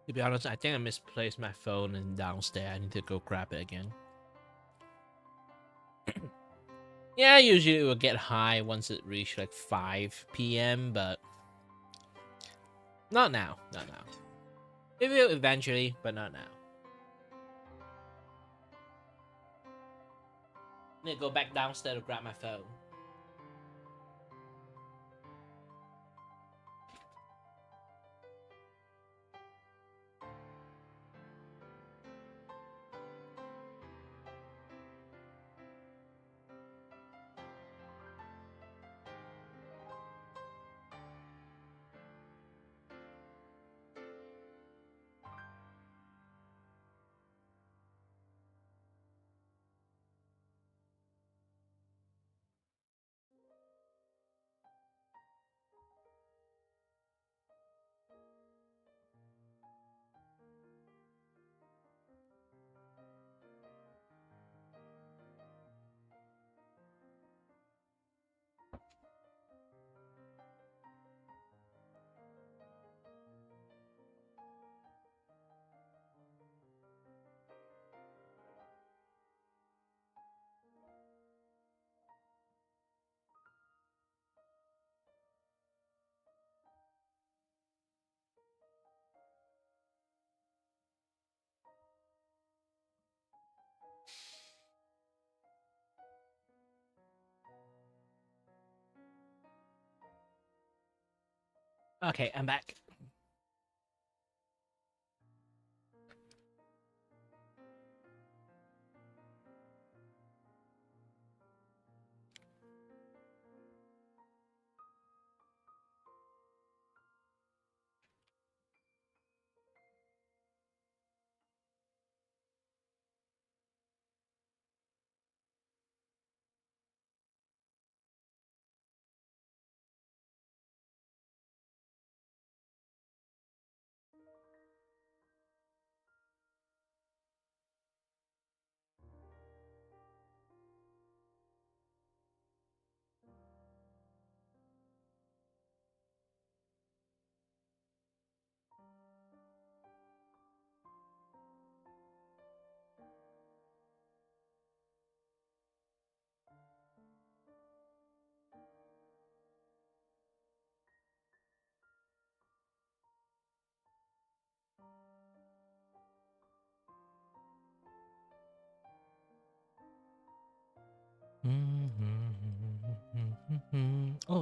To be honest, I think I misplaced my phone in downstairs. I need to go grab it again. Yeah, usually it will get high once it reaches like 5 p.m., but not now. Not now. It will eventually, but not now. I need to go back downstairs to grab my phone. Okay, I'm back.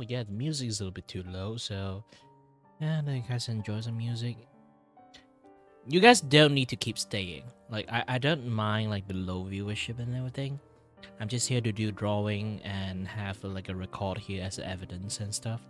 yeah, the music is a little bit too low, so yeah, then you guys enjoy some music. You guys don't need to keep staying. Like, I don't mind like the low viewership and everything. I'm just here to do drawing and have like a record here as evidence and stuff.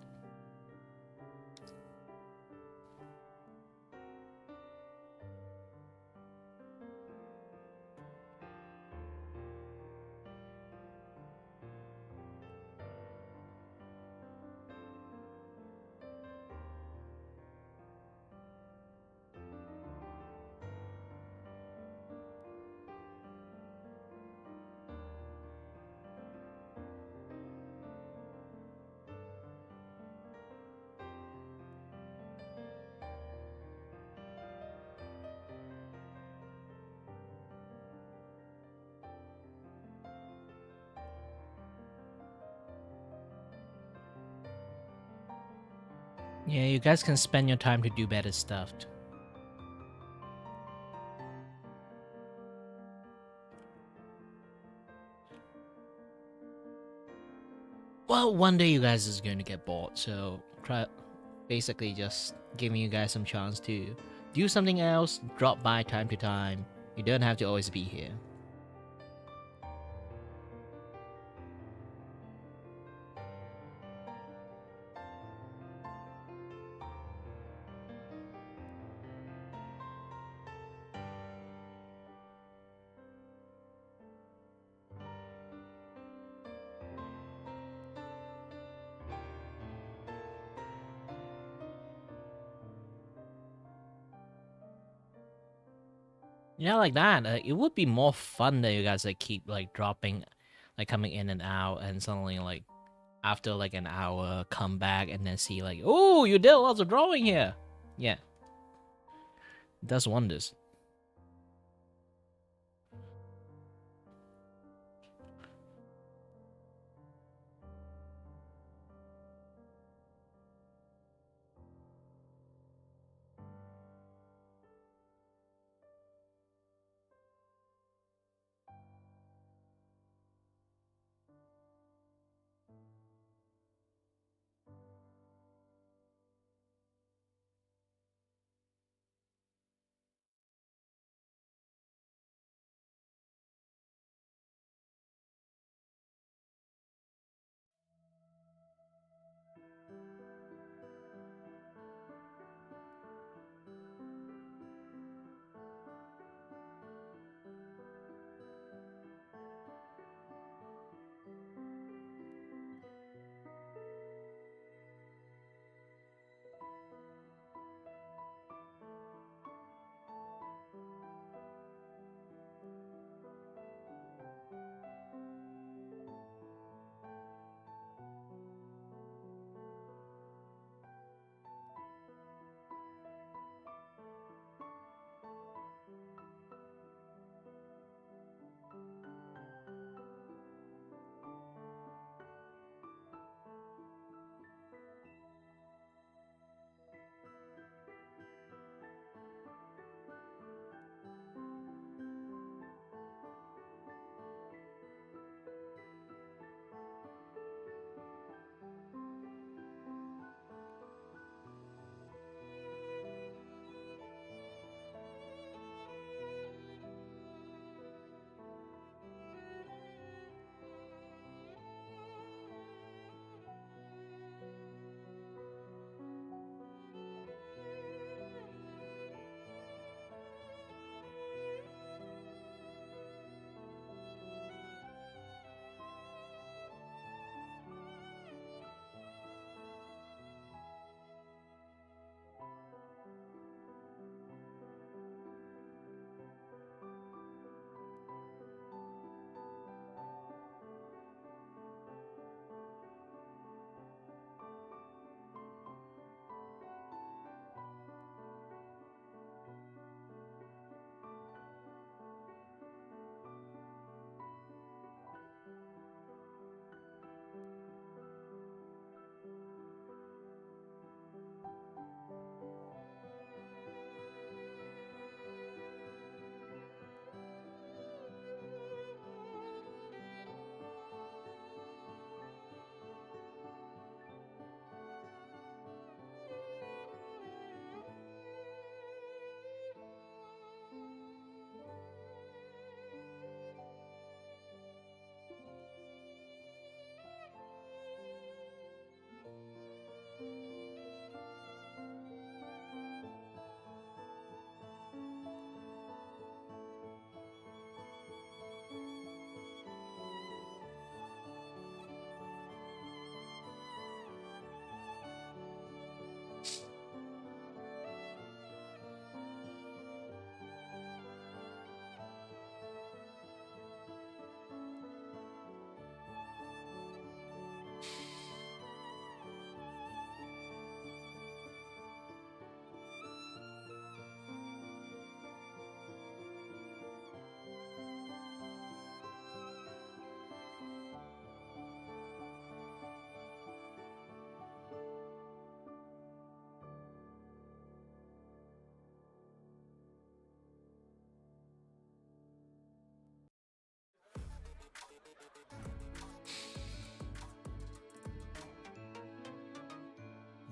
Yeah, you guys can spend your time to do better stuff. Well, one day you guys is going to get bored, so try basically just giving you guys some chance to do something else, drop by time to time. You don't have to always be here. Yeah, like that. It would be more fun that you guys like keep like dropping, like coming in and out, and suddenly like after like an hour come back and then see like, oh, you did lots of drawing here. Yeah, it does wonders.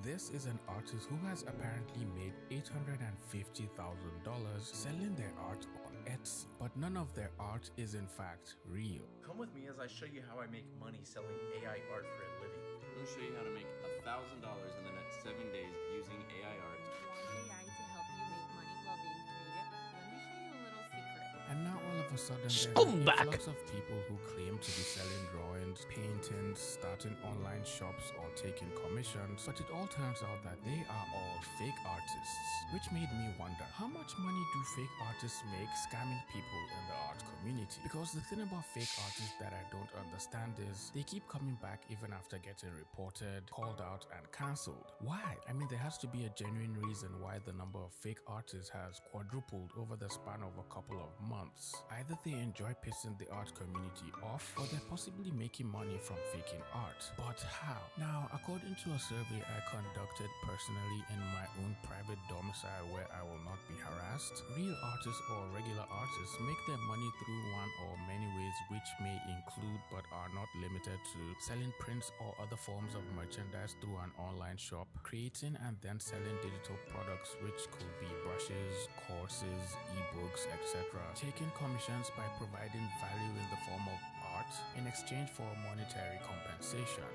This is an artist who has apparently made $850,000 selling their art on Etsy, but none of their art is in fact real. Come with me as I show you how I make money selling AI art for a living. I'm going to show you how to make $1,000 in the next 7 days using AI art. Want AI to help you make money while being creative? Let me show you a little secret. And now all of a sudden there's an influx of people who claim to be selling drawings, paintings, starting online shops or taking commissions, but it all turns out that they are all fake artists, which made me wonder, how much money do fake artists make scamming people in the art community? Because the thing about fake artists that I don't understand is they keep coming back even after getting reported, called out and cancelled. Why? I mean, there has to be a genuine reason why the number of fake artists has quadrupled over the span of a couple of months. Either they enjoy pissing the art community off, or they're possibly making money from faking art. But how? Now, according to a survey I conducted personally in my own private domicile where I will not be harassed, real artists or regular artists make their money through one or many ways, which may include but are not limited to selling prints or other forms of merchandise through an online shop, creating and then selling digital products, which could be brushes, courses, ebooks, etc., taking commissions by providing value in the form of art in exchange for monetary compensation,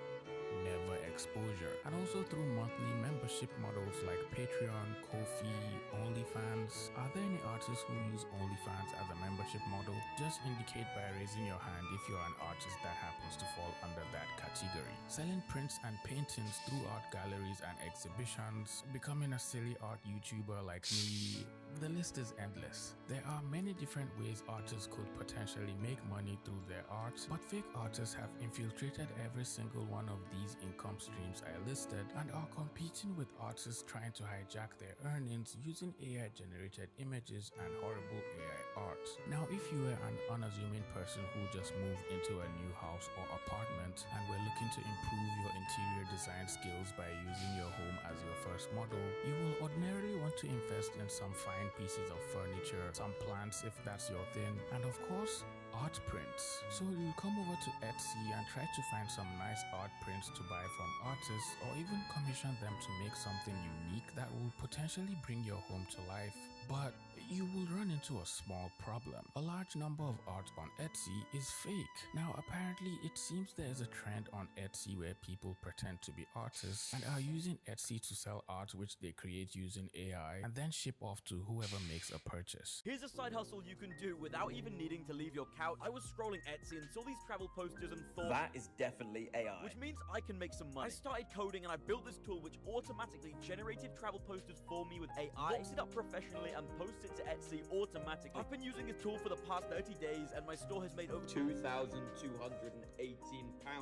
never exposure, and also through monthly membership models like Patreon, Ko-fi, OnlyFans. Are there any artists who use OnlyFans as a membership model? Just indicate by raising your hand if you're an artist that happens to fall under that category. Selling prints and paintings through art galleries and exhibitions, becoming a silly art YouTuber like me, the list is endless. There are many different ways artists could potentially make money through their art, but fake artists have infiltrated every single one of these income streams I listed and are competing with artists trying to hijack their earnings using AI-generated images and horrible AI art. Now, if you were an unassuming person who just moved into a new house or apartment and were looking to improve your interior design skills by using your home as your first model, you will ordinarily want to invest in some fine pieces of furniture, some plants if that's your thing, and of course, art prints. So you'll come over to Etsy and try to find some nice art prints to buy from artists, or even commission them to make something unique that will potentially bring your home to life. But you will run into a small problem. A large number of art on Etsy is fake. Now, apparently, it seems there is a trend on Etsy where people pretend to be artists and are using Etsy to sell art which they create using AI and then ship off to whoever makes a purchase. Here's a side hustle you can do without even needing to leave your couch. I was scrolling Etsy and saw these travel posters and thought, that is definitely AI. Which means I can make some money. I started coding and I built this tool which automatically generated travel posters for me with AI, locks it up professionally and posts it to Etsy automatically. I've been using this tool for the past 30 days and my store has made over £2,218.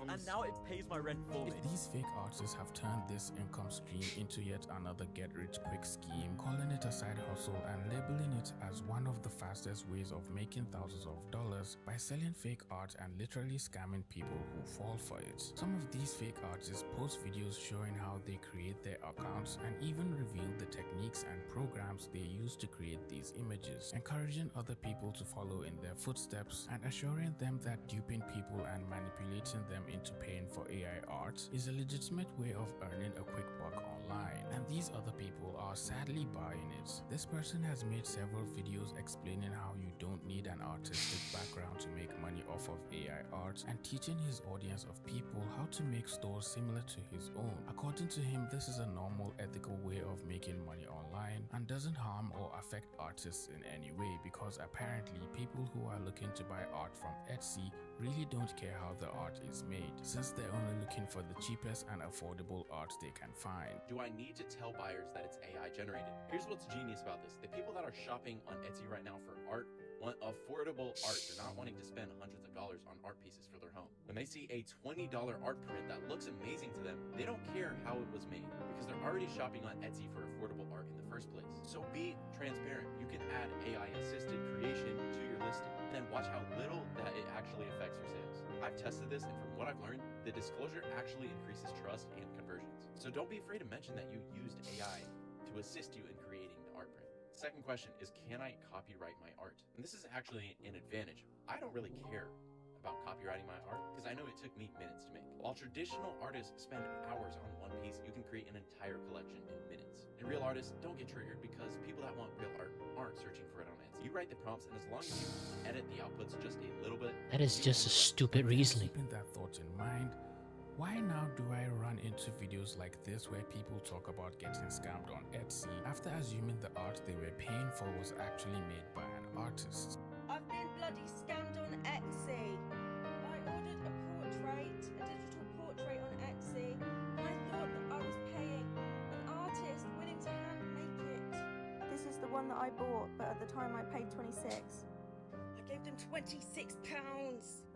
And now it pays my rent for me. If these fake artists have turned this income stream into yet another get-rich-quick scheme, calling it a side hustle and labeling it as one of the fastest ways of making thousands of dollars by selling fake art and literally scamming people who fall for it. Some of these fake artists post videos showing how they create their accounts and even reveal the techniques and programs they use to create these images, encouraging other people to follow in their footsteps and assuring them that duping people and manipulating them into paying for AI art is a legitimate way of earning a quick buck online, and these other people are sadly buying it. This person has made several videos explaining how you don't need an artistic background to make money off of AI art and teaching his audience of people how to make stores similar to his own. According to him, this is a normal ethical way of making money online and doesn't harm or affect artists in any way, because apparently people who are looking to buy art from Etsy really don't care how the art is made, since they're only looking for the cheapest and affordable art they can find. Do I need to tell buyers that it's AI generated? Here's what's genius about this. The people that are shopping on Etsy right now for art want affordable art. They're not wanting to spend hundreds of dollars on art pieces for their home. When they see a $20 art print that looks amazing to them, they don't care how it was made because they're already shopping on Etsy for affordable art in the first place. So be transparent. You can add AI assisted creation to your listing and then watch how little that it actually affects your sales. I've tested this, and from what I've learned, the disclosure actually increases trust and conversions. So don't be afraid to mention that you used AI to assist you in creating the art print. Second question is, can I copyright my art? And this is actually an advantage. I don't really care about copywriting my art because I know it took me minutes to make. While traditional artists spend hours on one piece, you can create an entire collection in minutes. And real artists don't get triggered because people that want real art aren't searching for it on Etsy. You write the prompts, and as long as you edit the outputs just a little bit, That is just a stupid reasoning. Keeping that thought in mind, why now do I run into videos like this where people talk about getting scammed on Etsy after assuming the art they were paying for was actually made by an artist? I've been bloody scammed on Etsy. I ordered a digital portrait on Etsy, and I thought that I was paying an artist willing to hand make it. This is the one that I bought, but at the time I paid 26. I gave them £26.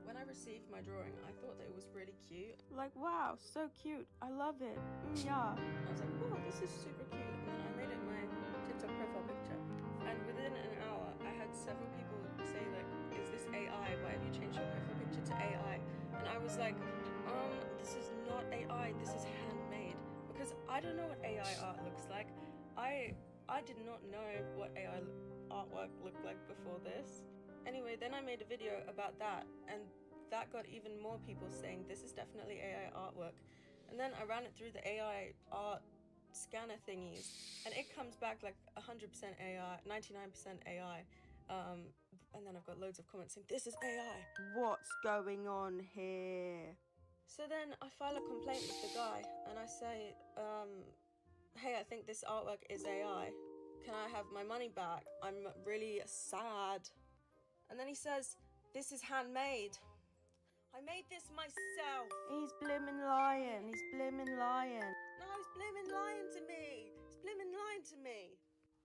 When I received my drawing, I thought that it was really cute. Like, wow, so cute. I love it. Yeah. I was like, wow, this is super cute. And then I made it my TikTok profile picture. And within an hour, I had several people say, like, is this AI? Why have you changed your profile picture to AI? And I was like, this is not AI. This is handmade. Because I don't know what AI art looks like. I did not know what AI artwork looked like before this. Anyway, then I made a video about that, and that got even more people saying this is definitely AI artwork. And then I ran it through the AI art scanner thingies, and it comes back like 100% AI, 99% AI. And then I've got loads of comments saying this is AI. What's going on here? So then I file a complaint with the guy, and I say, hey, I think this artwork is AI. Can I have my money back? I'm really sad. And then he says, this is handmade. I made this myself. He's blimmin' lying. He's blimmin' lying. No, he's blimmin' lying to me. He's blimmin' lying to me.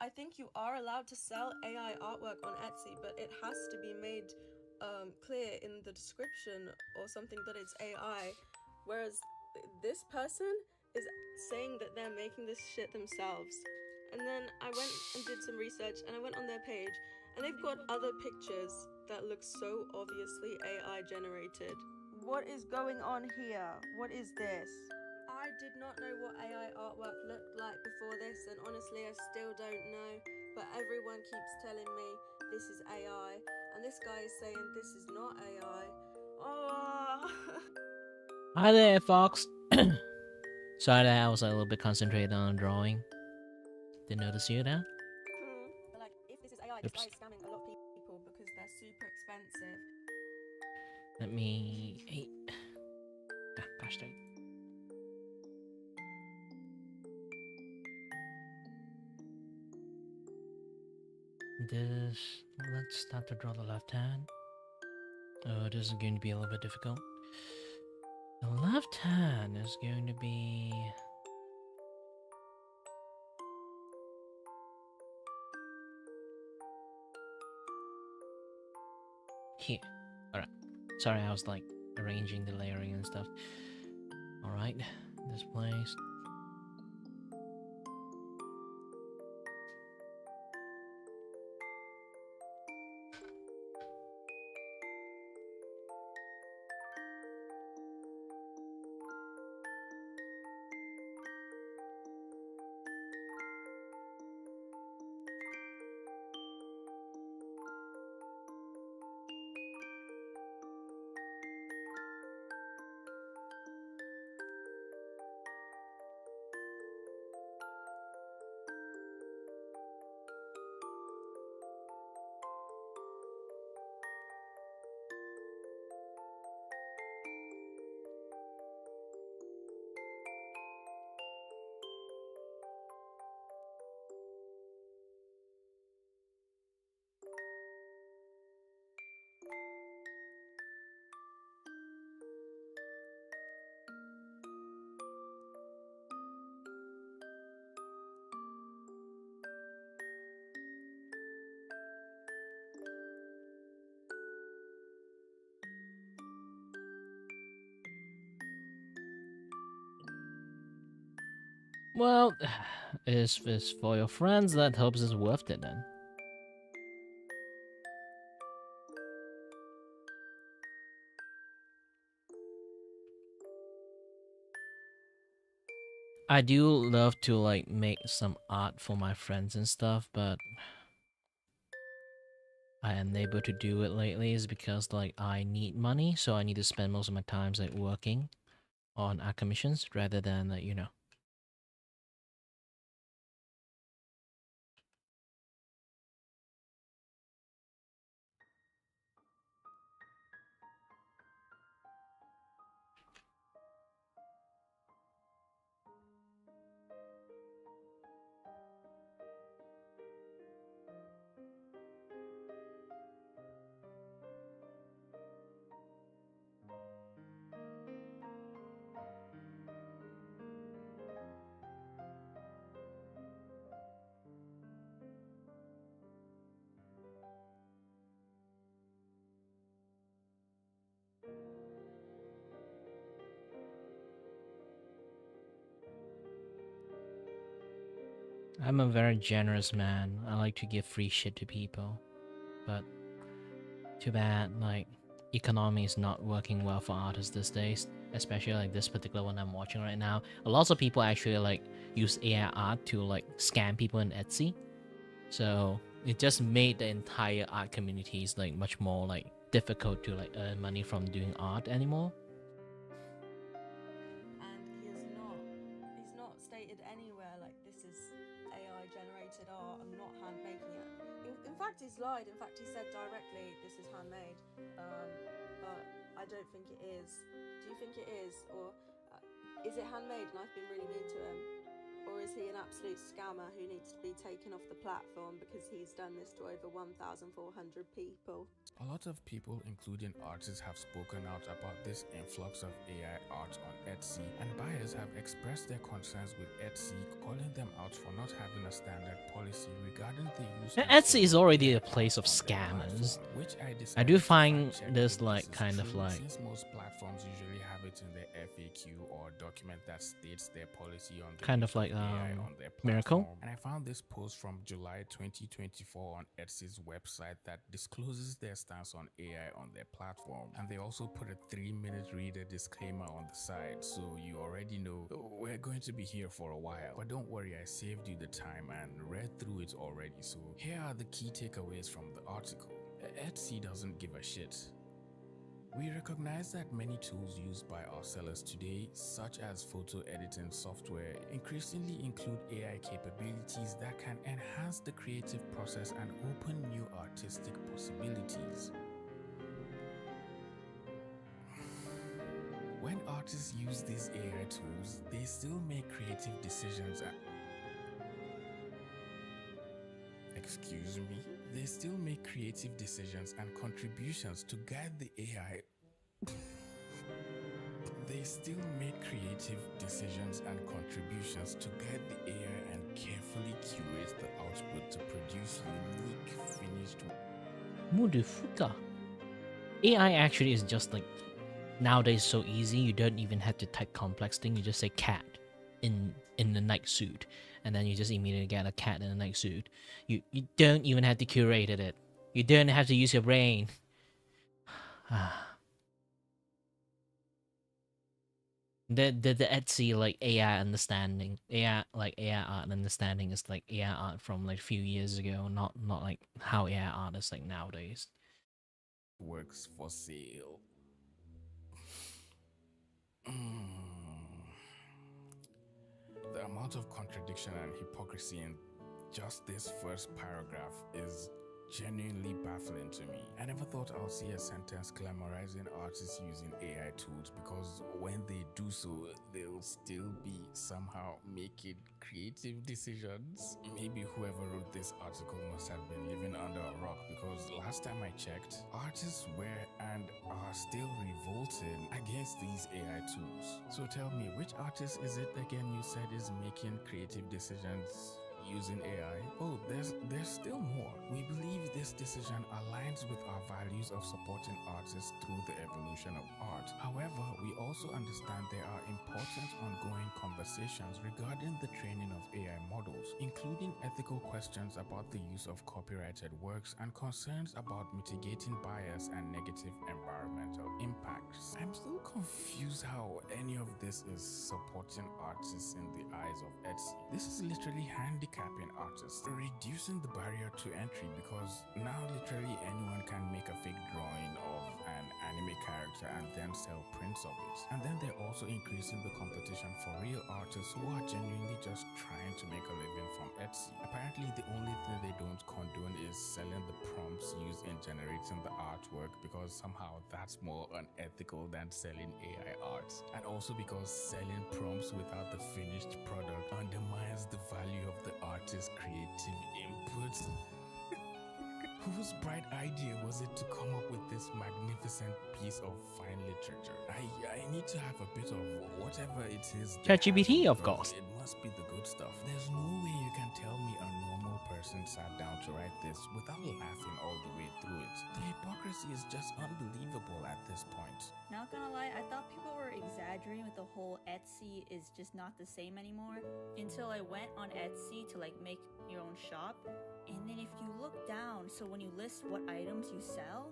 I think you are allowed to sell AI artwork on Etsy, but it has to be made clear in the description or something that it's AI. Whereas this person is saying that they're making this shit themselves. And then I went and did some research, and I went on their page, and they've got other pictures that look so obviously AI generated. What is going on here? What is this? I did not know what AI artwork looked like before this, and honestly I still don't know, but everyone keeps telling me this is AI, and this guy is saying this is not AI. Oh. Hi there, Fox. Sorry that I was a little bit concentrated on drawing. Didn't notice you now. Like, if this is AI, this guy is scamming a lot of people because they're super expensive. Let me... Hey. Gosh dang. Let's start to draw the left hand. Oh, this is going to be a little bit difficult. The left hand is going to be... here. Alright. Sorry, I was like arranging the layering and stuff. Alright, this place. Well, if it's for your friends, that hopes it's worth it then. I do love to like make some art for my friends and stuff, but I am able to do it lately is because like I need money, so I need to spend most of my time like working on art commissions rather than like, you know. I'm a very generous man. I like to give free shit to people. But too bad, like, economy is not working well for artists these days. Especially like this particular one I'm watching right now. A lot of people actually like use AI art to like scam people in Etsy. So it just made the entire art communities like much more like difficult to like earn money from doing art anymore. And he's not stated anywhere like this is AI generated art, I'm not hand making it. In fact, he's lied. In fact, he said directly this is handmade, but I don't think it is. Do you think it is, or is it handmade and I've been really mean to him? Or is he an absolute scammer who needs to be taken off the platform because he's done this to over 1,400 people? A lot of people, including artists, have spoken out about this influx of AI art on Etsy, and buyers have expressed their concerns with Etsy, calling them out for not having a standard policy regarding the use of Etsy is already a place of scammers. which I do find this like kind of like since most platforms usually have it in their FAQ or document that states their policy on the kind use of like AI on their Miracle. platform. And I found this post from July 2024 on Etsy's website that discloses their stance on AI on their platform, and they also put a 3-minute reader disclaimer on the side, so you already know we're going to be here for a while. But don't worry, I saved you the time and read through it already, so here are the key takeaways from the article. Etsy doesn't give a shit. We recognize that many tools used by our sellers today, such as photo editing software, increasingly include AI capabilities that can enhance the creative process and open new artistic possibilities. When artists use these AI tools, they still make creative decisions they still make creative decisions and contributions to guide the AI. They still make creative decisions and contributions to guide the AI and carefully curate the output to produce unique finished Mudufuka. AI actually is just like nowadays so easy. You don't even have to type complex thing. You just say cat in the night suit, and then you just immediately get a cat in a night suit. You don't even have to curate it. You don't have to use your brain. The Etsy like AI understanding, AI art understanding is like AI art from like a few years ago, not like how AI art is like nowadays. Works for sale. The amount of contradiction and hypocrisy in just this first paragraph is genuinely baffling to me. I never thought I'll see a sentence glamorizing artists using AI tools, because when they do so, they'll still be somehow making creative decisions. Maybe whoever wrote this article must have been living under a rock, because last time I checked, artists were and are still revolting against these AI tools. So tell me, which artist is it again you said is making creative decisions using AI? Oh, there's still more. We believe this decision aligns with our values of supporting artists through the evolution of art. However, we also understand there are important ongoing conversations regarding the training of AI models, including ethical questions about the use of copyrighted works and concerns about mitigating bias and negative environmental impacts. I'm still confused how any of this is supporting artists in the eyes of Etsy. This is literally handicapping artists, reducing the barrier to entry, because now literally anyone can make a fake drawing of an anime character and then sell prints of it. And then they're also increasing the competition for real artists who are genuinely just trying to make a living from Etsy. Apparently the only thing they don't condone is selling the prompts used in generating the artwork, because somehow that's more unethical than selling AI art. And also because selling prompts without the finished product undermines the value of the artist's creative input. Whose bright idea was it to come up with this magnificent piece of fine literature? I need to have a bit of whatever it is. ChatGPT, of course. It must be the good stuff. There's no way you can tell me a normal person sat down to write this without laughing all the way through it. The hypocrisy is just unbelievable at this point. Not gonna lie, I thought people were exaggerating with the whole Etsy is just not the same anymore, until I went on Etsy to like make your own shop. And then if you look down, so when you list what items you sell,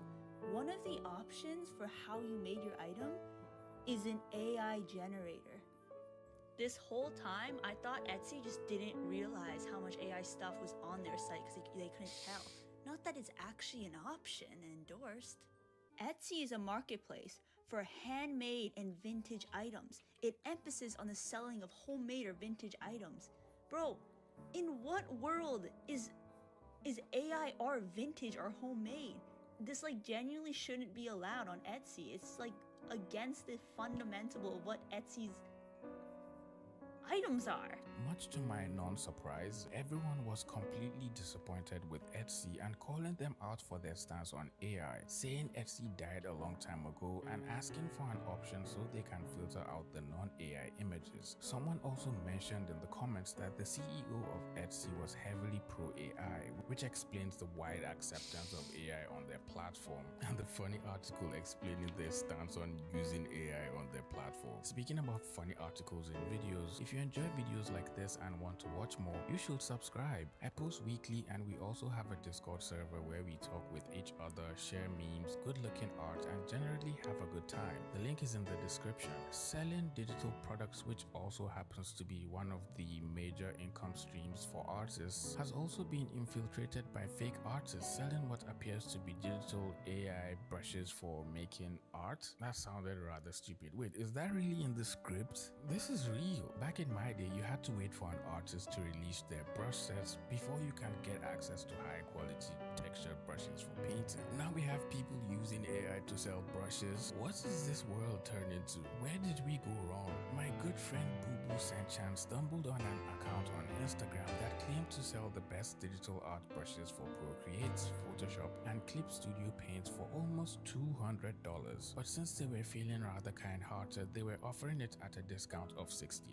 one of the options for how you made your item is an AI generator. This whole time, I thought Etsy just didn't realize how much AI stuff was on their site because they couldn't tell. Not that it's actually an option and endorsed. Etsy is a marketplace for handmade and vintage items. It emphasizes on the selling of homemade or vintage items. Bro, in what world is AI art vintage or homemade? This like genuinely shouldn't be allowed on Etsy. It's like against the fundamental of what Etsy's items are. Much to my non-surprise, everyone was completely disappointed with Etsy and calling them out for their stance on AI, saying Etsy died a long time ago and asking for an option so they can filter out the non-AI images. Someone also mentioned in the comments that the CEO of Etsy was heavily pro-AI, which explains the wide acceptance of AI on their platform, and the funny article explaining their stance on using AI on their platform. Speaking about funny articles and videos, if you enjoy videos like this and want to watch more, you should subscribe. I post weekly, and we also have a Discord server where we talk with each other, share memes, good looking art, and generally have a good time. The link is in the description. Selling digital products, which also happens to be one of the major income streams for artists, has also been infiltrated by fake artists selling what appears to be digital AI brushes for making art. That sounded rather stupid. Wait, is that really in the script? This is real. Back in my day, you had to wait for an artist to release their brush sets before you can get access to high quality textured brushes for painting. Now we have people using AI to sell brushes. What is this world turned into? Where did we go wrong? My good friend Boo Sanchan stumbled on an account on Instagram that claimed to sell the best digital art brushes for Procreate, Photoshop, and Clip Studio paints for almost $200. But since they were feeling rather kind-hearted, they were offering it at a discount of $60.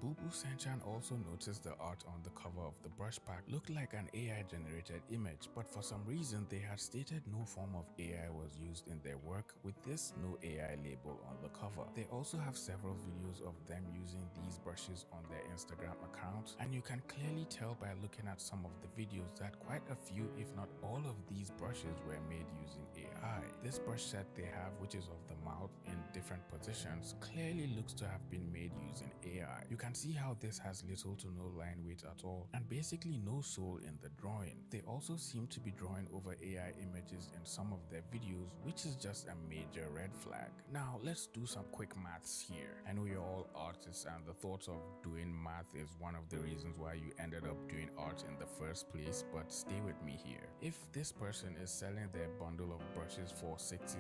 Boo Sanchan also noticed the art on the cover of the brush pack looked like an AI-generated image, but for some reason they had stated no form of AI was used in their work with this no AI label on the cover. They also have several videos of them using these brushes on their Instagram account, and you can clearly tell by looking at some of the videos that quite a few, if not all of these brushes were made using AI. This brush set they have, which is of the mouth in different positions, clearly looks to have been made using AI. You can see how this has little to no line weight at all, and basically no soul in the drawing. They also seem to be drawing over AI images in some of their videos, which is just a major red flag. Now let's do some quick maths here. I know you're all artists, and the thought of doing math is one of the reasons why you ended up doing art in the first place, but stay with me here. If this person is selling their bundle of brushes for $60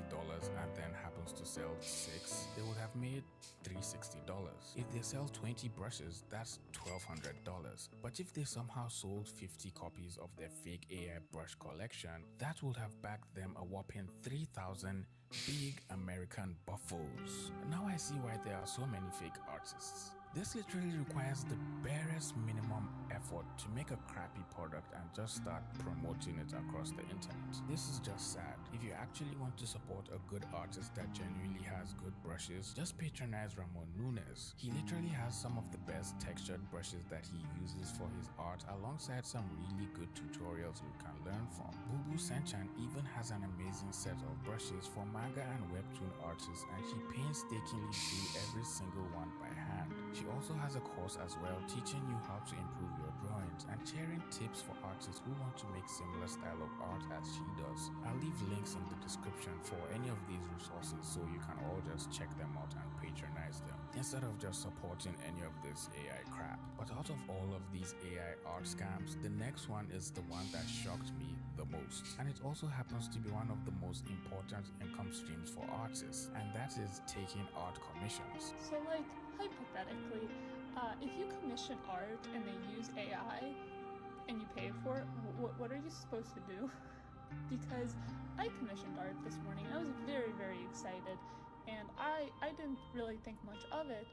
and then happens to sell 6, they would have made $360. If they sell 20 brushes, that's $1,200. But if they somehow sold 50 copies of their fake AI brush collection, that would have backed them a whopping 3,000 big American buffos. Now I see why there are so many fake artists. This literally requires the barest minimum effort to make a crappy product and just start promoting it across the internet. This is just sad. If you actually want to support a good artist that genuinely has good brushes, just patronize Ramon Nunes. He literally has some of the best textured brushes that he uses for his art alongside some really good tutorials you can learn from. Bubu Senchan even has an amazing set of brushes for manga and webtoon artists, and she painstakingly drew every single one by hand. She also has a course as well teaching you how to improve your drawings and sharing tips for artists who want to make similar style of art as she does. I'll leave links in the description for any of these resources so you can all just check them out and patronize them instead of just supporting any of this AI crap. But out of all of these AI art scams, the next one is the one that shocked me the most, and it also happens to be one of the most important income streams for artists, and that is taking art commissions. So like, hypothetically, if you commission art and they use AI and you pay for it, what are you supposed to do? Because I commissioned art this morning. I was very, very excited, and I didn't really think much of it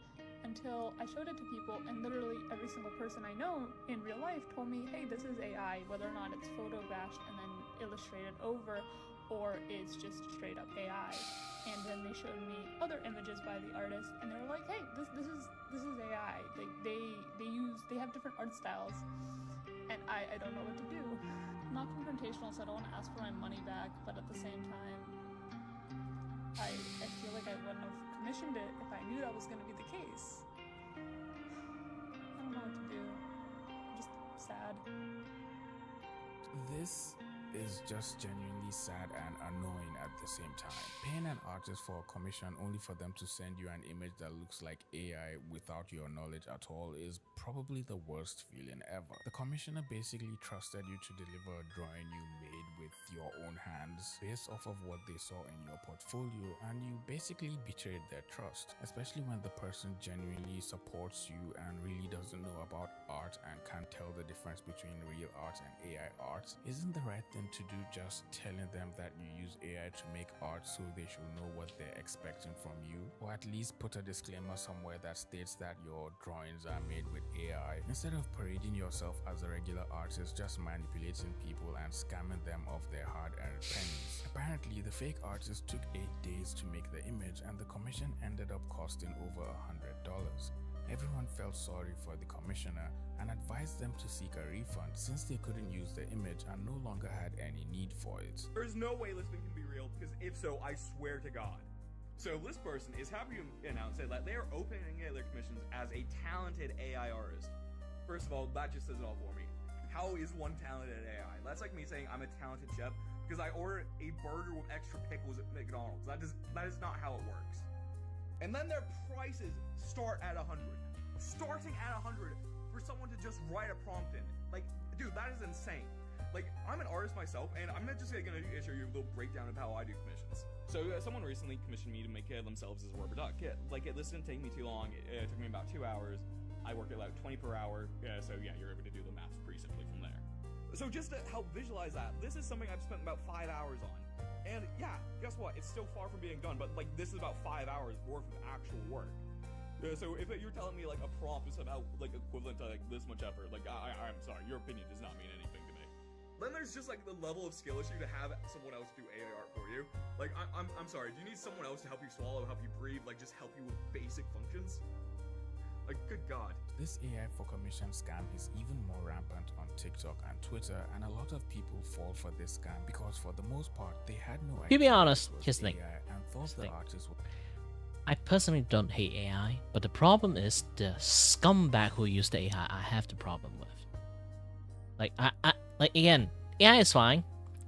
until I showed it to people, and literally every single person I know in real life told me, hey, this is AI, whether or not it's photo bashed and then illustrated over, or it's just straight up AI. And then they showed me other images by the artist, and they were like, hey, this is AI. They have different art styles, and I don't know what to do. I'm not confrontational, so I don't want to ask for my money back, but at the same time, I feel like I wouldn't have commissioned it if I knew that was going to be the case. I don't know what to do. I'm just sad. This is just genuinely sad and annoying at the same time. Paying an artist for a commission only for them to send you an image that looks like AI without your knowledge at all is probably the worst feeling ever. The commissioner basically trusted you to deliver a drawing you made with your own hands based off of what they saw in your portfolio, and you basically betrayed their trust, especially when the person genuinely supports you and really doesn't know about art and can't tell the difference between real art and AI art. Isn't the right thing to do just telling them that you use AI to make art so they should know what they're expecting from you? Or at least put a disclaimer somewhere that states that your drawings are made with AI, instead of parading yourself as a regular artist just manipulating people and scamming them of their hard-earned pennies. Apparently, the fake artist took 8 days to make the image, and the commission ended up costing over $100. Everyone felt sorry for the commissioner and advised them to seek a refund since they couldn't use the image and no longer had any need for it. There's no way this thing can be real, because if so, I swear to God. So this person is happy to announce that they are opening their commissions as a talented AI artist. First of all, that just says it all for me. How is one talented at AI? That's like me saying I'm a talented chef because I ordered a burger with extra pickles at McDonald's. That is not how it works. And then their prices start at 100. Starting at 100 for someone to just write a prompt in. Like, dude, that is insane. Like, I'm an artist myself, and I'm just gonna show you a little breakdown of how I do commissions. So, someone recently commissioned me to make themselves as a rubber duck kit. Like, this didn't take me too long. It took me about 2 hours. I work at like 20 per hour. So yeah, you're able to do the math pretty simply from there. So just to help visualize that, this is something I've spent about 5 hours on. And yeah, guess what? It's still far from being done, but like this is about 5 hours worth of actual work. So if you're telling me like a prompt is about like equivalent to like this much effort, like I'm sorry, your opinion does not mean anything to me. Then there's just like the level of skill issue to have someone else do AI art for you. Like I'm sorry, do you need someone else to help you swallow, help you breathe, like just help you with basic functions? Like, good God. This AI for commission scam is even more rampant on TikTok and Twitter, and a lot of people fall for this scam because for the most part they had no idea. To be honest, here's the thing. And thought the artists were. I personally don't hate AI, but the problem is the scumbag who use the AI I have the problem with. Like like again, AI is fine.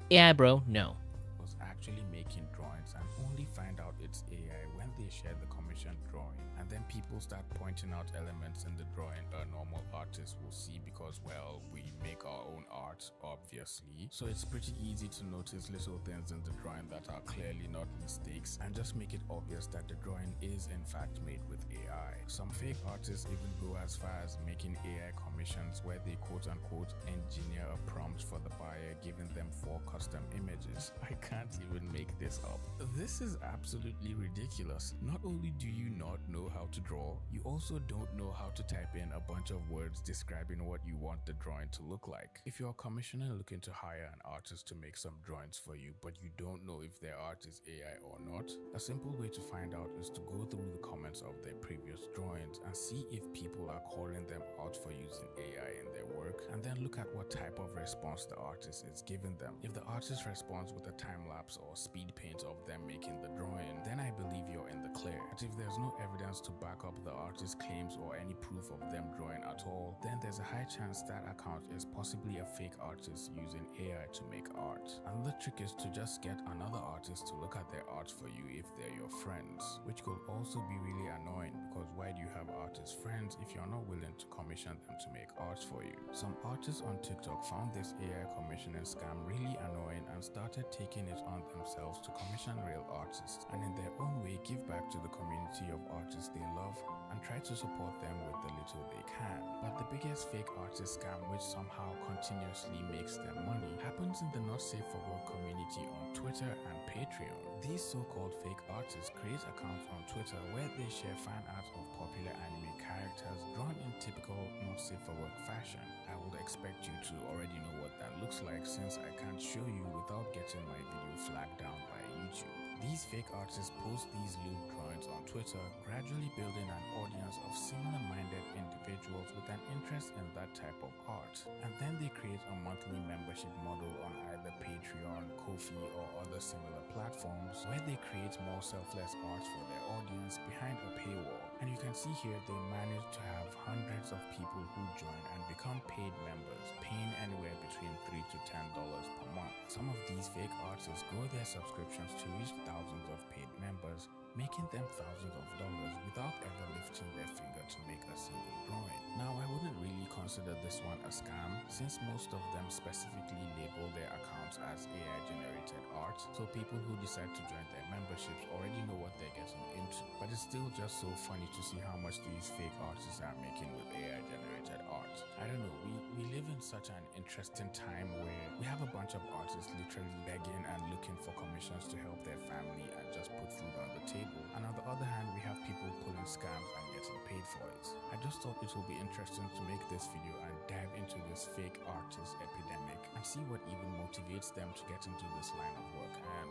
AI bro, no. Was actually making drawings and only find out it's AI when they share the commissioned drawing, and then people start pointing out elements in the drawing a normal artist will see because, well, we make our own art, obviously. So it's pretty easy to notice little things in the drawing that are clearly not mistakes and just make it obvious that the drawing is in fact made with AI. Some fake artists even go as far as making AI commissions where they quote-unquote engineer a prompt for the buyer, giving them 4 custom images. I can't even make this up. This is absolutely ridiculous. Not only do you not know how to draw, you also don't know how to type in a bunch of words describing what you want the drawing to look like. If you're a commissioner looking to hire an artist to make some drawings for you, but you don't know if their art is AI or not, a simple way to find out is to go through the comments of their previous drawings and see if people are calling them out for using AI in their work, and then look at what type of response the artist is giving them. If the artist responds with a time lapse or speed paint of them making the drawing, then I believe you're in the clear. But if there's no evidence to back up the artist's claims or any proof of them drawing at all, then there's a high chance that account is possibly a fake artist using AI to make art. Another trick is to just get another artist to look at their art for you if they're your friends, which could also be really annoying, because why do you have artist friends if you're not willing to commission them to make art for you? Some artists on TikTok found this AI commissioning scam really annoying and started taking it on themselves to commission real artists, and in their own way give back to the community of artists they love and try to support them with the little they can. But the biggest fake artist scam, which somehow continuously makes them money, happens in the not safe for work community on Twitter and Patreon. These so-called fake artists create accounts on Twitter where they share fan art of popular anime characters drawn in typical not safe for work fashion. I would expect you to already know what that looks like, since I can't show you without getting my video flagged down by YouTube. These fake artists post these lewd drawings on Twitter, gradually building an audience of similar-minded individuals with an interest in that type of art. And then they create a monthly membership model on either Patreon, Ko-fi, or other similar platforms, where they create more selfless art for their audience behind a paywall. And you can see here they manage to have hundreds of people who join and become paid members, paying anywhere between $3 to $10 per month. Some of these fake artists grow their subscriptions to reach thousands of paid members, making them thousands of dollars without ever lifting their finger to make a single drawing. Now, I wouldn't really consider this one a scam, since most of them specifically label their accounts as AI generated art, so people who decide to join their memberships already know what they're getting into. But it's still just so funny to see how much these fake artists are making with AI generated art. I don't know, we live in such an interesting time where we have a bunch of artists literally begging and looking for commissions to help their family and just put food on the table. And on the other hand, we have people pulling scams and getting paid for it. I just thought it would be interesting to make this video and dive into this fake artist epidemic and see what even motivates them to get into this line of work. And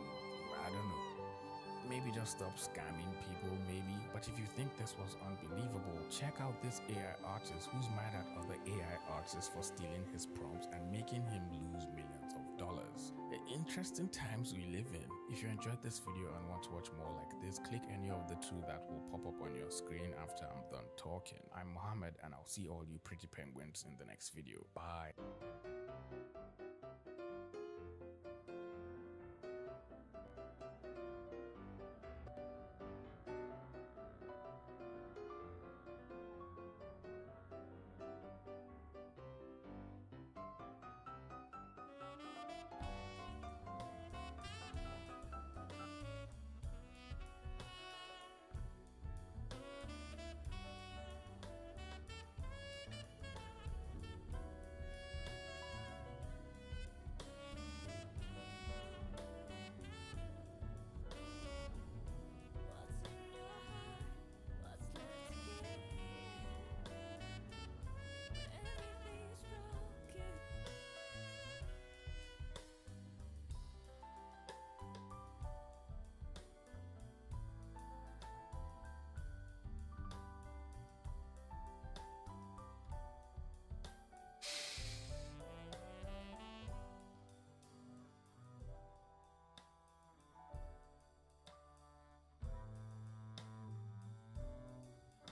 I don't know, maybe just stop scamming people, maybe. But if you think this was unbelievable, check out this AI artist who's mad at other AI artists for stealing his prompts and making him lose millions of dollars. Interesting times we live in. If you enjoyed this video and want to watch more like this, click any of the two that will pop up on your screen after I'm done talking. I'm Mohammed, and I'll see all you pretty penguins in the next video. Bye.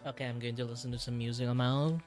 Okay, I'm going to listen to some music on my own.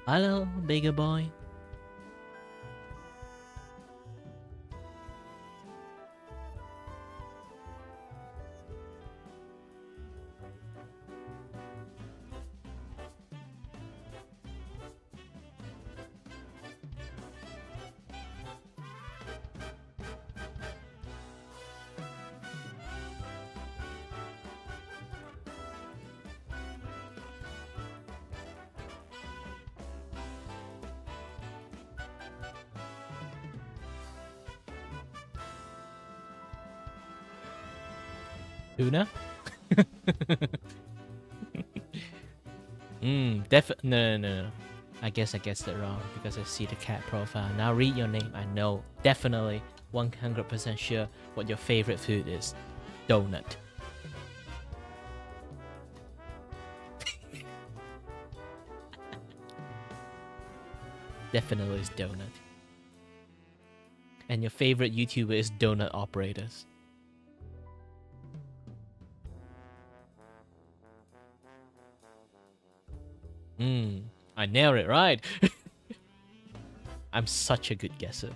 Hello, bigger boy. Tuna? No. I guess I guessed it wrong because I see the cat profile. Now read your name. I know definitely 100% sure what your favorite food is. Donut. Definitely is donut. And your favorite YouTuber is Donut Operators. I nailed it right. I'm such a good guesser.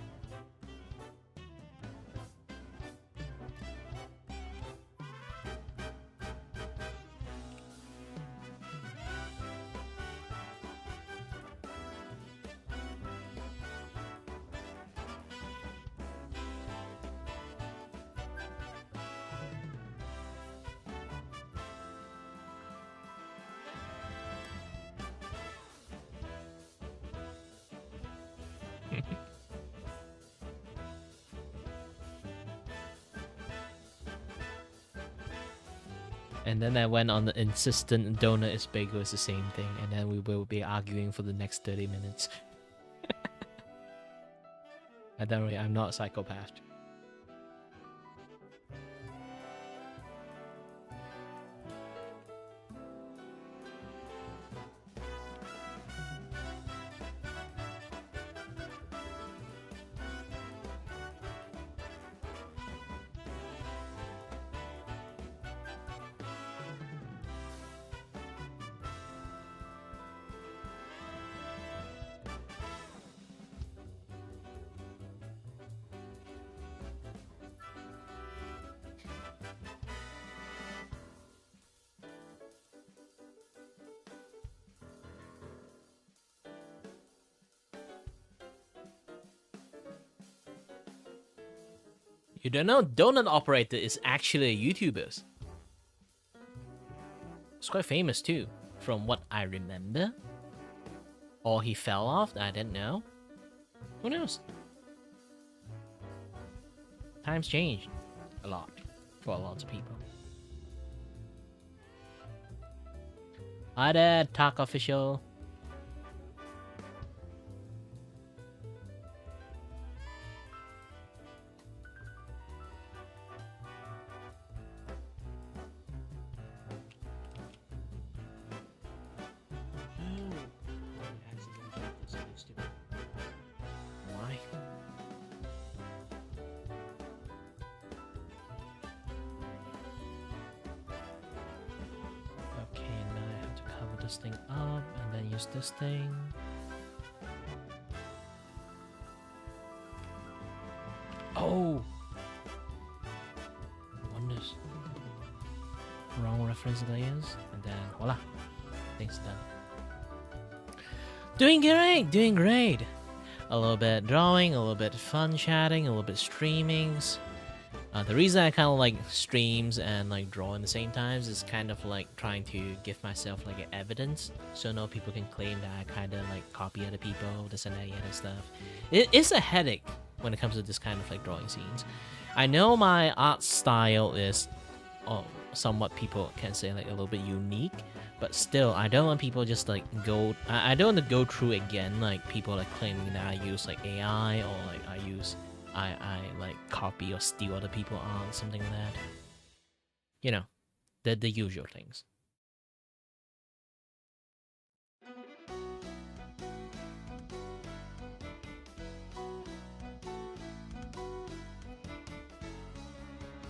And then I went on the insistent donut is bagel is the same thing, and then we will be arguing for the next 30 minutes. And don't worry, I'm not a psychopath. You don't know, Donut Operator is actually a YouTuber. It's quite famous too, from what I remember. Or he fell off, I didn't know. Who knows? Times changed a lot for a lot of people. Hi there, Talk Official. Why? Okay, now I have to cover this thing up and then use this thing. Oh! Wonders. Wrong reference layers, and then voila, things done. Doing great, doing great. A little bit drawing, a little bit fun chatting, a little bit streamings. The reason I kind of like streams and like draw in the same times is kind of like trying to give myself like evidence, so no people can claim that I kind of like copy other people, this and that and stuff. It's a headache when it comes to this kind of like drawing scenes. I know my art style is, somewhat people can say like a little bit unique, but still I don't want people just like go. I don't want to go through again like people like claiming that I use like AI or like I like copy or steal other people's art, something like that. You know, the usual things.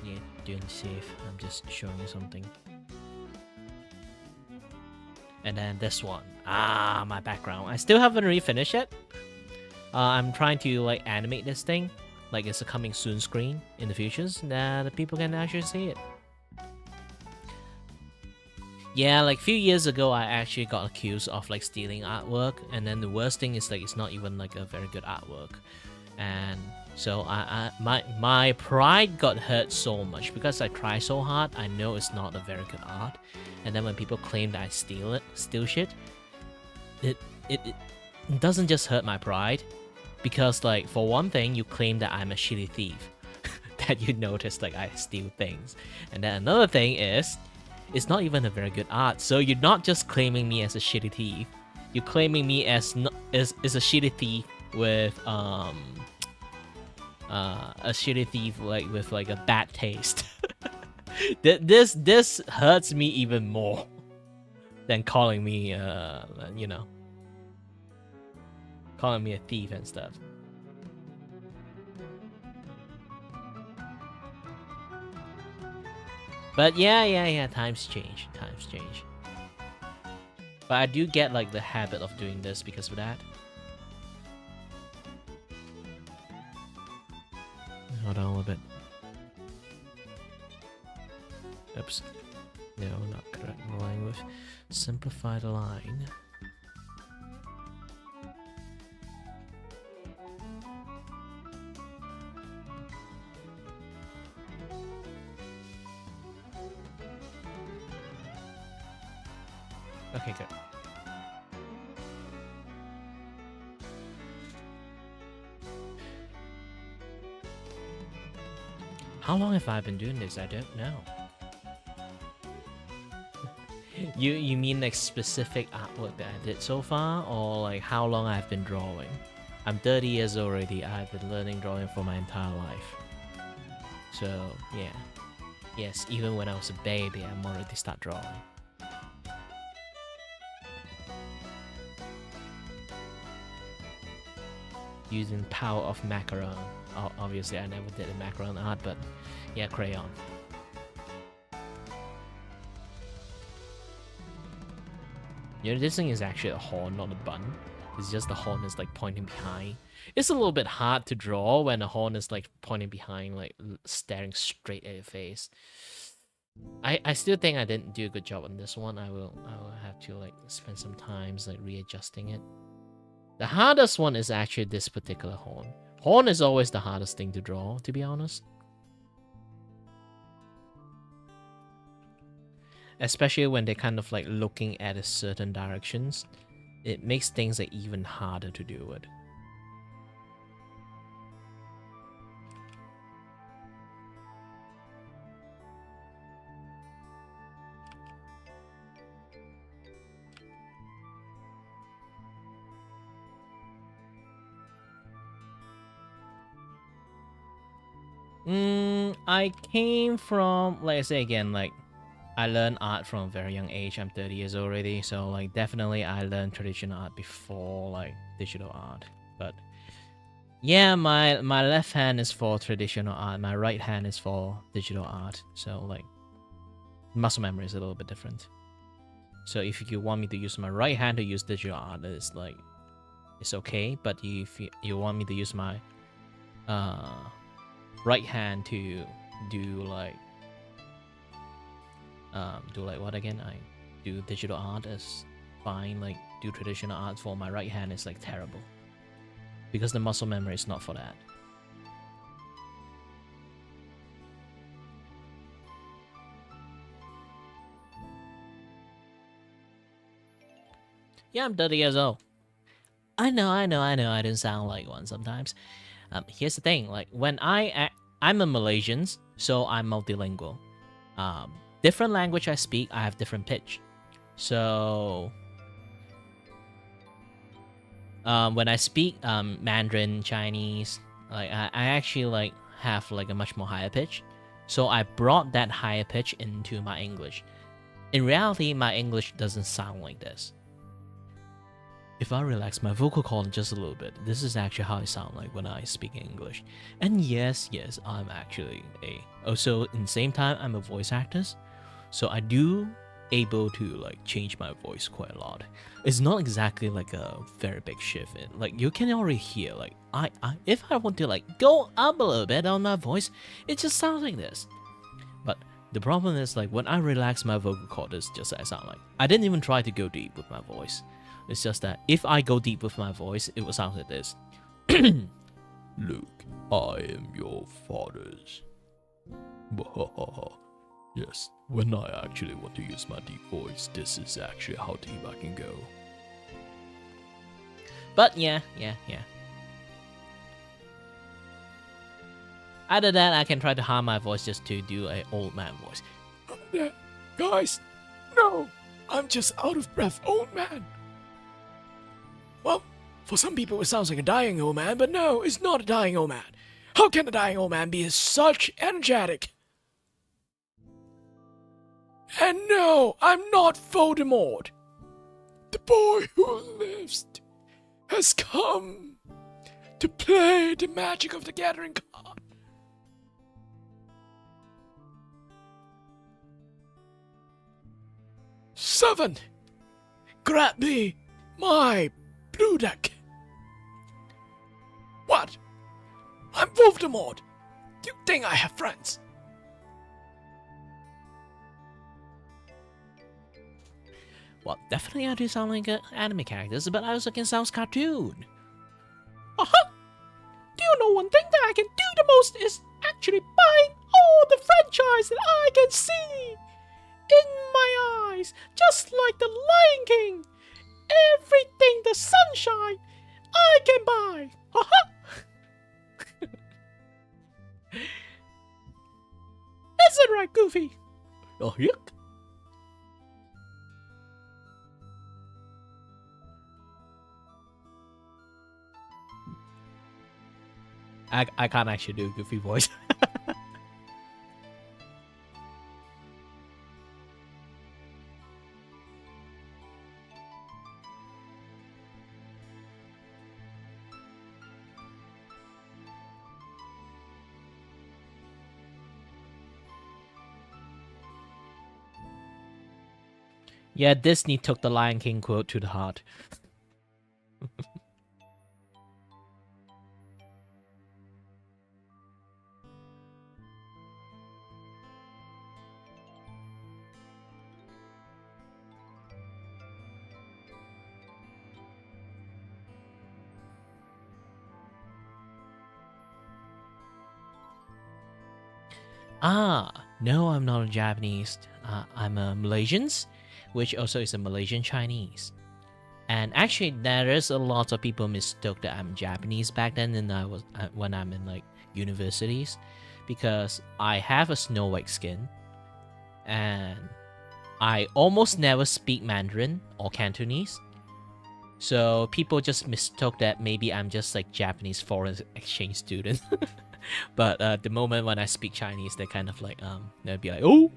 Yeah, doing safe. I'm just showing you something. And then this one, my background. I still haven't really finished it. I'm trying to like animate this thing, like it's a coming soon screen in the futures that people can actually see it. Yeah, like a few years ago, I actually got accused of like stealing artwork, and then the worst thing is like it's not even like a very good artwork, and so my pride got hurt so much because I try so hard. I know it's not a very good art, and then when people claim that I steal shit, it doesn't just hurt my pride. Because, like, for one thing, you claim that I'm a shitty thief. That you notice, like, I steal things. And then another thing is, it's not even a very good art. So you're not just claiming me as a shitty thief. You're claiming me as a shitty thief with, a shitty thief, like, with, like, a bad taste. This hurts me even more than calling me, you know, calling me a thief and stuff. But yeah, times change. But I do get like the habit of doing this because of that. Hold on a little bit. Oops. No, not correct language. Simplify the line. Okay, good. How long have I been doing this? I don't know. You mean like specific artwork that I did so far, or like how long I've been drawing? I'm 30 years old already. I've been learning drawing for my entire life. So yeah, yes, even when I was a baby, I'm already start drawing. Using power of macaron. Obviously, I never did a macaron art, but yeah, crayon. You know, this thing is actually a horn, not a bun. It's just the horn is like pointing behind. It's a little bit hard to draw when the horn is like pointing behind, like staring straight at your face. I still think I didn't do a good job on this one. I will have to like spend some time like readjusting it. The hardest one is actually this particular horn. Horn is always the hardest thing to draw, to be honest. Especially when they're kind of like looking at a certain directions. It makes things like even harder to do it. I came from, like I say again, like I learned art from a very young age. I'm 30 years old already, so like definitely I learned traditional art before like digital art. But yeah, my left hand is for traditional art, my right hand is for digital art. So like muscle memory is a little bit different. So if you want me to use my right hand to use digital art, it's like it's okay. But if you want me to use my right hand to do like what again? I do digital art is fine. Like do traditional art for my right hand is like terrible because the muscle memory is not for that. Yeah, I'm 30 years old. I know. I don't sound like one sometimes. Here's the thing, like when I'm a Malaysian, so I'm multilingual. Different language I speak, I have different pitch. So when I speak Mandarin, Chinese, like I actually like have like a much more higher pitch. So I brought that higher pitch into my English. In reality, my English doesn't sound like this. If I relax my vocal cord just a little bit, this is actually how I sound like when I speak English. And yes, I'm actually also in the same time I'm a voice actor. So I do able to like change my voice quite a lot. It's not exactly like a very big shift. Like you can already hear like I if I want to like go up a little bit on my voice, it just sounds like this. But the problem is like when I relax my vocal cord, it's just I sound like. I didn't even try to go deep with my voice. It's just that if I go deep with my voice, it will sound like this. Luke, I am your father's. Yes, when I actually want to use my deep voice, this is actually how deep I can go. But yeah. Other than that, I can try to harm my voice just to do a old man voice. Guys, no, I'm just out of breath, old man. Well, for some people it sounds like a dying old man, but no, it's not a dying old man. How can a dying old man be such energetic? And no, I'm not Voldemort. The boy who lives has come to play the Magic of the Gathering card. Seven, grab me my blue deck. What? I'm Voldemort. You think I have friends? Well, definitely I do sound like anime characters, but I also can sound cartoon. Uh-huh! Do you know one thing that I can do the most is actually buying all the franchise that I can see in my eyes, just like the Lion King. Everything the sunshine I can buy. Uh-huh! Is it right, Goofy? Oh, yuck. I can't actually do a Goofy voice. Yeah, Disney took the Lion King quote to the heart. No, I'm not a Japanese. I'm a Malaysian, which also is a Malaysian Chinese. And actually, there is a lot of people mistook that I'm Japanese back then, and I was when I'm in like universities, because I have a Snow White skin, and I almost never speak Mandarin or Cantonese. So people just mistook that maybe I'm just like Japanese foreign exchange student. But the moment when I speak Chinese, they kind of like they'll be like, "Oh,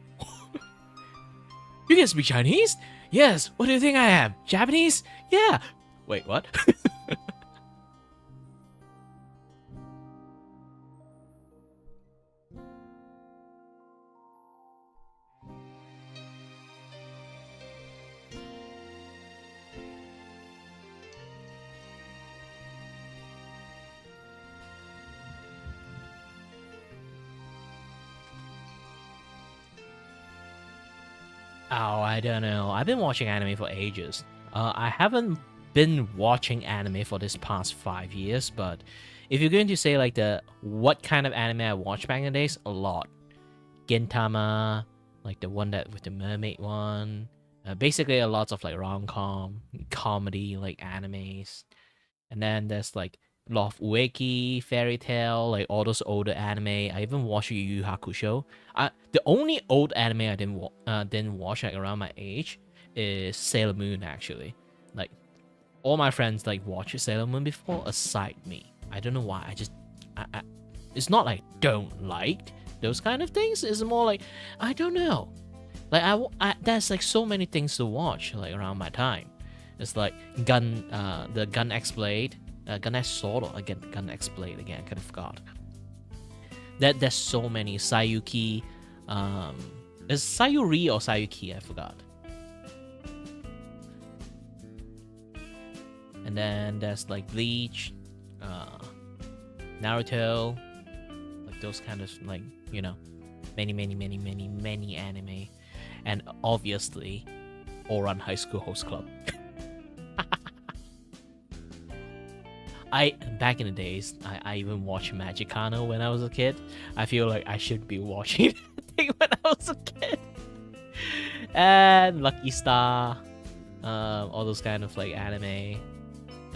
you can speak Chinese? Yes. What do you think I am? Japanese? Yeah. Wait, what?" Oh, I don't know. I've been watching anime for ages. I haven't been watching anime for this past 5 years, but if you're going to say like what kind of anime I watched back in the days, a lot. Gintama, like the one that with the mermaid one. Basically a lot of like rom-com, comedy like animes. And then there's like Love Ueki, Fairy Tail, like all those older anime. I even watched Yu Yu Hakusho. The only old anime I didn't watch like around my age is Sailor Moon actually. Like all my friends like watched Sailor Moon before, aside me. I don't know why. It's not like don't like those kind of things. It's more like I don't know. Like there's like so many things to watch like around my time. It's like the Gun X Blade. Gun X Sword or again Gun X Blade again, I kind of forgot. There's so many Sayuki, is Sayuri or Sayuki, I forgot. And then there's like Bleach, Naruto, like those kind of like, you know, many anime. And obviously, Oran High School Host Club. Back in the days, I even watched Magicano when I was a kid. I feel like I should be watching it when I was a kid. And Lucky Star, all those kind of like anime.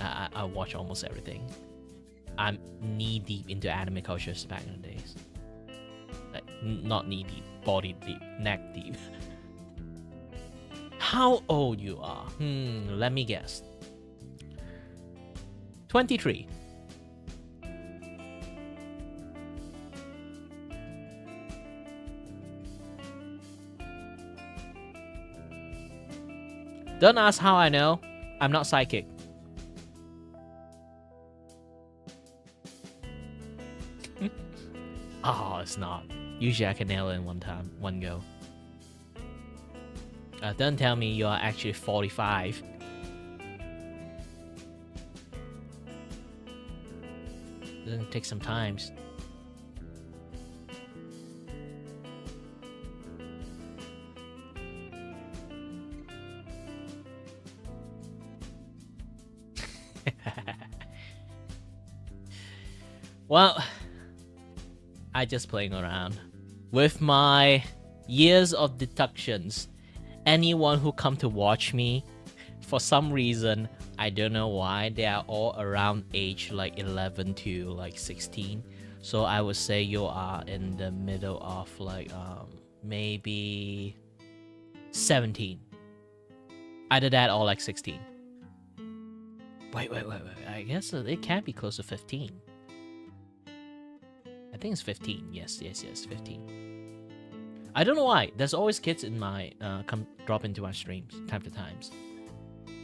I watch almost everything. I'm knee deep into anime cultures back in the days. Like, not knee deep, body deep, neck deep. How old you are? Let me guess. 23. Don't ask how I know. I'm not psychic. Oh, it's not. Usually I can nail it in one go. Don't tell me you are actually 45. Doesn't take some times. Well, I just playing around with my years of deductions. Anyone who come to watch me, for some reason, I don't know why, they are all around age like 11 to like 16. So I would say you are in the middle of like maybe 17. Either that or like 16. Wait. I guess it can be close to 15. I think it's 15. Yes, 15. I don't know why. There's always kids in my come drop into my streams time to times.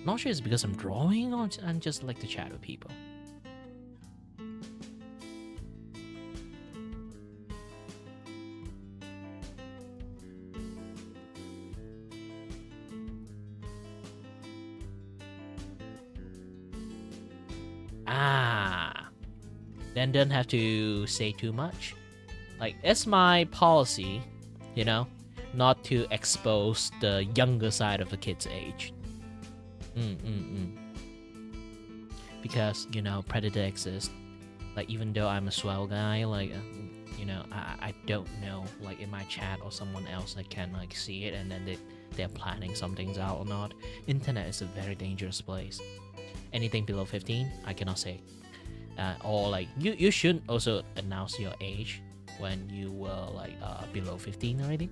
Not sure it's because I'm drawing or I just like to chat with people. Then don't have to say too much. Like, it's my policy, you know, not to expose the younger side of the kid's age. Because, you know, predator exists. Like, even though I'm a swell guy, like, you know, I don't know, like, in my chat or someone else that can, like, see it and then they're planning some things out or not. Internet is a very dangerous place. Anything below 15, I cannot say. Or, like, you should also announce your age when you were, like, below 15 already.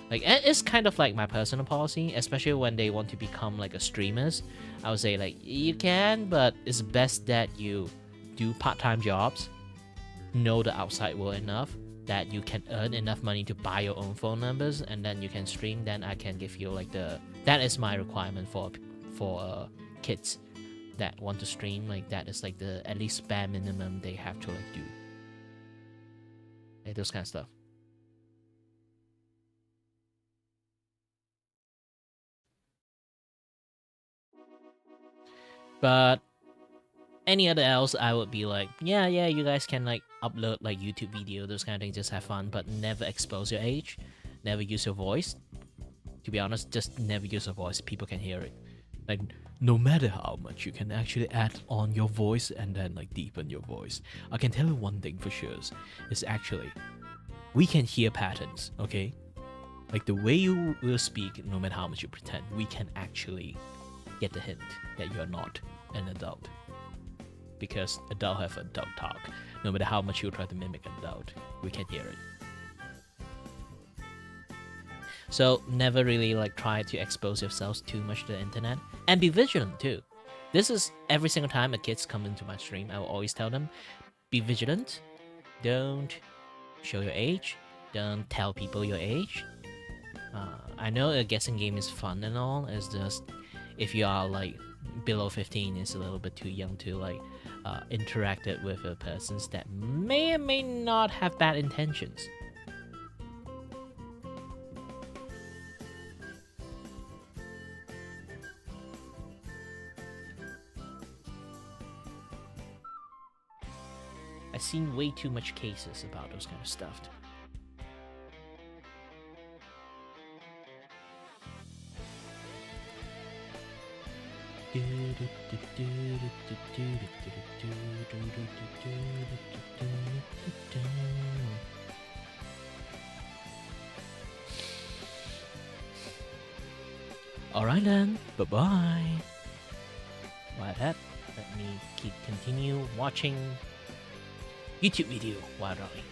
Like, it's kind of like my personal policy, especially when they want to become like a streamers. I would say like, you can, but it's best that you do part-time jobs, know the outside world enough that you can earn enough money to buy your own phone numbers, and then you can stream. Then I can give you like that is my requirement for kids that want to stream. Like, that is like the at least bare minimum they have to like do. Like, those kind of stuff. But any other else, I would be like, yeah, you guys can like upload like YouTube video, those kind of things, just have fun, but never expose your age, never use your voice. To be honest, just never use your voice. People can hear it. Like, no matter how much you can actually add on your voice and then like deepen your voice, I can tell you one thing for sure is actually we can hear patterns. Okay, like the way you will speak, no matter how much you pretend, we can actually get the hint that you're not an adult, because adult have adult talk. No matter how much you try to mimic an adult, we can hear it. So never really like try to expose yourselves too much to the internet, and be vigilant too. This is every single time a kids come into my stream, I will always tell them, be vigilant, don't show your age, don't tell people your age. I know a guessing game is fun and all, it's just if you are like below 15, it's a little bit too young to like interact it with a persons that may or may not have bad intentions. I've seen way too much cases about those kind of stuff. Alright then, bye-bye. While that, let me continue watching YouTube video while running.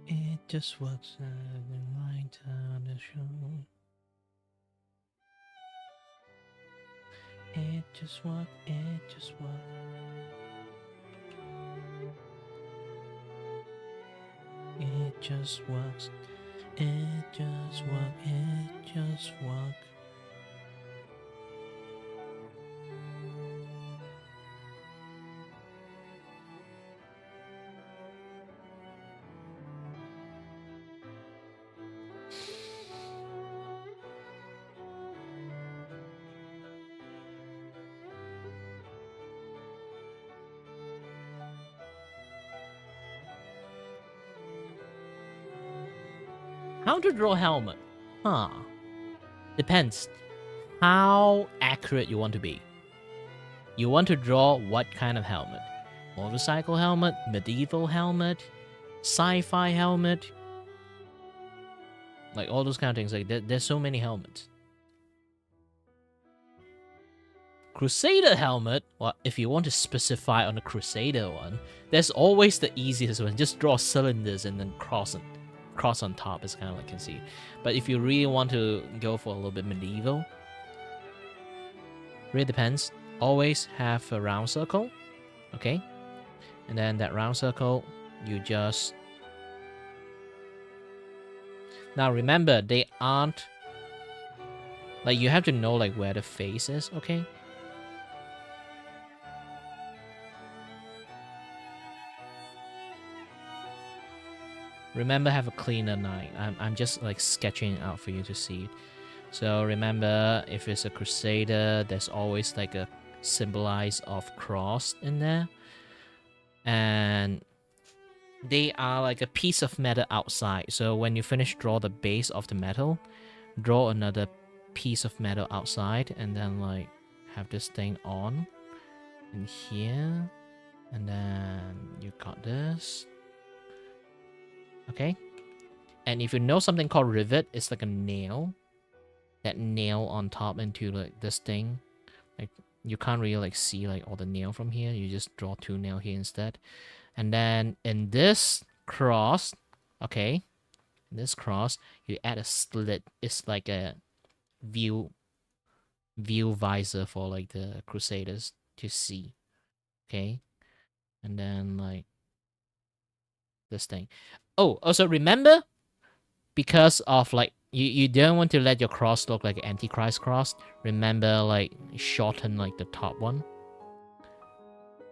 It just works right on the show. It just works, it just works. It just works, it just works, it just works. How to draw helmet? Huh. Depends how accurate you want to be. You want to draw what kind of helmet? Motorcycle helmet, medieval helmet, sci-fi helmet. Like all those kind of things. Like there's so many helmets. Crusader helmet, well, if you want to specify on the Crusader one, there's always the easiest one. Just draw cylinders and then cross on top is kind of like you can see. But if you really want to go for a little bit medieval, really depends. Always have a round circle, okay? And then that round circle, you just... Now remember, they aren't... Like, you have to know like where the face is, okay? Remember, have a cleaner knife. I'm just like sketching it out for you to see it. So remember, if it's a Crusader, there's always like a symbolize of cross in there. And they are like a piece of metal outside. So when you finish draw the base of the metal, draw another piece of metal outside and then like have this thing on in here. And then you got this. Okay, and if you know something called rivet, it's like a nail. That nail on top into like this thing. Like you can't really like see like all the nail from here. You just draw two nail here instead. And then in this cross, okay, this cross, you add a slit. It's like a view visor for like the Crusaders to see. Okay, and then like this thing. Oh, also remember, because of like you don't want to let your cross look like an Antichrist cross. Remember, like shorten like the top one.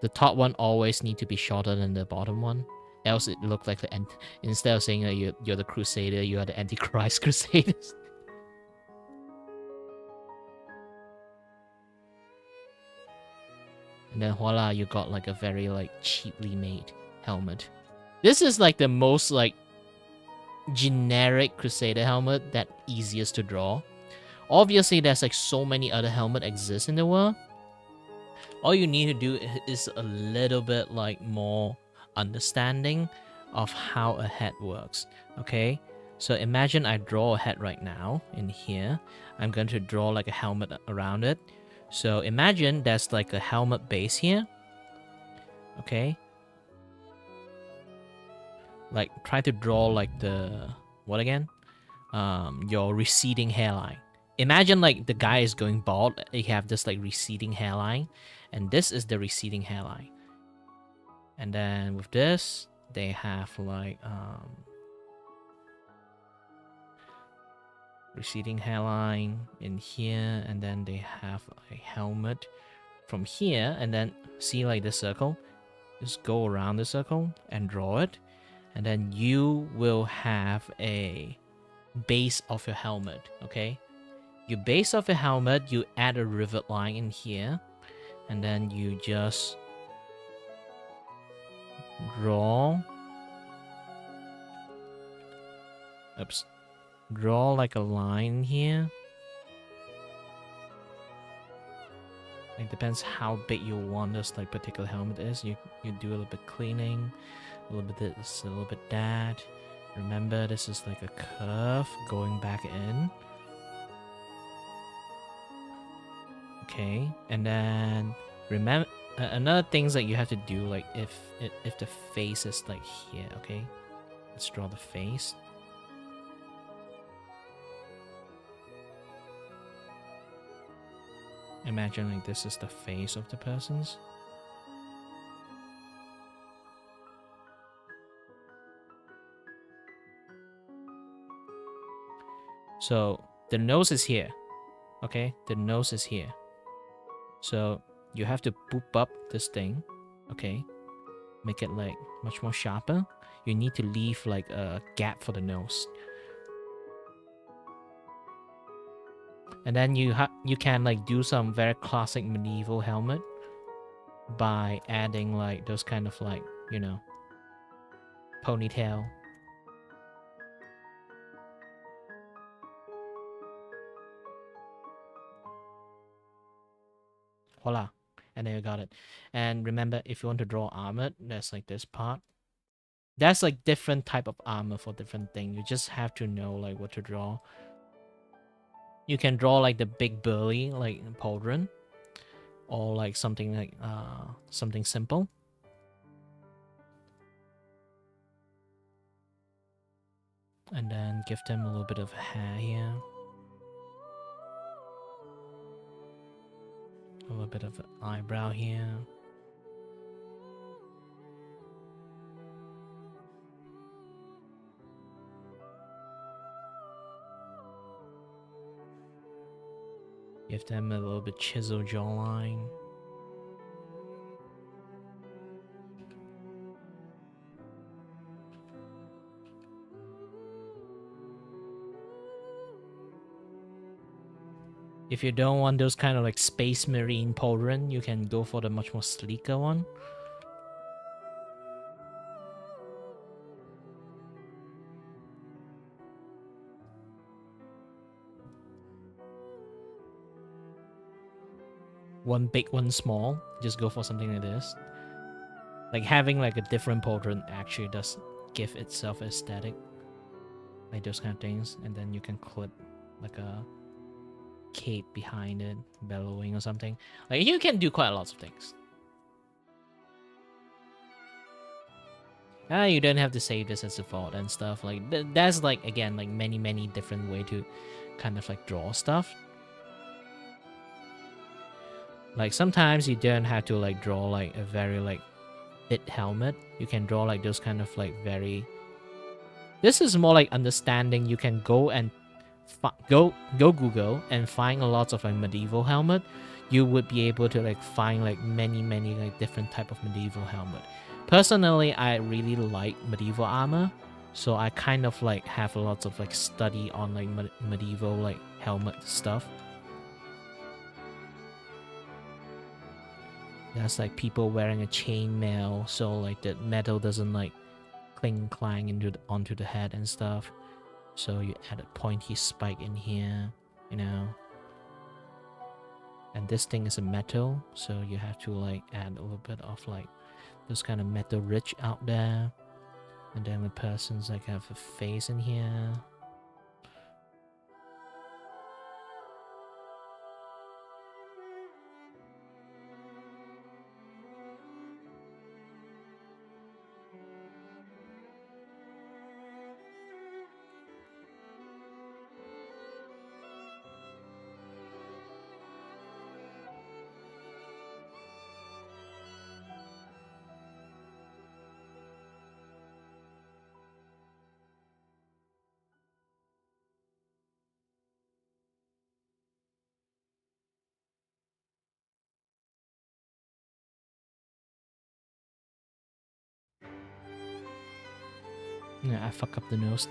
The top one always need to be shorter than the bottom one, else it look like the instead of saying that you're the Crusader, you are the Antichrist Crusaders. And then voila, you got like a very like cheaply made helmet. This is like the most like generic Crusader helmet that easiest to draw. Obviously, there's like so many other helmet exist in the world. all you need to do is a little bit like more understanding of how a head works. Okay, so imagine I draw a head right now in here. I'm going to draw like a helmet around it. So imagine there's like a helmet base here. Okay, like try to draw like the what again, your receding hairline. Imagine like the guy is going bald. You have this like receding hairline, and this is the receding hairline. And then with this, they have like receding hairline in here, and then they have a helmet from here, and then see like this circle. Just go around the circle and draw it, and then you will have a base of your helmet. Okay, your base of your helmet, you add a rivet line in here, and then you just draw. Oops. Draw like a line here. It depends how big you want this like particular helmet is. You do a little bit cleaning, a little bit this, a little bit that. Remember, this is like a curve going back in. Okay, and then remember another things that you have to do, like if the face is like here. Okay, let's draw the face. Imagine like this is the face of the person's. So the nose is here. Okay, the nose is here. So you have to boop up this thing. Okay, make it like much more sharper. You need to leave like a gap for the nose. And then you can like do some very classic medieval helmet by adding like those kind of like, you know, ponytail. Voila. And then you got it. And remember, if you want to draw armor, there's like this part. That's like different type of armor for different thing. You just have to know like what to draw. You can draw like the big burly like pauldron, or like something like something simple. And then give them a little bit of hair here. A little bit of an eyebrow here. Give them a little bit chiseled jawline. If you don't want those kind of like space marine pauldron, you can go for the much more sleeker one. One big, one small. Just go for something like this. Like having like a different pauldron actually does give itself aesthetic. Like those kind of things. And then you can clip like a cape behind it, bellowing or something. Like you can do quite lots of things. You don't have to save this as a default and stuff. Like that's like again like many different way to kind of like draw stuff. Like sometimes you don't have to like draw like a very like fit helmet. You can draw like those kind of like very. This is more like understanding. You can go and go Google and find a lot of like medieval helmet. You would be able to like find like many like different type of medieval helmet. Personally, I really like medieval armor, so I kind of like have a lot of like study on like medieval like helmet stuff. That's like people wearing a chainmail, so like the metal doesn't like clang onto the head and stuff. So you add a pointy spike in here, you know. And this thing is a metal, so you have to like add a little bit of like those kind of metal rich out there. And then the person's like have a face in here. Yeah, I fuck up the nose.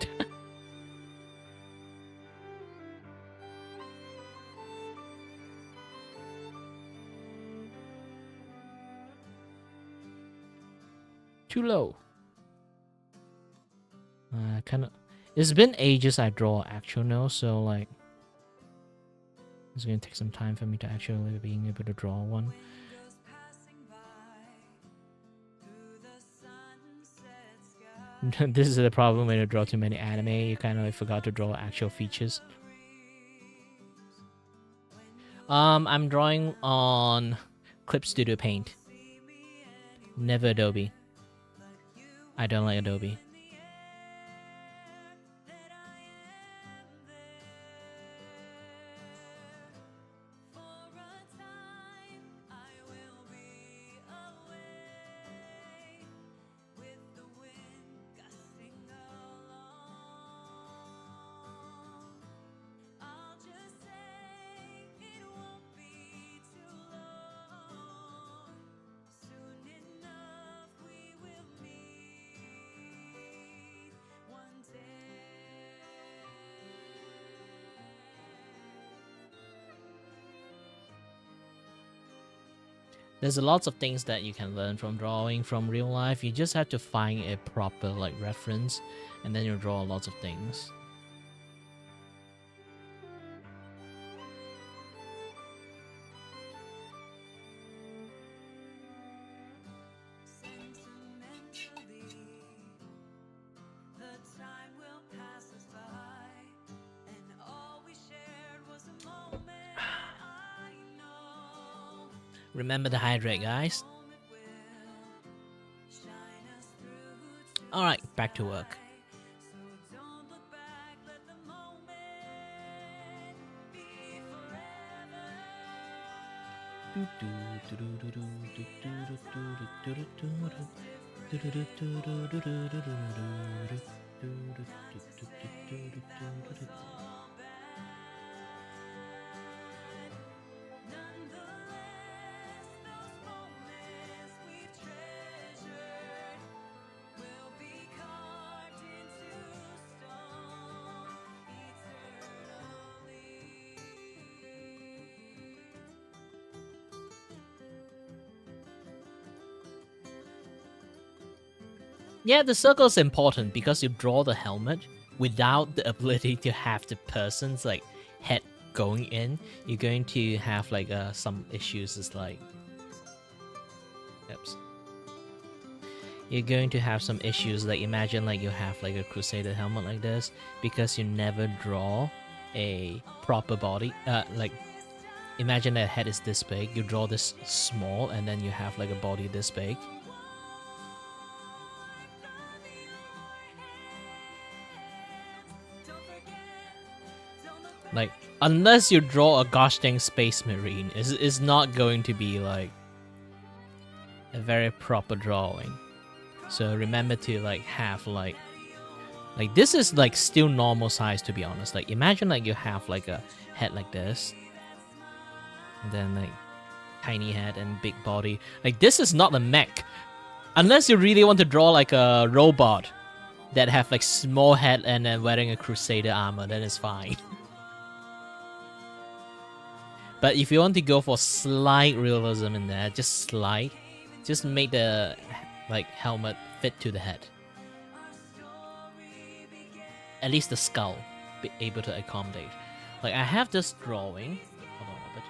Too low. Kind of. It's been ages I draw actual nose, so like it's gonna take some time for me to actually being able to draw one. This is the problem when you draw too many anime. You kind of like forgot to draw actual features. I'm drawing on Clip Studio Paint. Never Adobe. I don't like Adobe. There's a lots of things that you can learn from drawing from real life. You just have to find a proper like reference, and then you draw lots of things. Remember to hydrate, guys. Alright, back to work. Yeah, the circle is important because you draw the helmet without the ability to have the person's like head going in. You're going to have like some issues. It's like, oops. You're going to have some issues. Like imagine like you have like a Crusader helmet like this because you never draw a proper body. Like imagine that head is this big. You draw this small, and then you have like a body this big. Like, unless you draw a gosh dang space marine, it's not going to be like a very proper drawing. So remember to like have like this is like still normal size, to be honest. Like imagine like you have like a head like this, and then like tiny head and big body. Like this is not a mech, unless you really want to draw like a robot that have like small head and then wearing a Crusader armor. Then it's fine. But if you want to go for slight realism in there, just slight, just make the like helmet fit to the head. At least the skull be able to accommodate. Like I have this drawing. Hold on a bit.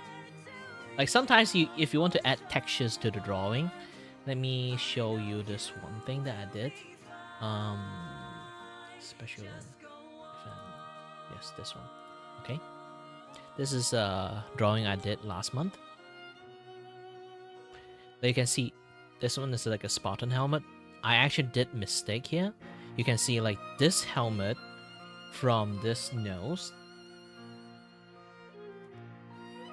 Like sometimes if you want to add textures to the drawing, let me show you this one thing that I did. Special event. Yes, this one. Okay. This is a drawing I did last month. There you can see this one is like a Spartan helmet. I actually did mistake here. You can see like this helmet from this nose.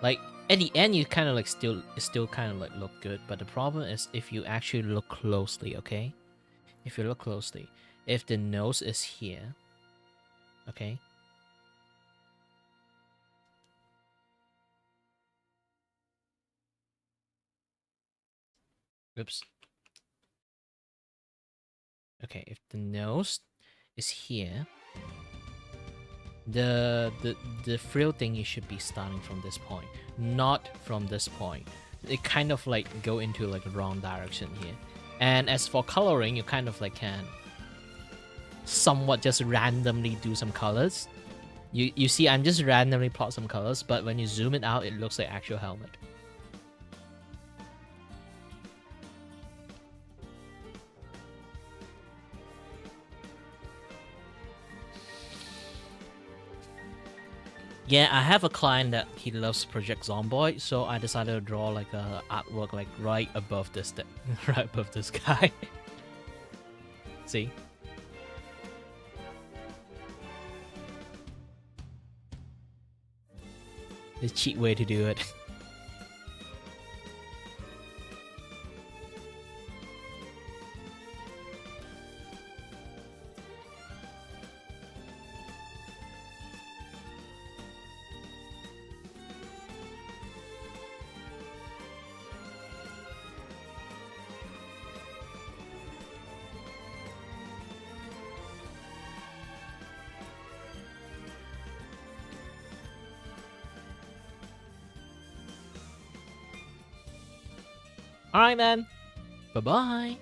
Like at the end you kind of like still kind of like look good, but the problem is if you actually look closely, okay? If you look closely, if the nose is here, okay? Oops. Okay, if the nose is here, the frill thingy should be starting from this point, not from this point. It kind of like go into like the wrong direction here. And as for coloring, you kind of like can somewhat just randomly do some colors. You see, I'm just randomly plot some colors, but when you zoom it out, it looks like actual helmet. Yeah, I have a client that he loves Project Zomboid, so I decided to draw like a artwork like right above this right above this guy. See? The cheap way to do it. Alright then. Bye-bye.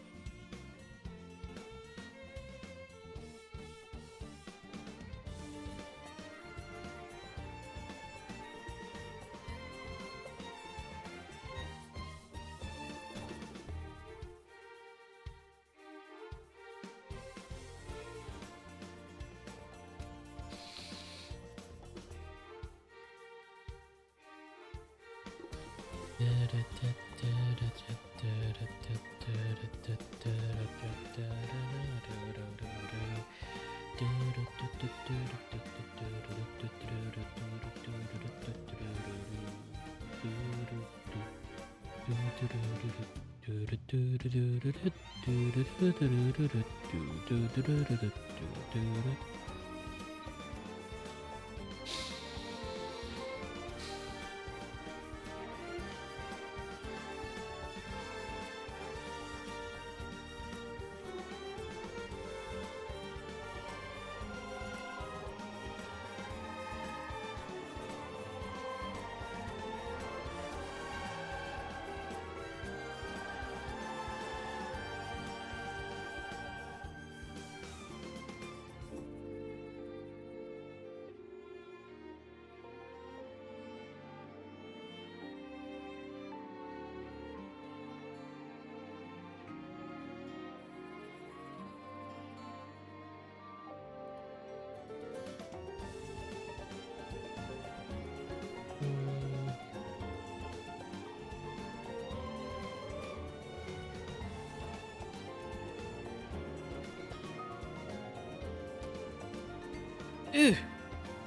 Ugh.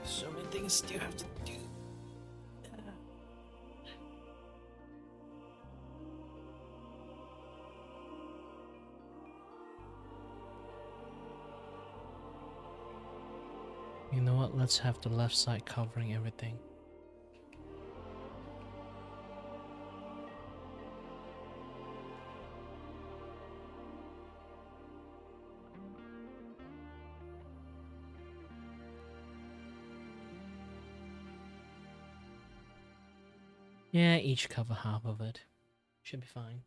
So many things still have to do. You know what? Let's have the left side covering everything. Yeah, each cover half of it. Should be fine.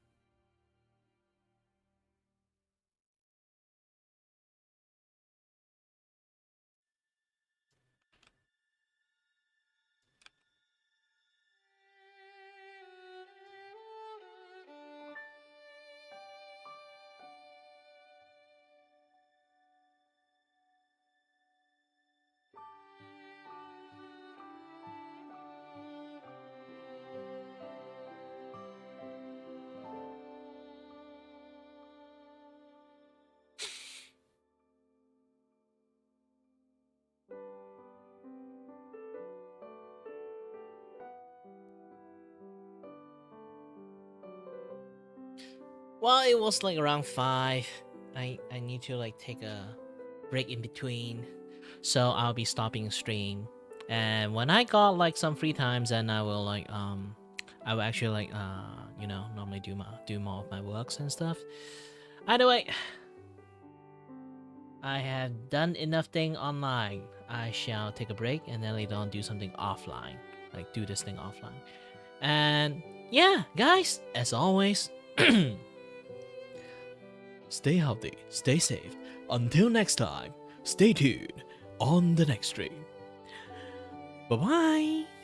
Well, it was like around 5. I need to like take a break in between, so I'll be stopping stream. And when I got like some free times, then I will like I will actually like you know, normally do more of my works and stuff. Either way, I have done enough thing online. I shall take a break and then later on do something offline, like do this thing offline. And yeah, guys, as always, stay healthy, stay safe. Until next time, stay tuned on the next stream. Bye bye.